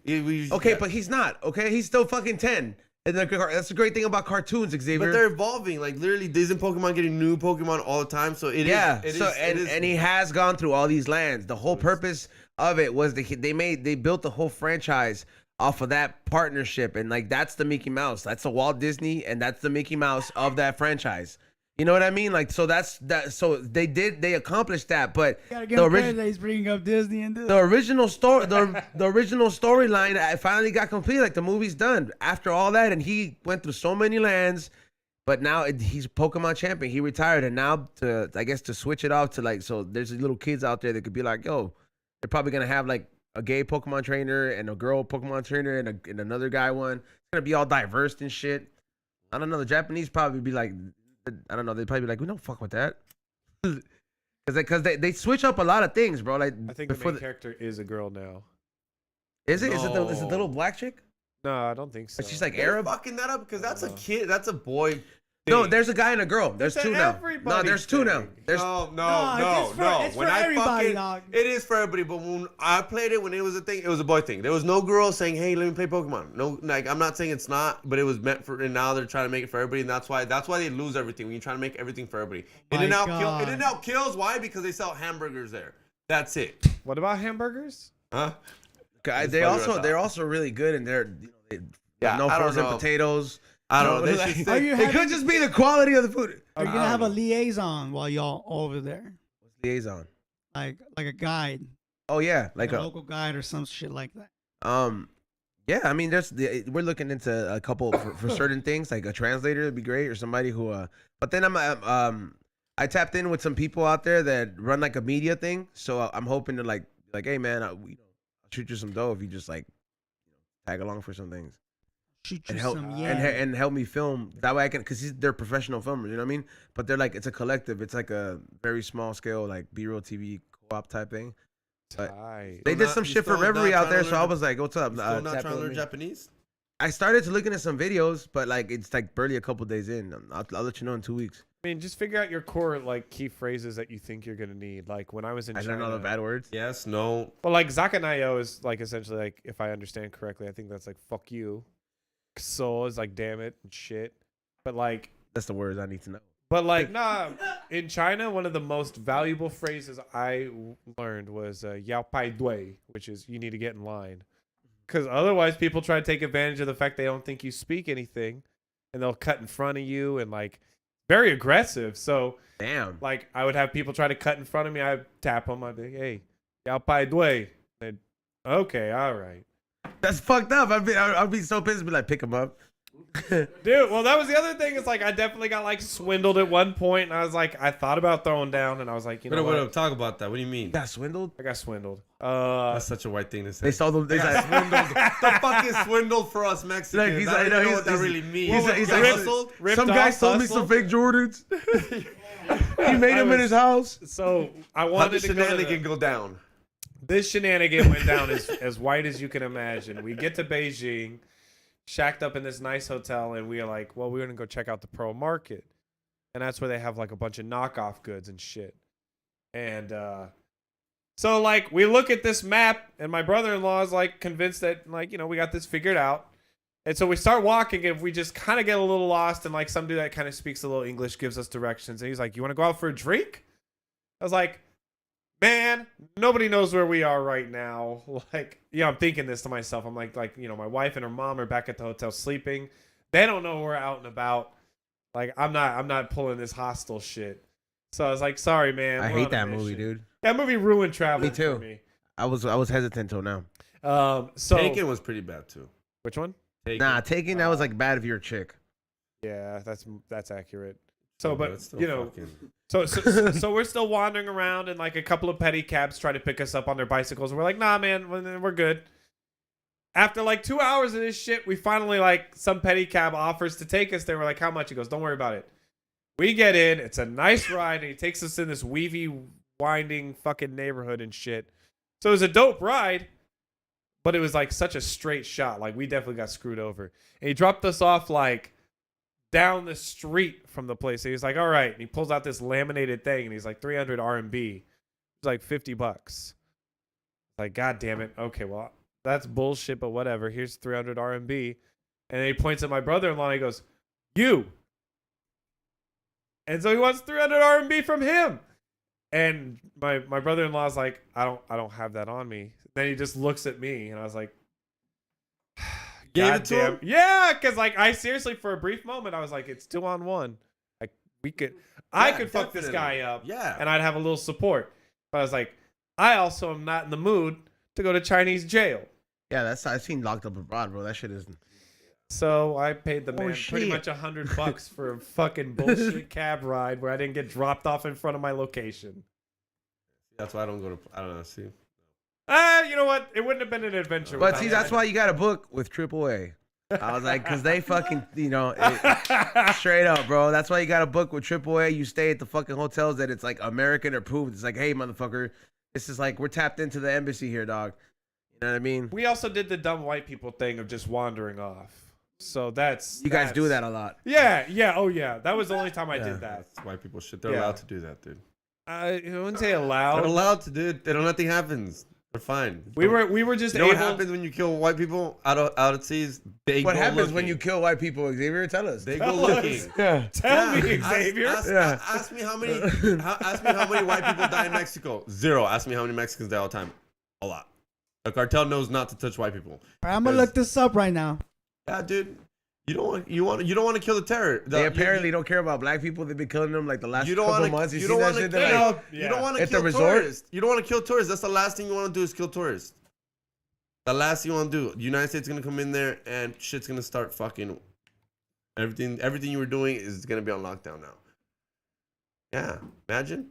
Okay, but he's not. Okay, he's still fucking 10. And that's the great thing about cartoons, Xavier. But they're evolving. Like literally, Disney Pokemon getting new Pokemon all the time. So it is. Yeah. It So is- it is- and he has gone through all these lands. The whole purpose of it was they built the whole franchise off of that partnership, and like that's the Mickey Mouse. That's the Walt Disney, and that's the Mickey Mouse of that franchise. You know what I mean? Like, so that's that. So they accomplished that, but Gotta give the him credit original. that he's bringing up Disney and this. The original story, the original storyline, finally got complete. Like the movie's done after all that, and he went through so many lands. But now he's Pokemon champion. He retired, and now to switch it off to like, so there's these little kids out there that could be like, yo, they're probably gonna have like a gay Pokemon trainer and a girl Pokemon trainer and another guy one. It's gonna be all diverse and shit. I don't know. The Japanese probably be like, I don't know. They'd probably be like, we don't fuck with that. Because they switch up a lot of things, bro. Like I think the before main character is a girl now. Is it? Is it the No. little black chick? No, I don't think so. But she's like They're Arab. fucking that up because that's a kid. That's a boy. No, thing. there's a guy and a girl. There's It's two an now. No, everybody there's two now. thing. There's No. it's for everybody, dog. It is for everybody. But when I played it, when it was a thing, it was a boy thing. There was no girl saying, "Hey, let me play Pokemon." No, like I'm not saying it's not, but it was meant for. And now they're trying to make it for everybody, and that's why they lose everything when you're trying to make everything for everybody. My God. In-N-Out kills. Why? Because they sell hamburgers there. That's it. What about hamburgers? Huh? guys. It's funny right They're now. also really good, and Yeah, no I don't frozen know. potatoes. I don't know. They Like, should Are say- you it having, could just be the quality of the food. are you I gonna have a don't know. liaison while y'all over there, Liaison. like a guide, Oh yeah, like a a local guide or some shit like that? Yeah, I mean, we're looking into a couple for certain things, like a translator would be great, or somebody who. But then I tapped in with some people out there that run like a media thing, so I'm hoping to like, hey man, I'll shoot you some dough if you just like tag along for some things Shoot you and help some and help me film. That way I can, because they're professional filmers, you know what I mean? But they're like, it's a collective. It's like a very small scale, like B-roll TV co-op type thing. But Tight. they did some shit for Reverie out there, so I learn- was like, what's up? Still not Tap trying in to with learn me. Japanese? I started to looking at some videos, but like it's like barely a couple days in. I'll let you know in 2 weeks. I mean, just figure out your core like key phrases that you think you're gonna need. Like when I was in I China, learned all the bad words. Yes, no. well, like Zakanayo is like essentially like, if I understand correctly, I think that's like fuck you. Soul is like damn it and shit. But like, That's the words I need to know. nah. In China, one of the most valuable phrases I learned was "yao pai dui," which is you need to get in line. Because otherwise, people try to take advantage of the fact they don't think you speak anything, and they'll cut in front of you and like very aggressive. So Damn. like I would have people try to cut in front of me. I'd tap them. I'd be like, hey, yao pai dui. They'd, okay, all right. That's fucked up. I'd be so pissed. Be like, pick him up. Dude, well, that was the other thing. It's like I definitely got like swindled at one point, and I was like, I thought about throwing down, and I was like, you know what? Talk about that. What do you mean? Got swindled. I got swindled. That's such a white thing to say. They sold them. They like, the fucking swindled for us Mexicans. Like, he's I like, don't no, know what that he's- really means. he's You like- hustled? some guy off, sold me some hustled. fake Jordans. He made them in his house. So I How the wanted to go to shenanigan go down? this shenanigan went down as white as you can imagine. We get to Beijing, shacked up in this nice hotel, and we are like, well, we're gonna go check out the Pearl Market, and that's where they have like a bunch of knockoff goods and shit. And so like we look at this map, and my brother-in-law is like convinced that like, you know, we got this figured out. And so we start walking, and we just kind of get a little lost, and like some dude that kind of speaks a little English gives us directions, and he's like, you want to go out for a drink? I was like, man, nobody knows where we are right now. Like, I'm thinking this to myself. I'm like, my wife and her mom are back at the hotel sleeping. They don't know we're out and about. Like, I'm not pulling this hostile shit. So I was like, sorry, man. I we're hate on a that mission. movie, dude. That movie ruined traveling Me too. for me. I was hesitant till now. So Taken was pretty bad too. which one? Nah, Taking that was like bad if you're a chick. Yeah, that's accurate. So, but it's still fucking- so we're still wandering around, and like a couple of pedicabs try to pick us up on their bicycles. We're like, nah, man, we're good. After like 2 hours of this shit, we finally like some pedicab offers to take us there. We're like, how much? He goes, don't worry about it. We get in. It's a nice ride, and he takes us in this weavy, winding fucking neighborhood and shit. So it was a dope ride, but it was like such a straight shot. Like we definitely got screwed over. And he dropped us off like down the street from the place. So he was like, all right. And he pulls out this laminated thing, and he's like 300 RMB. It's like $50. Like, God damn it. Okay, well, that's bullshit, but whatever. Here's 300 RMB. And then he points at my brother-in-law, and he goes, you. And so he wants 300 RMB from him. And my brother-in-law's like, I don't have that on me. Then he just looks at me, and I was like, Gave it to him? Yeah, because like I seriously, for a brief moment, I was like, it's 2-on-1. Like I could fuck this guy up. Yeah. And I'd have a little support. But I was like, I also am not in the mood to go to Chinese jail. Yeah, I've seen Locked Up Abroad, bro. That shit is. So I paid the Oh, man pretty shit. much $100 for a fucking bullshit cab ride where I didn't get dropped off in front of my location. That's why I don't go to. I don't know. See. You know what? It wouldn't have been an adventure. But without see, that. that's why you got a book with AAA. I was like, because they fucking, straight up, bro. That's why you got a book with AAA. You stay at the fucking hotels that it's like American approved. It's like, hey, motherfucker, this is like, we're tapped into the embassy here, dog. You know what I mean? We also did the dumb white people thing of just wandering off. So You guys do that a lot. Yeah. Oh, yeah. That was the only time I did that. That's white people shit. They're Yeah. allowed to do that, dude. I wouldn't say They're allowed. allowed to, dude. They don't. Nothing happens. They're fine. We were just You know what able. happens when you kill white people out at seas? They What go happens looking. when you kill white people, Xavier? Tell us. They go Tell looking. us. Yeah. Tell me, Ask- Xavier. Ask me how many. Ask me how many white people die in Mexico. 0. Ask me how many Mexicans die all the time. A lot. The cartel knows not to touch white people. All right, I'm gonna look this up right now. Yeah, dude. You don't want to kill the terror. They apparently don't care about black people. They've been killing them like the last You don't couple want months. to. You You see don't that want to shit? kill. They're like, Yeah. You don't want to At the kill resort? tourists. You don't want to kill tourists. That's the last thing you want to do is kill tourists. The last thing you want to do. The United States is gonna come in there and shit's gonna start fucking. Everything you were doing is gonna be on lockdown now. Yeah, imagine.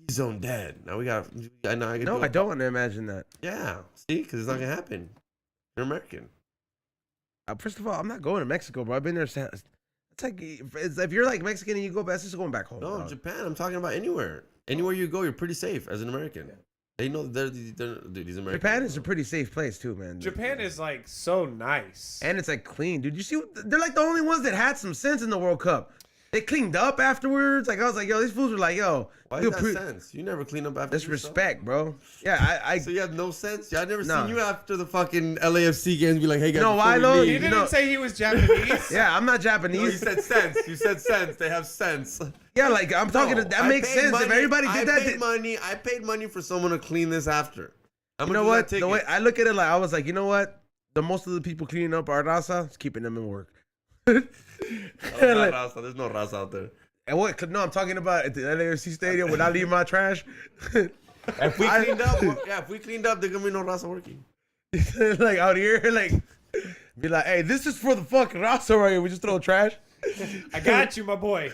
E-zone dead. Now we got. I know. I no, I don't want to imagine that. Yeah. See, because it's not gonna happen. You're American. First of all, I'm not going to Mexico, bro. I've been there. It's like if you're like Mexican and you go back, it's just going back home. No, dog. Japan. I'm talking about anywhere. Anywhere you go, you're pretty safe as an American. They know they're dude, these Americans. Japan is a pretty safe place too, man. Japan is like so nice. And it's like clean, dude. You see, they're like the only ones that had some sense in the World Cup. They cleaned up afterwards. Like I was like, yo, these fools were like, yo, Why dude, is that sense? You never clean up after That's yourself? respect, bro. Yeah, I So you have no sense? Yeah, I never Nah. seen you after the fucking LAFC games be like, hey guys, know before why, we though? leave- He You didn't know- say he was Japanese. yeah, I'm not No, you Japanese. said sense. You said sense. They have sense. Yeah, like I'm talking. No, That I makes paid sense. If money- everybody did that, I paid money for someone to clean this after. How you much know was what? that The way ticket? I look at it, like I was like, you know what? The most of the people cleaning up our raza is keeping them in work. There's no raza out there. And what? No, I'm talking about at the LAFC stadium when I leave my trash. If we cleaned up, if we cleaned up, there's gonna be no raza working. Like out here, like be like, hey, this is for the fucking raza right here. We just throw trash. I got you, my boy.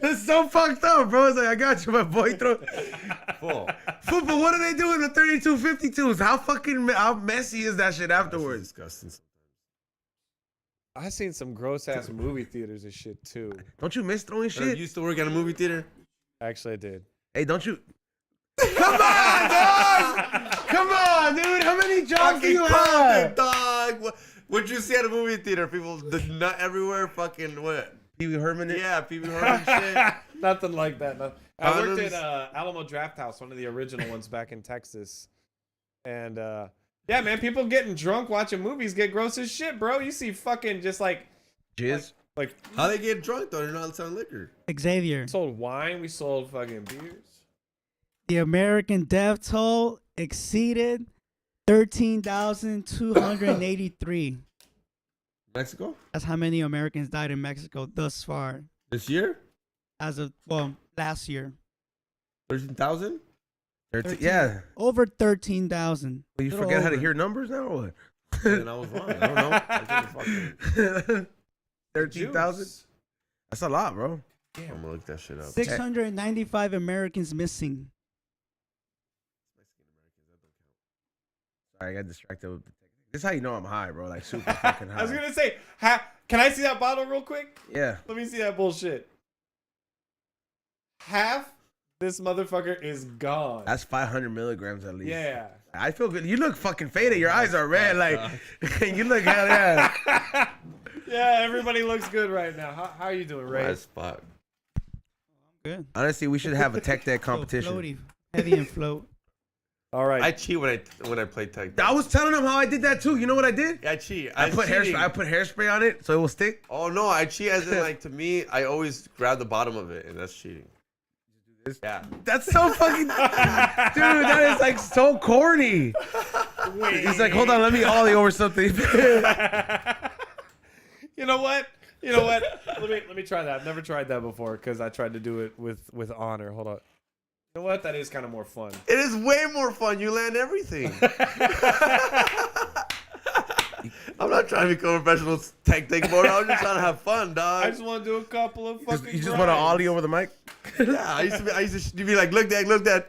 That's so fucked up, bro. It's like I got you, my boy. Throw. Full. Football. What do they do in the 32-52s? How messy is that shit afterwards? Disgusting. I seen some gross ass movie theaters and shit too. Don't you miss throwing You shit? used to work at a movie theater? Actually, I did. Hey, don't you? Come on, dog! Come on, dude. How many jobs do you have? Dog. What'd you see at a movie theater? People, the nut everywhere, fucking what? Pee Wee Herman. Yeah, people Herman shit. Nothing like that. No. I worked Condoms. at Alamo Draft House, one of the original ones back in Texas. And yeah, man, people getting drunk watching movies get gross as shit, bro. You see fucking just like Jizz. like How they get drunk though? They're not selling liquor. Xavier. sold wine, we sold fucking beers. The American death toll exceeded 13,283. Mexico That's how many Americans died in Mexico thus far, this year, as of last year. 13,000. 13, yeah. Over 13,000. Well, you Little forget how to over. hear numbers now, or what? And I was wrong. I don't know. I didn't fucking. 13,000. That's a lot, bro. I'm gonna look that shit up. 695 Americans missing. Sorry, I got distracted with the technique. This is how you know I'm high, bro. Like super fucking high. I was gonna say, can I see that bottle real quick? Yeah. Let me see that bullshit. Half this motherfucker is gone. That's 500 milligrams at least. Yeah. I feel good. You look fucking faded. Your eyes are red. Like, you look hell yeah. Yeah, everybody looks good right now. How are you doing, Ray? As fuck. Good. Honestly, we should have a tech deck competition. Floaty, heavy and float. All right. I cheat when I play tech. I was telling them how I did that too. You know what I did? I cheat. I put cheating. hairspray on it so it will stick. Oh no, I cheat as in like to me. I always grab the bottom of it, and that's cheating. Yeah. That's so fucking dude. That is like so corny. He's like, hold on, let me ollie over something. You know what? Let me try that. I've never tried that before because I tried to do it with honor. Hold on. You know what? That is kind of more fun. It is way more fun. You land everything. I'm not trying to become a professional tech bro. I'm just trying to have fun, dog. I just want to do a couple of fucking. You just want to ollie over the mic? Yeah, I used to be like, look, Dad.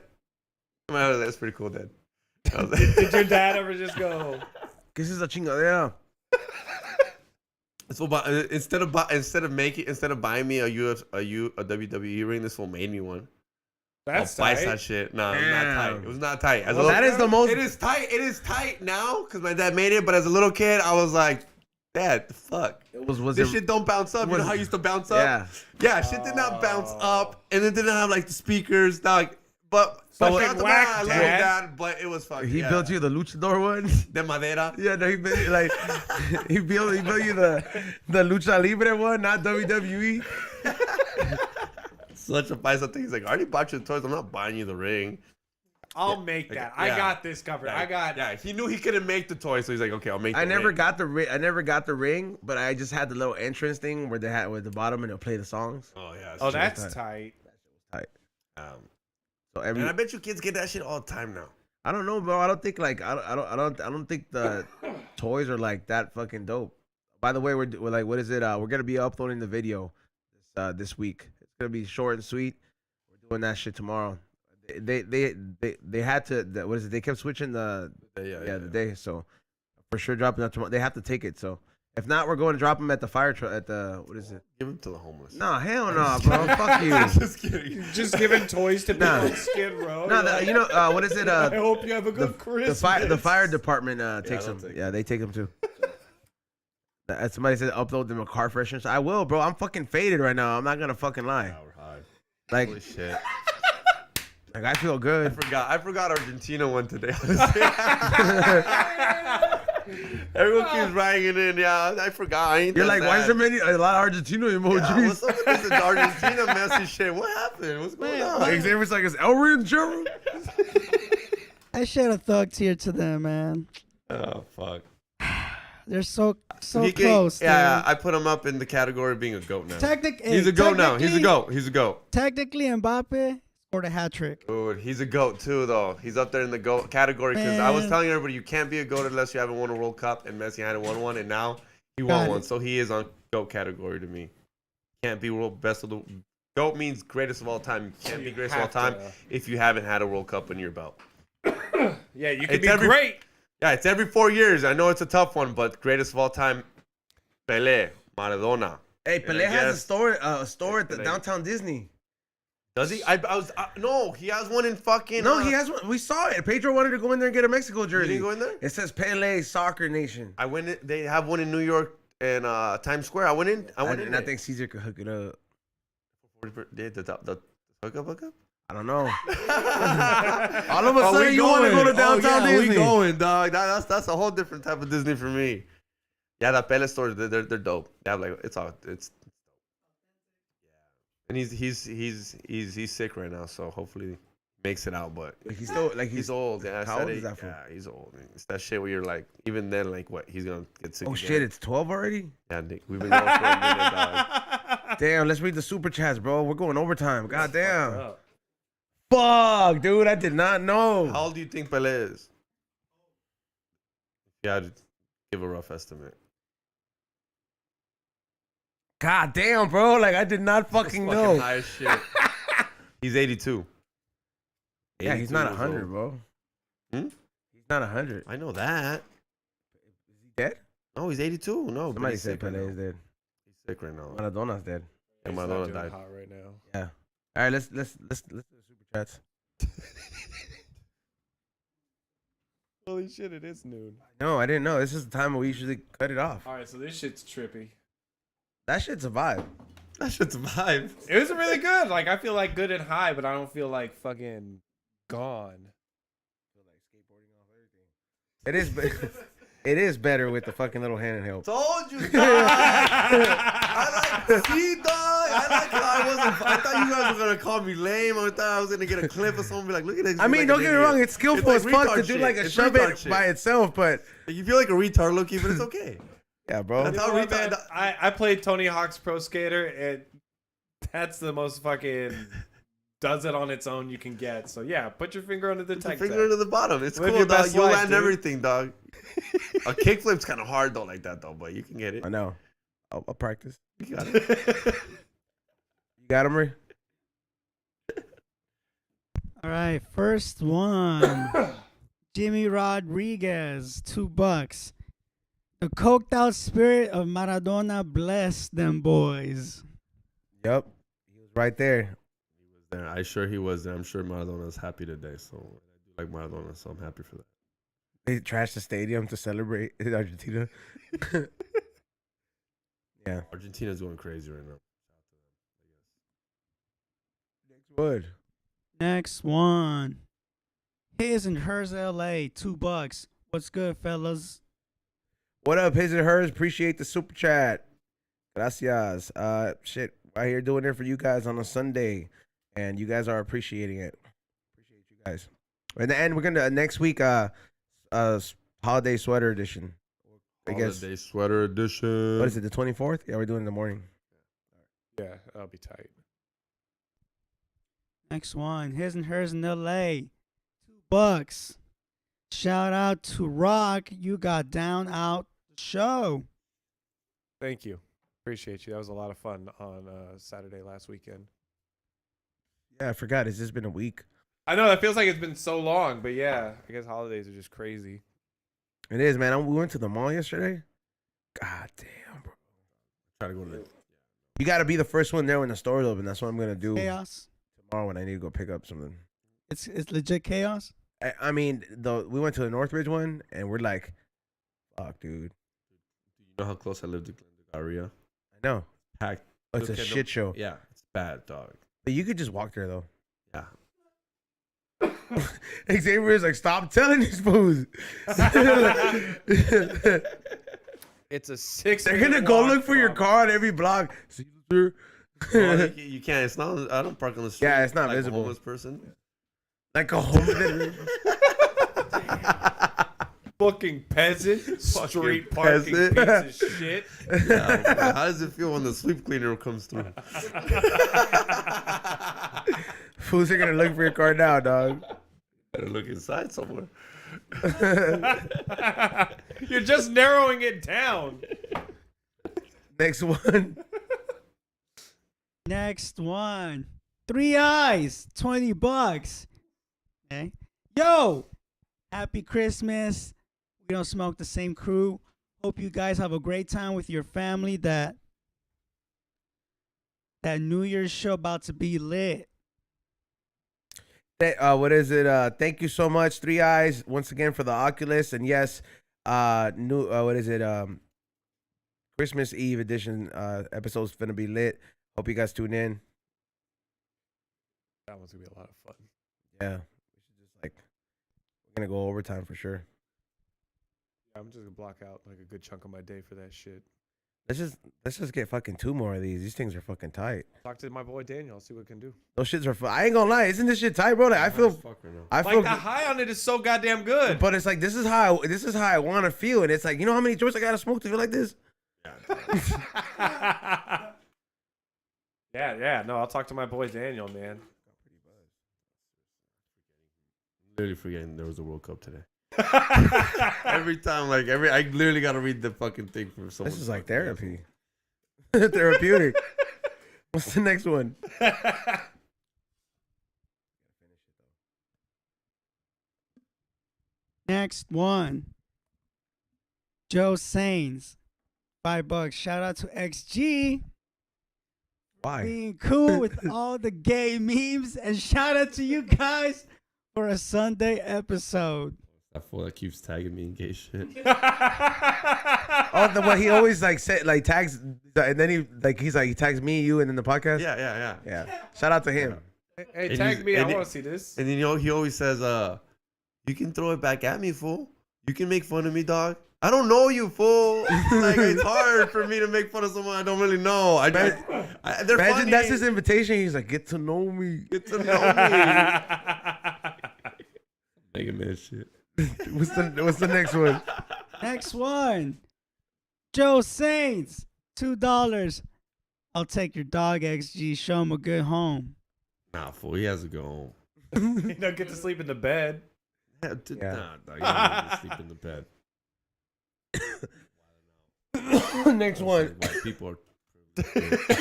That's pretty cool, Dad. Did your dad ever just go? This is a chingadera. So instead of buying me a WWE ring, this fool made me one. That's I'll tight. that shit. No, it was not tight. It was not tight. As a Well, little- that is the most. It is tight. It is tight now because my dad made it. But as a little kid, I was like, Dad, the fuck. Was This it, shit don't bounce up. You know how it used to bounce up? Yeah. Yeah, shit did not bounce up, and it didn't have like the speakers. Like, but Fucking shout out to whack, my- I love Dad. that. But it was fucking. He yeah. built you the luchador one. de madera. Yeah, no, he built you like he built you the lucha libre one, not WWE. Such a paisa thing. He's like, I already bought you the toys. I'm not buying you the ring. I'll make that. I Yeah. got this covered. Yeah, yeah. He knew he couldn't make the toy, so he's like, okay, I'll make. I the never ring. got the ring. I never got the ring, but I just had the little entrance thing where they had with the bottom and it'll play the songs. Oh yeah. Oh, true. that's tight. So every And I bet you kids get that shit all the time now. I don't know, bro. I don't think like I don't think the toys are like that fucking dope. By the way, we're like, what is it? We're gonna be uploading the video this week. It's gonna be short and sweet. We're doing that shit tomorrow. They had to. What is it? They kept switching the day. So for sure dropping that tomorrow. They have to take it. So if not, we're going to drop them at the fire truck at the what is it? Give them to the homeless. No, hell no, bro. Fuck you. Just kidding. Just giving toys to people Nah. on Skid Row. No, you know what is it? I hope you have a good The Christmas. fire department takes they'll them. take Yeah, they take them too. Somebody said upload them a car freshener. I will, bro. I'm fucking faded right now. I'm not gonna fucking lie. Yeah, we're high. Like, Holy shit. like I feel good. I forgot Argentina won today. Everyone keeps writing it in. Yeah, I forgot. I ain't You're that like, why is sad. there a lot of Argentina Yeah, emojis? what's up with this Argentina messy shit? What happened? What's going on? Xavier's like, is Elry in German? I shed a thug tear to them, man. Oh fuck. They're so He can- close. Yeah, dude. I put him up in the category of being a goat now. He's a Technically, goat now. He's a goat. He's a goat. Technically, Mbappe scored a hat trick. Dude, he's a goat too, though. He's up there in the goat category because I was Man. telling everybody you can't be a goat unless you haven't won a World Cup, and Messi hadn't won one, and now he Got won it. one, so he is on goat category to me. Can't be world best of the goat means greatest of all time. You can't be greatest of all time if you haven't had a World Cup under your belt. Yeah, you can It's be every- great. Yeah, it's every 4 years. I know it's a tough one, but greatest of all time, Pelé, Maradona. Hey, And Pelé I has guess- a store at the Pelé. downtown Disney. Does he? No, he has one in fucking. No, he has one. We saw it. Pedro wanted to go in there and get a Mexico You jersey. didn't go in there? It says Pelé Soccer Nation. I went in. They have one in New York and Times Square. I went in. I went in. And I think Caesar could hook it up. The hookup. I don't know. All of a sudden, we you want to go to going. downtown yeah, Disney. We going, dog. That's a whole different type of Disney for me. Yeah, that Pele stores, they're dope. They have like it's. Yeah. And he's sick right now, so hopefully makes it out, but Like he's still like he's old. Yeah, How old is that fool? Yeah, he's old. It's that shit where you're like, even then, like, what? He's gonna get sick. Oh again. shit, it's 12 already. Yeah, Nick, we've been going for a minute, dog. Damn, let's read the super chats, bro. We're going overtime. God damn. Fuck, dude, I did not know. How old do you think Pele is? Yeah, I'd give a rough estimate. God damn, bro. Like I did not fucking know. High as shit. He's 82. Yeah, he's not 82 years 100, old. bro. Hmm? He's not 100. I know that. Is he dead? No, he's 82. No, but Somebody he's said sick right Pele now. is dead. He's sick right now. Maradona's dead. And He's not Maradona doing died. hot right now. Yeah. All right, let's do the super chats. Holy shit, it is noon. No, I didn't know. This is the time we usually cut it off. All right, so this shit's trippy. That shit's a vibe. That shit's a vibe. It was really good. Like, I feel like good and high, but I don't feel like fucking gone. It is. It is better with the fucking little hand and help. Told you, dog. I like, see, dog. I like how I wasn't. I thought you guys were gonna call me lame. I thought I was gonna get a clip or something. Be like, look at this. I mean, like don't an get me idiot. wrong. It's skillful It's as like fuck to retard do shit. like a It's shove retard it shit. by itself, but Like, you feel like a retard, Loki, but it's okay. yeah, bro. That's You how know what, retard. man? I played Tony Hawk's Pro Skater, and that's the most fucking does it on its own you can get. So yeah, put your finger under the Put your tech. finger to the bottom. It's Live cool, your dog. best You'll life, land dude. everything, dog. A kickflip's kind of hard though, like that though, but you can get it. I know. I'll practice. You got it. You got him, Ray? All right, first one. Jimmy Rodriguez, $2. The coked out spirit of Maradona blessed them boys. Yep. He was right there. He was there. I sure he was there. I'm sure Maradona's happy today. So I do like Maradona, so I'm happy for that. They trashed the stadium to celebrate in Argentina. Yeah. Argentina's going crazy right now. Next word. Next one. His and hers LA, $2. What's good, fellas? What up, his and hers? Appreciate the super chat. Gracias. Shit, right here doing it for you guys on a Sunday, and you guys are appreciating it. Appreciate you guys. And then we're gonna next week, holiday sweater edition. I guess. Holiday sweater edition. What is it? The 24th? Yeah, we're doing it in the morning. Yeah, that'll be tight. Next one. His and hers in LA, $2. Shout out to Rock. You got down out the show. Thank you. Appreciate you. That was a lot of fun on Saturday last weekend. Yeah, I forgot. It's just been a week. I know that feels like it's been so long, but yeah, I guess holidays are just crazy. It is, man. We went to the mall yesterday. God damn, bro. Try to go to the. You got to be the first one there when the store's open. That's what I'm gonna do Chaos. tomorrow when I need to go pick up something. It's legit chaos. I mean, we went to the Northridge one, and we're like, fuck, dude. You know how close I live to Glendale? I know. Packed. Oh, it's a Look at shit show. Yeah, it's bad, dog. But you could just walk there, though. Yeah. Xavier's like, stop telling these fools. It's a 6. They're gonna go look for your car on every block. See you, sir? You can't. It's not. I don't park on the street. Yeah, it's not like visible. A homeless person. Like a homeless. Fucking peasant, street parking peasant. piece of shit. Yeah, how does it feel when the sweep cleaner comes through? Fools are gonna look for your car now, dog. Gotta look inside somewhere. You're just narrowing it down. Next one. Next one. 3 Eyes, $20. Okay. Yo, happy Christmas. We don't smoke the same crew. Hope you guys have a great time with your family. That New Year's show about to be lit. What is it? Thank you so much, 3 Eyes, once again for the Oculus, and yes, what is it? Christmas Eve edition episode's gonna be lit. Hope you guys tune in. That one's gonna be a lot of fun. Yeah, we should just we're gonna go overtime for sure. I'm just gonna block out like a good chunk of my day for that shit. Let's just get fucking 2 more of these. These things are fucking tight. Talk to my boy Daniel. I'll see what we can do. Those shits are. I ain't gonna lie. Isn't this shit tight, bro? Like, I feel. I Like feel. the high on it is so goddamn good. But it's like this is how I want to feel, and it's like, you know how many joints I gotta smoke to feel like this? Yeah. No, I'll talk to my boy Daniel, man. Literally forgetting there was a World Cup today. Every time, I literally gotta read the fucking thing from someone. This is like therapy. Therapeutic. What's the next one? Next one. Joe Sains, $5. Shout out to XG. Why? Being cool with all the gay memes, and shout out to you guys for a Sunday episode. That fool that keeps tagging me in gay shit. Oh, the what he always like said, like tags, and then he tags me, you, and then the podcast. Yeah. Shout out to him. Hey, And tag he's- me. I and want it- to see this. And then he always says, "You can throw it back at me, fool. You can make fun of me, dog. I don't know you, fool. Like it's hard for me to make fun of someone I don't really know. They're Imagine funny. that's his invitation. He's like, get to know me. Get to know me. Mega Man shit. What's the next one? Next one. Joe Saints, $2. I'll take your dog, XG. Show him a good home. Nah, fool. He has to go home. You don't get to sleep in the bed. Yeah. Yeah. Nah, dog. He doesn't even sleep in the bed. Next one. White people are.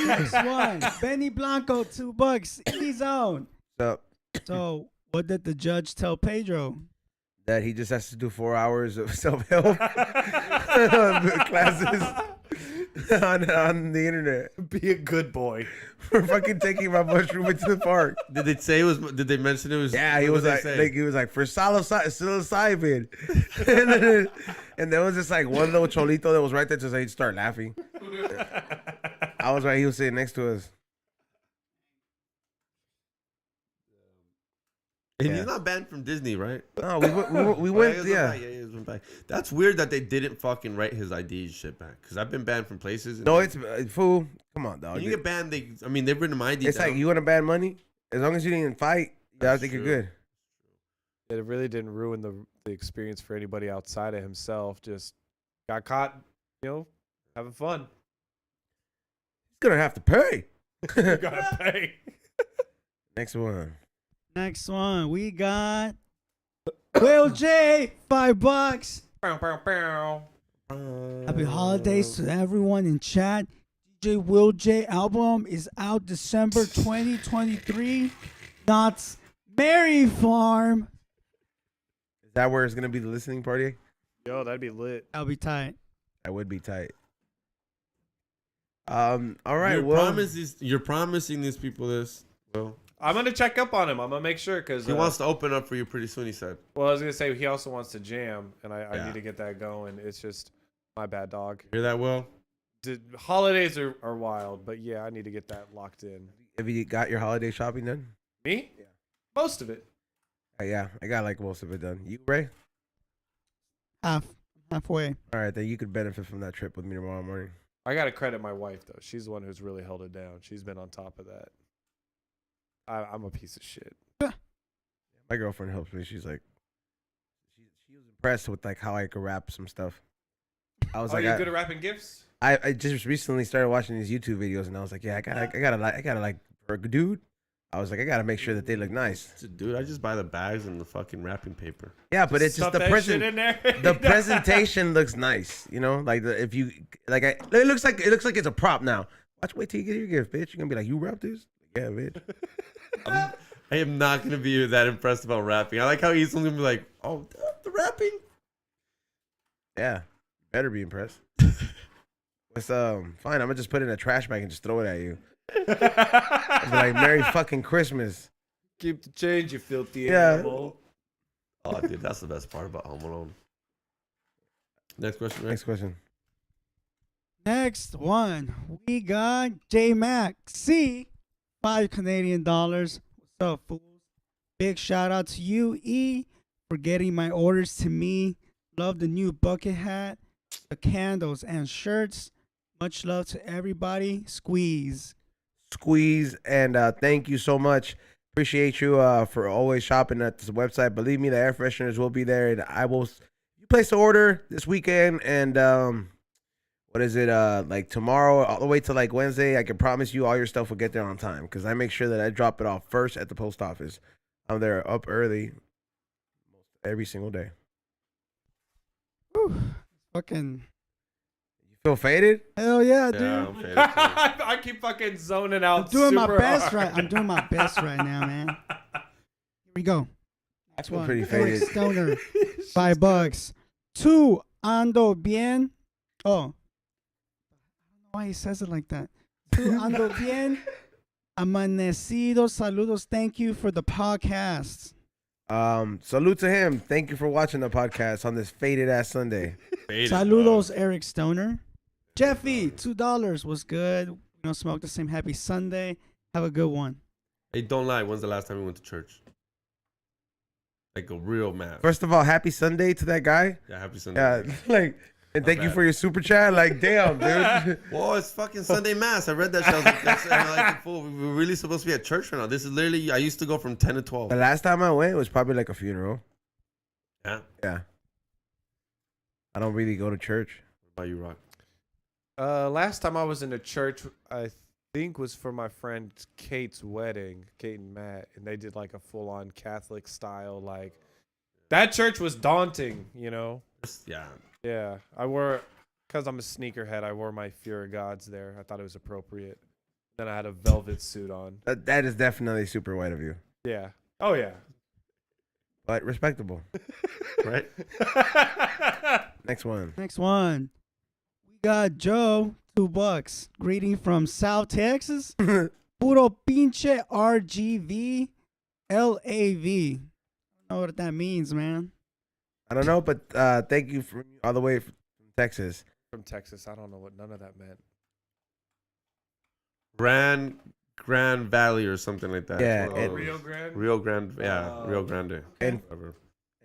Next one. Benny Blanco, $2. E-Zone. So So, what did the judge tell Pedro? that he just has to do 4 hours of self-help classes on the internet. Be a good boy. For fucking taking my mushroom into the park. Did they say it was? Did they mention it was? Yeah, he what was did like, they say? he was like for psilocybin, and there was just like one little cholito that was right there, just like he'd start laughing. I was right, he was sitting next to us. And Yeah. he's not banned from Disney, right? No, we Oh, went, he was yeah. back. He was back. That's weird that they didn't fucking write his ID and shit back. Because I've been banned from places. And No, it's fool. Come on, dog. when you get banned, they've written my ID It's down. like you want to ban money, as long as you didn't fight. I That's think true. you're good. It really didn't ruin the experience for anybody outside of himself. Just got caught, having fun. He's gonna have to pay. You gotta pay. Next one. Next one. We got Will J, $5. Bow, bow, bow. Happy holidays to everyone in chat. DJ Will J album is out December 2023. Knott's Merry Farm. Is that where it's gonna be the listening party? Yo, that'd be lit. I'll be tight. That would be tight. All right. You're promising these people this. Well, I'm gonna check up on him. I'm gonna make sure because he wants to open up for you pretty soon. He said. Well, I was gonna say he also wants to jam, and I Yeah. need to get that going. It's just my bad, dog. Hear that, Will? The holidays are wild, but yeah, I need to get that locked in. Have you got your holiday shopping done? Me? Yeah. Most of it. Yeah, I got like most of it done. You, Ray? Halfway. All right, then you could benefit from that trip with me tomorrow morning. I gotta credit my wife though. She's the one who's really held it down. She's been on top of that. I'm a piece of shit. My girlfriend helps me. She's like, she was impressed with like how I could rap some stuff. I was Oh, like, you're good at wrapping gifts? I just recently started watching these YouTube videos, and I was like, yeah, I gotta like for a dude. I was like, I gotta make sure that they look nice. Dude, I just buy the bags and the fucking wrapping paper. Yeah, but it's just Stuff the that shit present. in there. The presentation looks nice, like if you like, it looks like it's a prop now. Wait till you get your gift, bitch. You're gonna be like, you wrap this? Yeah, bitch. I am not gonna be that impressed about rapping. I like how he's gonna be like, "Oh, the rapping." Yeah, better be impressed. It's fine. I'm gonna just put it in a trash bag and just throw it at you. I'll be like, Merry fucking Christmas. Keep the change, you filthy Yeah. animal. Oh, dude, that's the best part about Home Alone. Next question, man. Next question. Next one. We got J Mac C, $5 Canadian. What's up, fools? Big shout out to you, E, for getting my orders to me. Love the new bucket hat, the candles and shirts. Much love to everybody. Squeeze. And thank you so much. Appreciate you for always shopping at this website. Believe me, the air fresheners will be there, and I will. You place the order this weekend, and what is it? Like tomorrow, all the way to like Wednesday. I can promise you, all your stuff will get there on time because I make sure that I drop it off first at the post office. I'm there up early every single day. Whew. Fucking You feel faded? hell yeah, dude. Yeah, I'm faded, too. I keep fucking zoning out. I'm doing my super best hard. right. I'm doing my best right now, man. Here we go. I Next feel one. pretty Eric faded. Stoner. $5. 2 ando bien. Oh, I don't know why he says it like that. 2 ando bien. Amanecidos. Saludos. Thank you for the podcast. Salute to him. Thank you for watching the podcast on this faded ass Sunday. Saludos, Eric Stoner. Jeffy, $2 was good. We don't smoke the same. Happy Sunday. Have a good one. Hey, don't lie. When's the last time you went to church? Like a real man. First of all, happy Sunday to that guy. Yeah, happy Sunday. Yeah, like, and thank you bad. for your super chat. Like, damn, dude. Well, it's fucking Sunday mass. I read that shit. I was like, that's, like, fool, we're really supposed to be at church right now. This is literally, I used to go from 10 to 12. The last time I went was probably like a funeral. Yeah. Yeah. I don't really go to church. What about you, Rock? Last time I was in a church, I think was for my friend Kate's wedding, Kate and Matt, and they did like a full-on Catholic style. Like that church was daunting, you know. Yeah. Yeah, I wore, because I'm a sneakerhead, I wore my Fear of Gods there. I thought it was appropriate. Then I had a velvet suit on. That is definitely super white of you, Yeah. Oh yeah. but respectable. Right? Next one. Next one. We got Joe, $2. Greeting from South Texas. Puro pinche RGV LAV. I don't know what that means, man. I don't know, but thank you for all the way from Texas. From Texas, I don't know what none of that meant. Grand Valley or something like that. Yeah, Oh, and- Rio Grande. Rio Grande. Yeah, Oh. Rio Grande. And Whatever.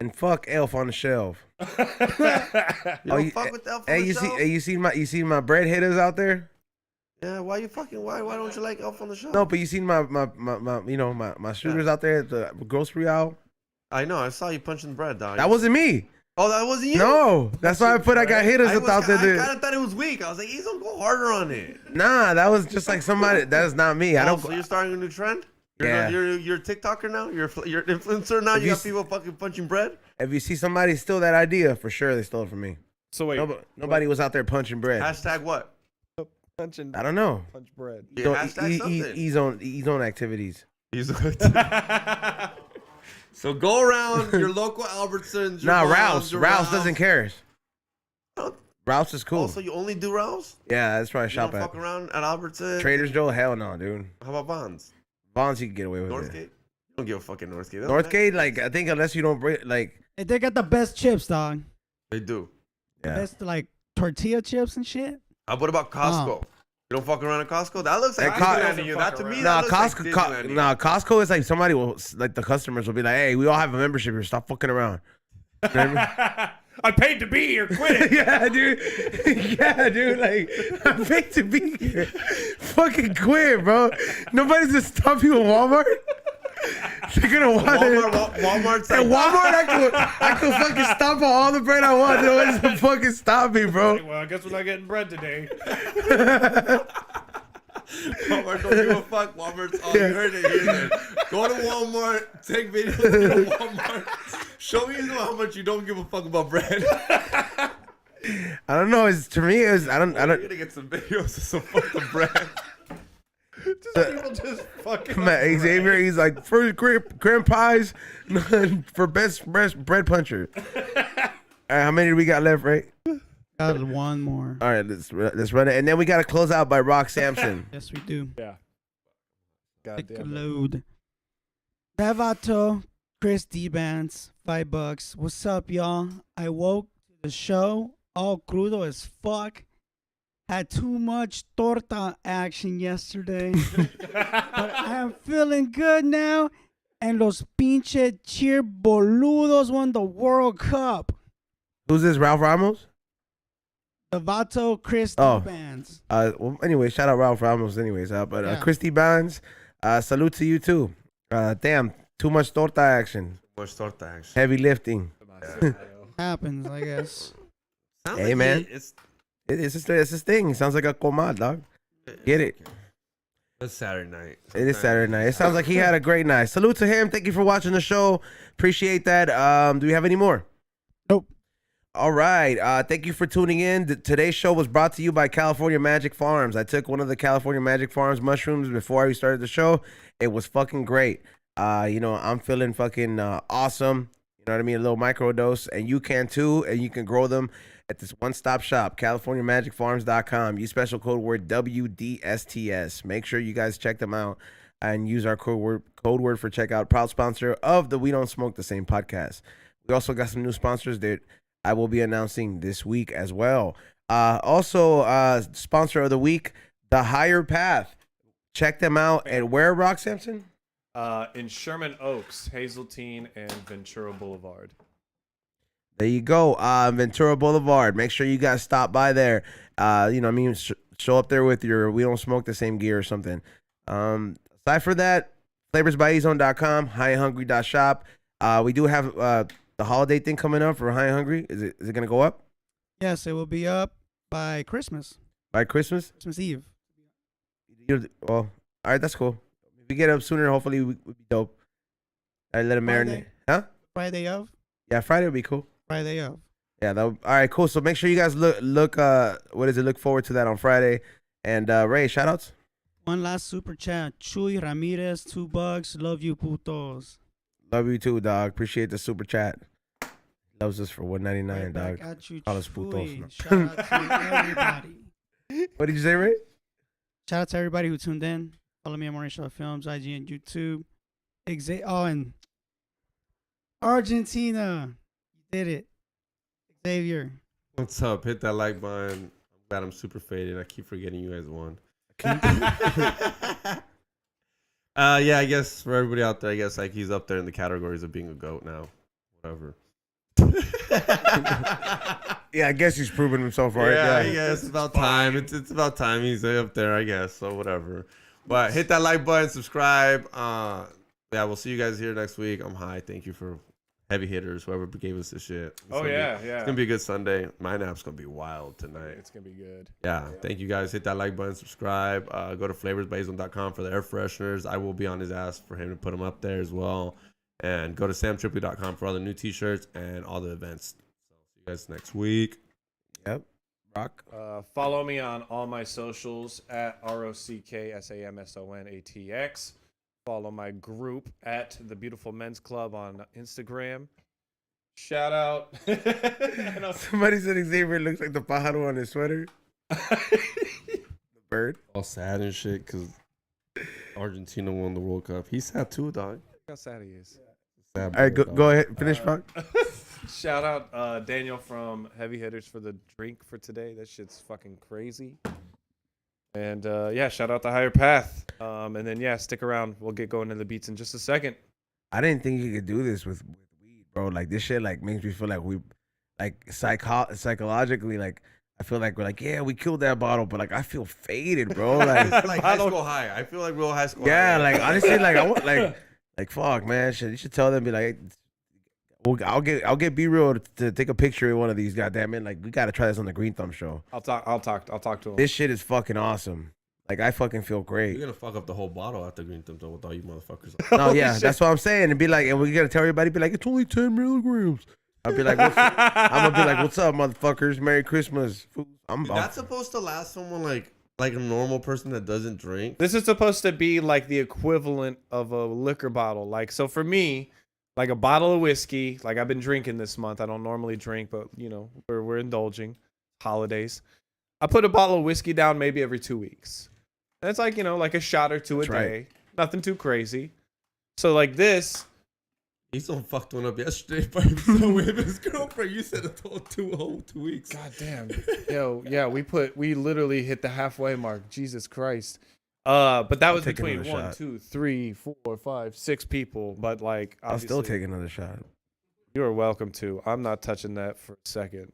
and fuck Elf on the Shelf. You Oh, don't you- fuck with Elf on Hey, the you Shelf? you see my bread hitters out there? Yeah, why don't you like Elf on the Shelf? No, but you seen my you know my shooters out there at the grocery aisle? I know, I saw you punching bread, dog. That wasn't me. Oh, that wasn't you? No, that's why I put I got hitters I out there. kind of thought it was weak. I was like, he's gonna go harder on it. Nah, that was just like somebody. That is not me. I don't. So you're starting a new trend? Yeah. You're a TikToker now? You're an influencer now? If You you got people fucking punching bread? If you see somebody steal that idea, for sure they stole it from me. So wait, Nobody was out there punching bread. Hashtag what? punching I don't know. punch bread. Yeah, Don't- hashtag something. He's on activities. So go around your local Albertsons. your Nah, Vaughn's, your Rouse doesn't care. Oh. Rouse is cool. Also, you only do Rouse? Yeah, that's where I You shop don't at. fuck around at Albertsons? Trader's Joe, hell no, dude. How about Vaughn's? Vaughn's, you can get away with Northgate? it. You don't give a fucking Northgate. Northgate, like I think unless you don't bring like Hey, they got the best chips, dog. They do. yeah. Best like tortilla chips and shit. What about Costco? You don't fuck around at Costco? That looks like At Co- Disneyland to you. That to me, Nah, that looks like Costco. Disneyland to me. Costco is like somebody will like the customers will be like, hey, we all have a membership here. Stop fucking around. You know what I mean? I paid to be here. Quit it. Yeah, dude. Yeah, dude. Like, I'm paid to be here. Fucking quit, bro. Nobody's gonna stop you at Walmart. They're gonna want Walmart's At like, Walmart, I could fucking stomp on all the bread I want. Nobody's gonna fucking stop me, bro. Well, I guess we're not getting bread today. Walmart don't give a fuck. Walmart's all you heard it here. Then. Go to Walmart, take videos to Walmart. Show me how much you don't give a fuck about bread. I don't know. It's to me. It's I don't. You're gonna get some videos of some fucking bread. People just fucking. Come on, Xavier. He's like first grand pies for best bread puncher. All right, how many do we got left, right? Got one more. All right, let's run it, and then we got to close out by Rock Samson. Yes, we do. Yeah. God Take a damn it. load. Davato, Chris D-Bands, $5. What's up, y'all? I woke to the show all crudo as fuck. Had too much torta action yesterday. But I am feeling good now. And los pinche cheer boludos won the World Cup. Who's this? Ralph Ramos? The Vato Christie Oh. bands. Well, anyway, shout out Ralph Ramos. Anyways, but Yeah. Christy Bonds, salute to you too. Damn, too much torta action, Much torta action. heavy lifting. Happens, I guess. Sounds Hey, like man. it's It's his thing. It sounds like a comal, dog. Get it? it's Saturday night. It is Saturday night. It sounds like he had a great night. Salute to him. Thank you for watching the show. Appreciate that. Do we have any more? Nope. All right. Thank you for tuning in. Today's show was brought to you by California Magic Farms. I took one of the California Magic Farms mushrooms before we started the show. It was fucking great. I'm feeling fucking awesome. You know what I mean? A little micro dose, and you can too, and you can grow them at this one-stop shop, CaliforniaMagicFarms.com. Use special code word WDSTS. Make sure you guys check them out and use our code word for checkout. Proud sponsor of the We Don't Smoke the Same podcast. We also got some new sponsors that I will be announcing this week as well. Also, sponsor of the week, The Higher Path. Check them out at where, Rock Samson? In Sherman Oaks, Hazeltine, and Ventura Boulevard. There you go. Ventura Boulevard. Make sure you guys stop by there. Show up there with your We Don't Smoke the Same gear or something. Aside for that, flavorsbyezone.com, highhungry.shop. We do have the holiday thing coming up for High and Hungry. Is it going to go up Yes, it will be up by Christmas. by Christmas? Christmas Eve. Well, all right, that's cool. If we get it up sooner, hopefully we would be dope. I let it marinate. Friday. Huh? Friday of. Yeah, Friday would be cool. Friday of. Yeah, all right, cool. So make sure you guys look forward to that on Friday. And Ray, shout outs. One last super chat. Chuy Ramirez, $2. Love you, putos. Love you too, dog. Appreciate the super chat. Loves us for $1.99, Right dog. back at you, Call us putos. Chuy. Shout out to everybody. What did you say, Ray? Shout out to everybody who tuned in. Follow me on Morning Show Films, IG and YouTube. And Argentina. You did it. Xavier. What's up? Hit that like button. I'm glad I'm super faded. I keep forgetting you guys won. Yeah, I guess for everybody out there, I guess like he's up there in the categories of being a GOAT now. Whatever. Yeah, I guess he's proven himself right. Yeah, I guess it's about time. It's about time he's up there, I guess. So whatever. But hit that like button, subscribe. Yeah, we'll see you guys here next week. I'm high. Thank you for heavy hitters, whoever gave us this shit. It's gonna be a good Sunday. My nap's gonna be wild tonight. It's gonna be good. Yeah, thank you guys. Hit that like button, subscribe. Go to flavorsbyezone.com for the air fresheners. I will be on his ass for him to put them up there as well. And go to samtripley.com for all the new t-shirts and all the events. So see you guys next week. Yep. Rock. Follow me on all my socials at ROCKSAMSONATX. Follow my group at The Beautiful Men's Club on Instagram. Shout out. Somebody said Xavier looks like the pájaro on his sweater. The bird. All sad and shit because Argentina won the World Cup. He's sad too, dog. How sad he is. Sad All right, boy, dog. go ahead. Finish, Rock. Shout out Daniel from Heavy Hitters for the drink for today. That shit's fucking crazy. And yeah, shout out the Higher Path. And then yeah, stick around. We'll get going to the beats in just a second. I didn't think you could do this with weed, bro. Like this shit like makes me feel like we like psychologically like I feel like we're like, yeah, we killed that bottle, but like I feel faded, bro. Like Like high school high. I feel like real high school yeah, high. like honestly, like I want like fuck, man. Shit, you should tell them, be like, I'll get B real to take a picture of one of these. Goddamn it, like we gotta try this on the Green Thumb show. I'll talk to him. This shit is fucking awesome. Like I fucking feel great. You're gonna fuck up the whole bottle after Green Thumb with all you motherfuckers. No, yeah, that's what I'm saying. And be like, and we gotta tell everybody, be like, it's only 10 milligrams. I'll be like, I'm gonna be like, what's up, motherfuckers? Merry Christmas. That's supposed to last someone like a normal person that doesn't drink. This is supposed to be like the equivalent of a liquor bottle. Like, so for me, like a bottle of whiskey, like I've been drinking this month. I don't normally drink, but you know, we're indulging. Holidays. I put a bottle of whiskey down maybe every 2 weeks. And it's like, you know, like a shot or two a That's right. day. Nothing too crazy. So like this. He's so fucked one up yesterday by himself with his girlfriend. You said a whole 2 weeks. God damn. Yo, yeah, we literally hit the halfway mark. Jesus Christ. But that was take between another 1, shot. 2, 3, 4, 5, 6 people. But like, I'll still obviously, take another shot. you are welcome to. I'm not touching that for a second.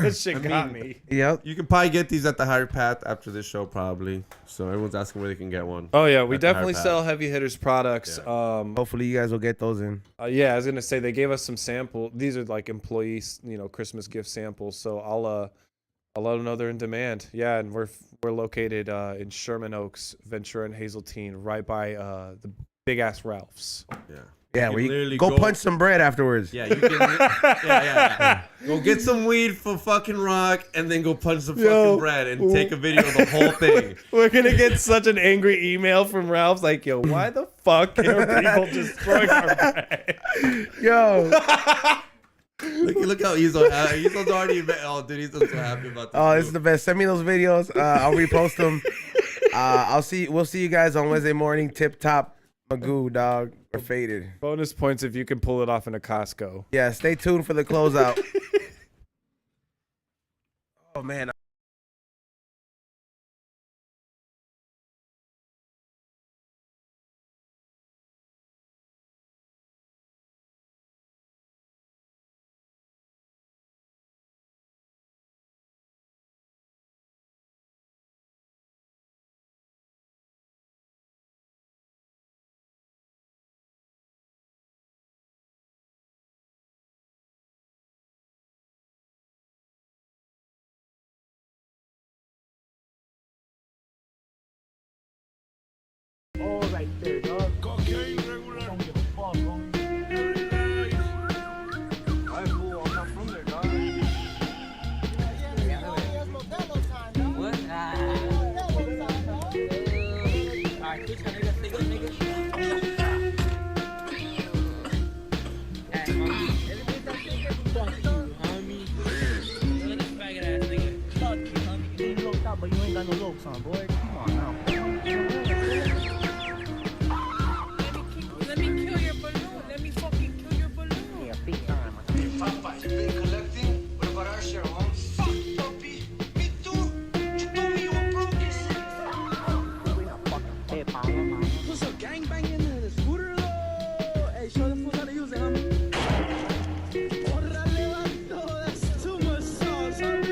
This shit got me. Yep. You can probably get these at the Higher Path after this show, probably. So everyone's asking where they can get one. Oh yeah, we At the Higher definitely Path. sell Heavy Hitters products. Hopefully you guys will get those in. Yeah, I was gonna say they gave us some sample. These are like employees, Christmas gift samples. So I'll let them know they're in demand. Yeah, and we're located in Sherman Oaks, Ventura, and Hazeltine, right by the big ass Ralph's. Yeah. Yeah, You where can you literally go punch some bread afterwards. Yeah, you can. yeah. Go get some weed for fucking Rock, and then go punch some fucking bread and take a video of the whole thing. We're gonna get such an angry email from Ralph's, like, yo, why the fuck are people destroying our bread? Yo. Look how he's already. Oh, dude, he's so happy about this. Oh, this is the best. Send me those videos. I'll repost them. We'll see you guys on Wednesday morning. Tip top Magoo, dog. We're faded. Bonus points if you can pull it off in a Costco. Yeah, stay tuned for the closeout. Oh man. All right there, dog. Cocaine regular. Don't give a fuck, homie. Alright, fool. I'm not from there, dog. What? Alright, bitch, nigga, nigga. Hey, homie. Everything that shit, fuck you, homie. Look at this faggot ass nigga. Fuck you, homie. You ain't looked out, but you ain't got no looks on, boy. Come on now. Let me kill your balloon. Let me fucking kill your balloon. Yeah, big time. Papa, you been collecting? What about our share, huh? Fuck, puppy. Me too. You told me you were broke as shit. Put some gangbang in the scooter, though. Hey, show the fools how to use it, homie. Órale, vato. That's too much sauce, homie.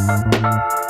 Peace.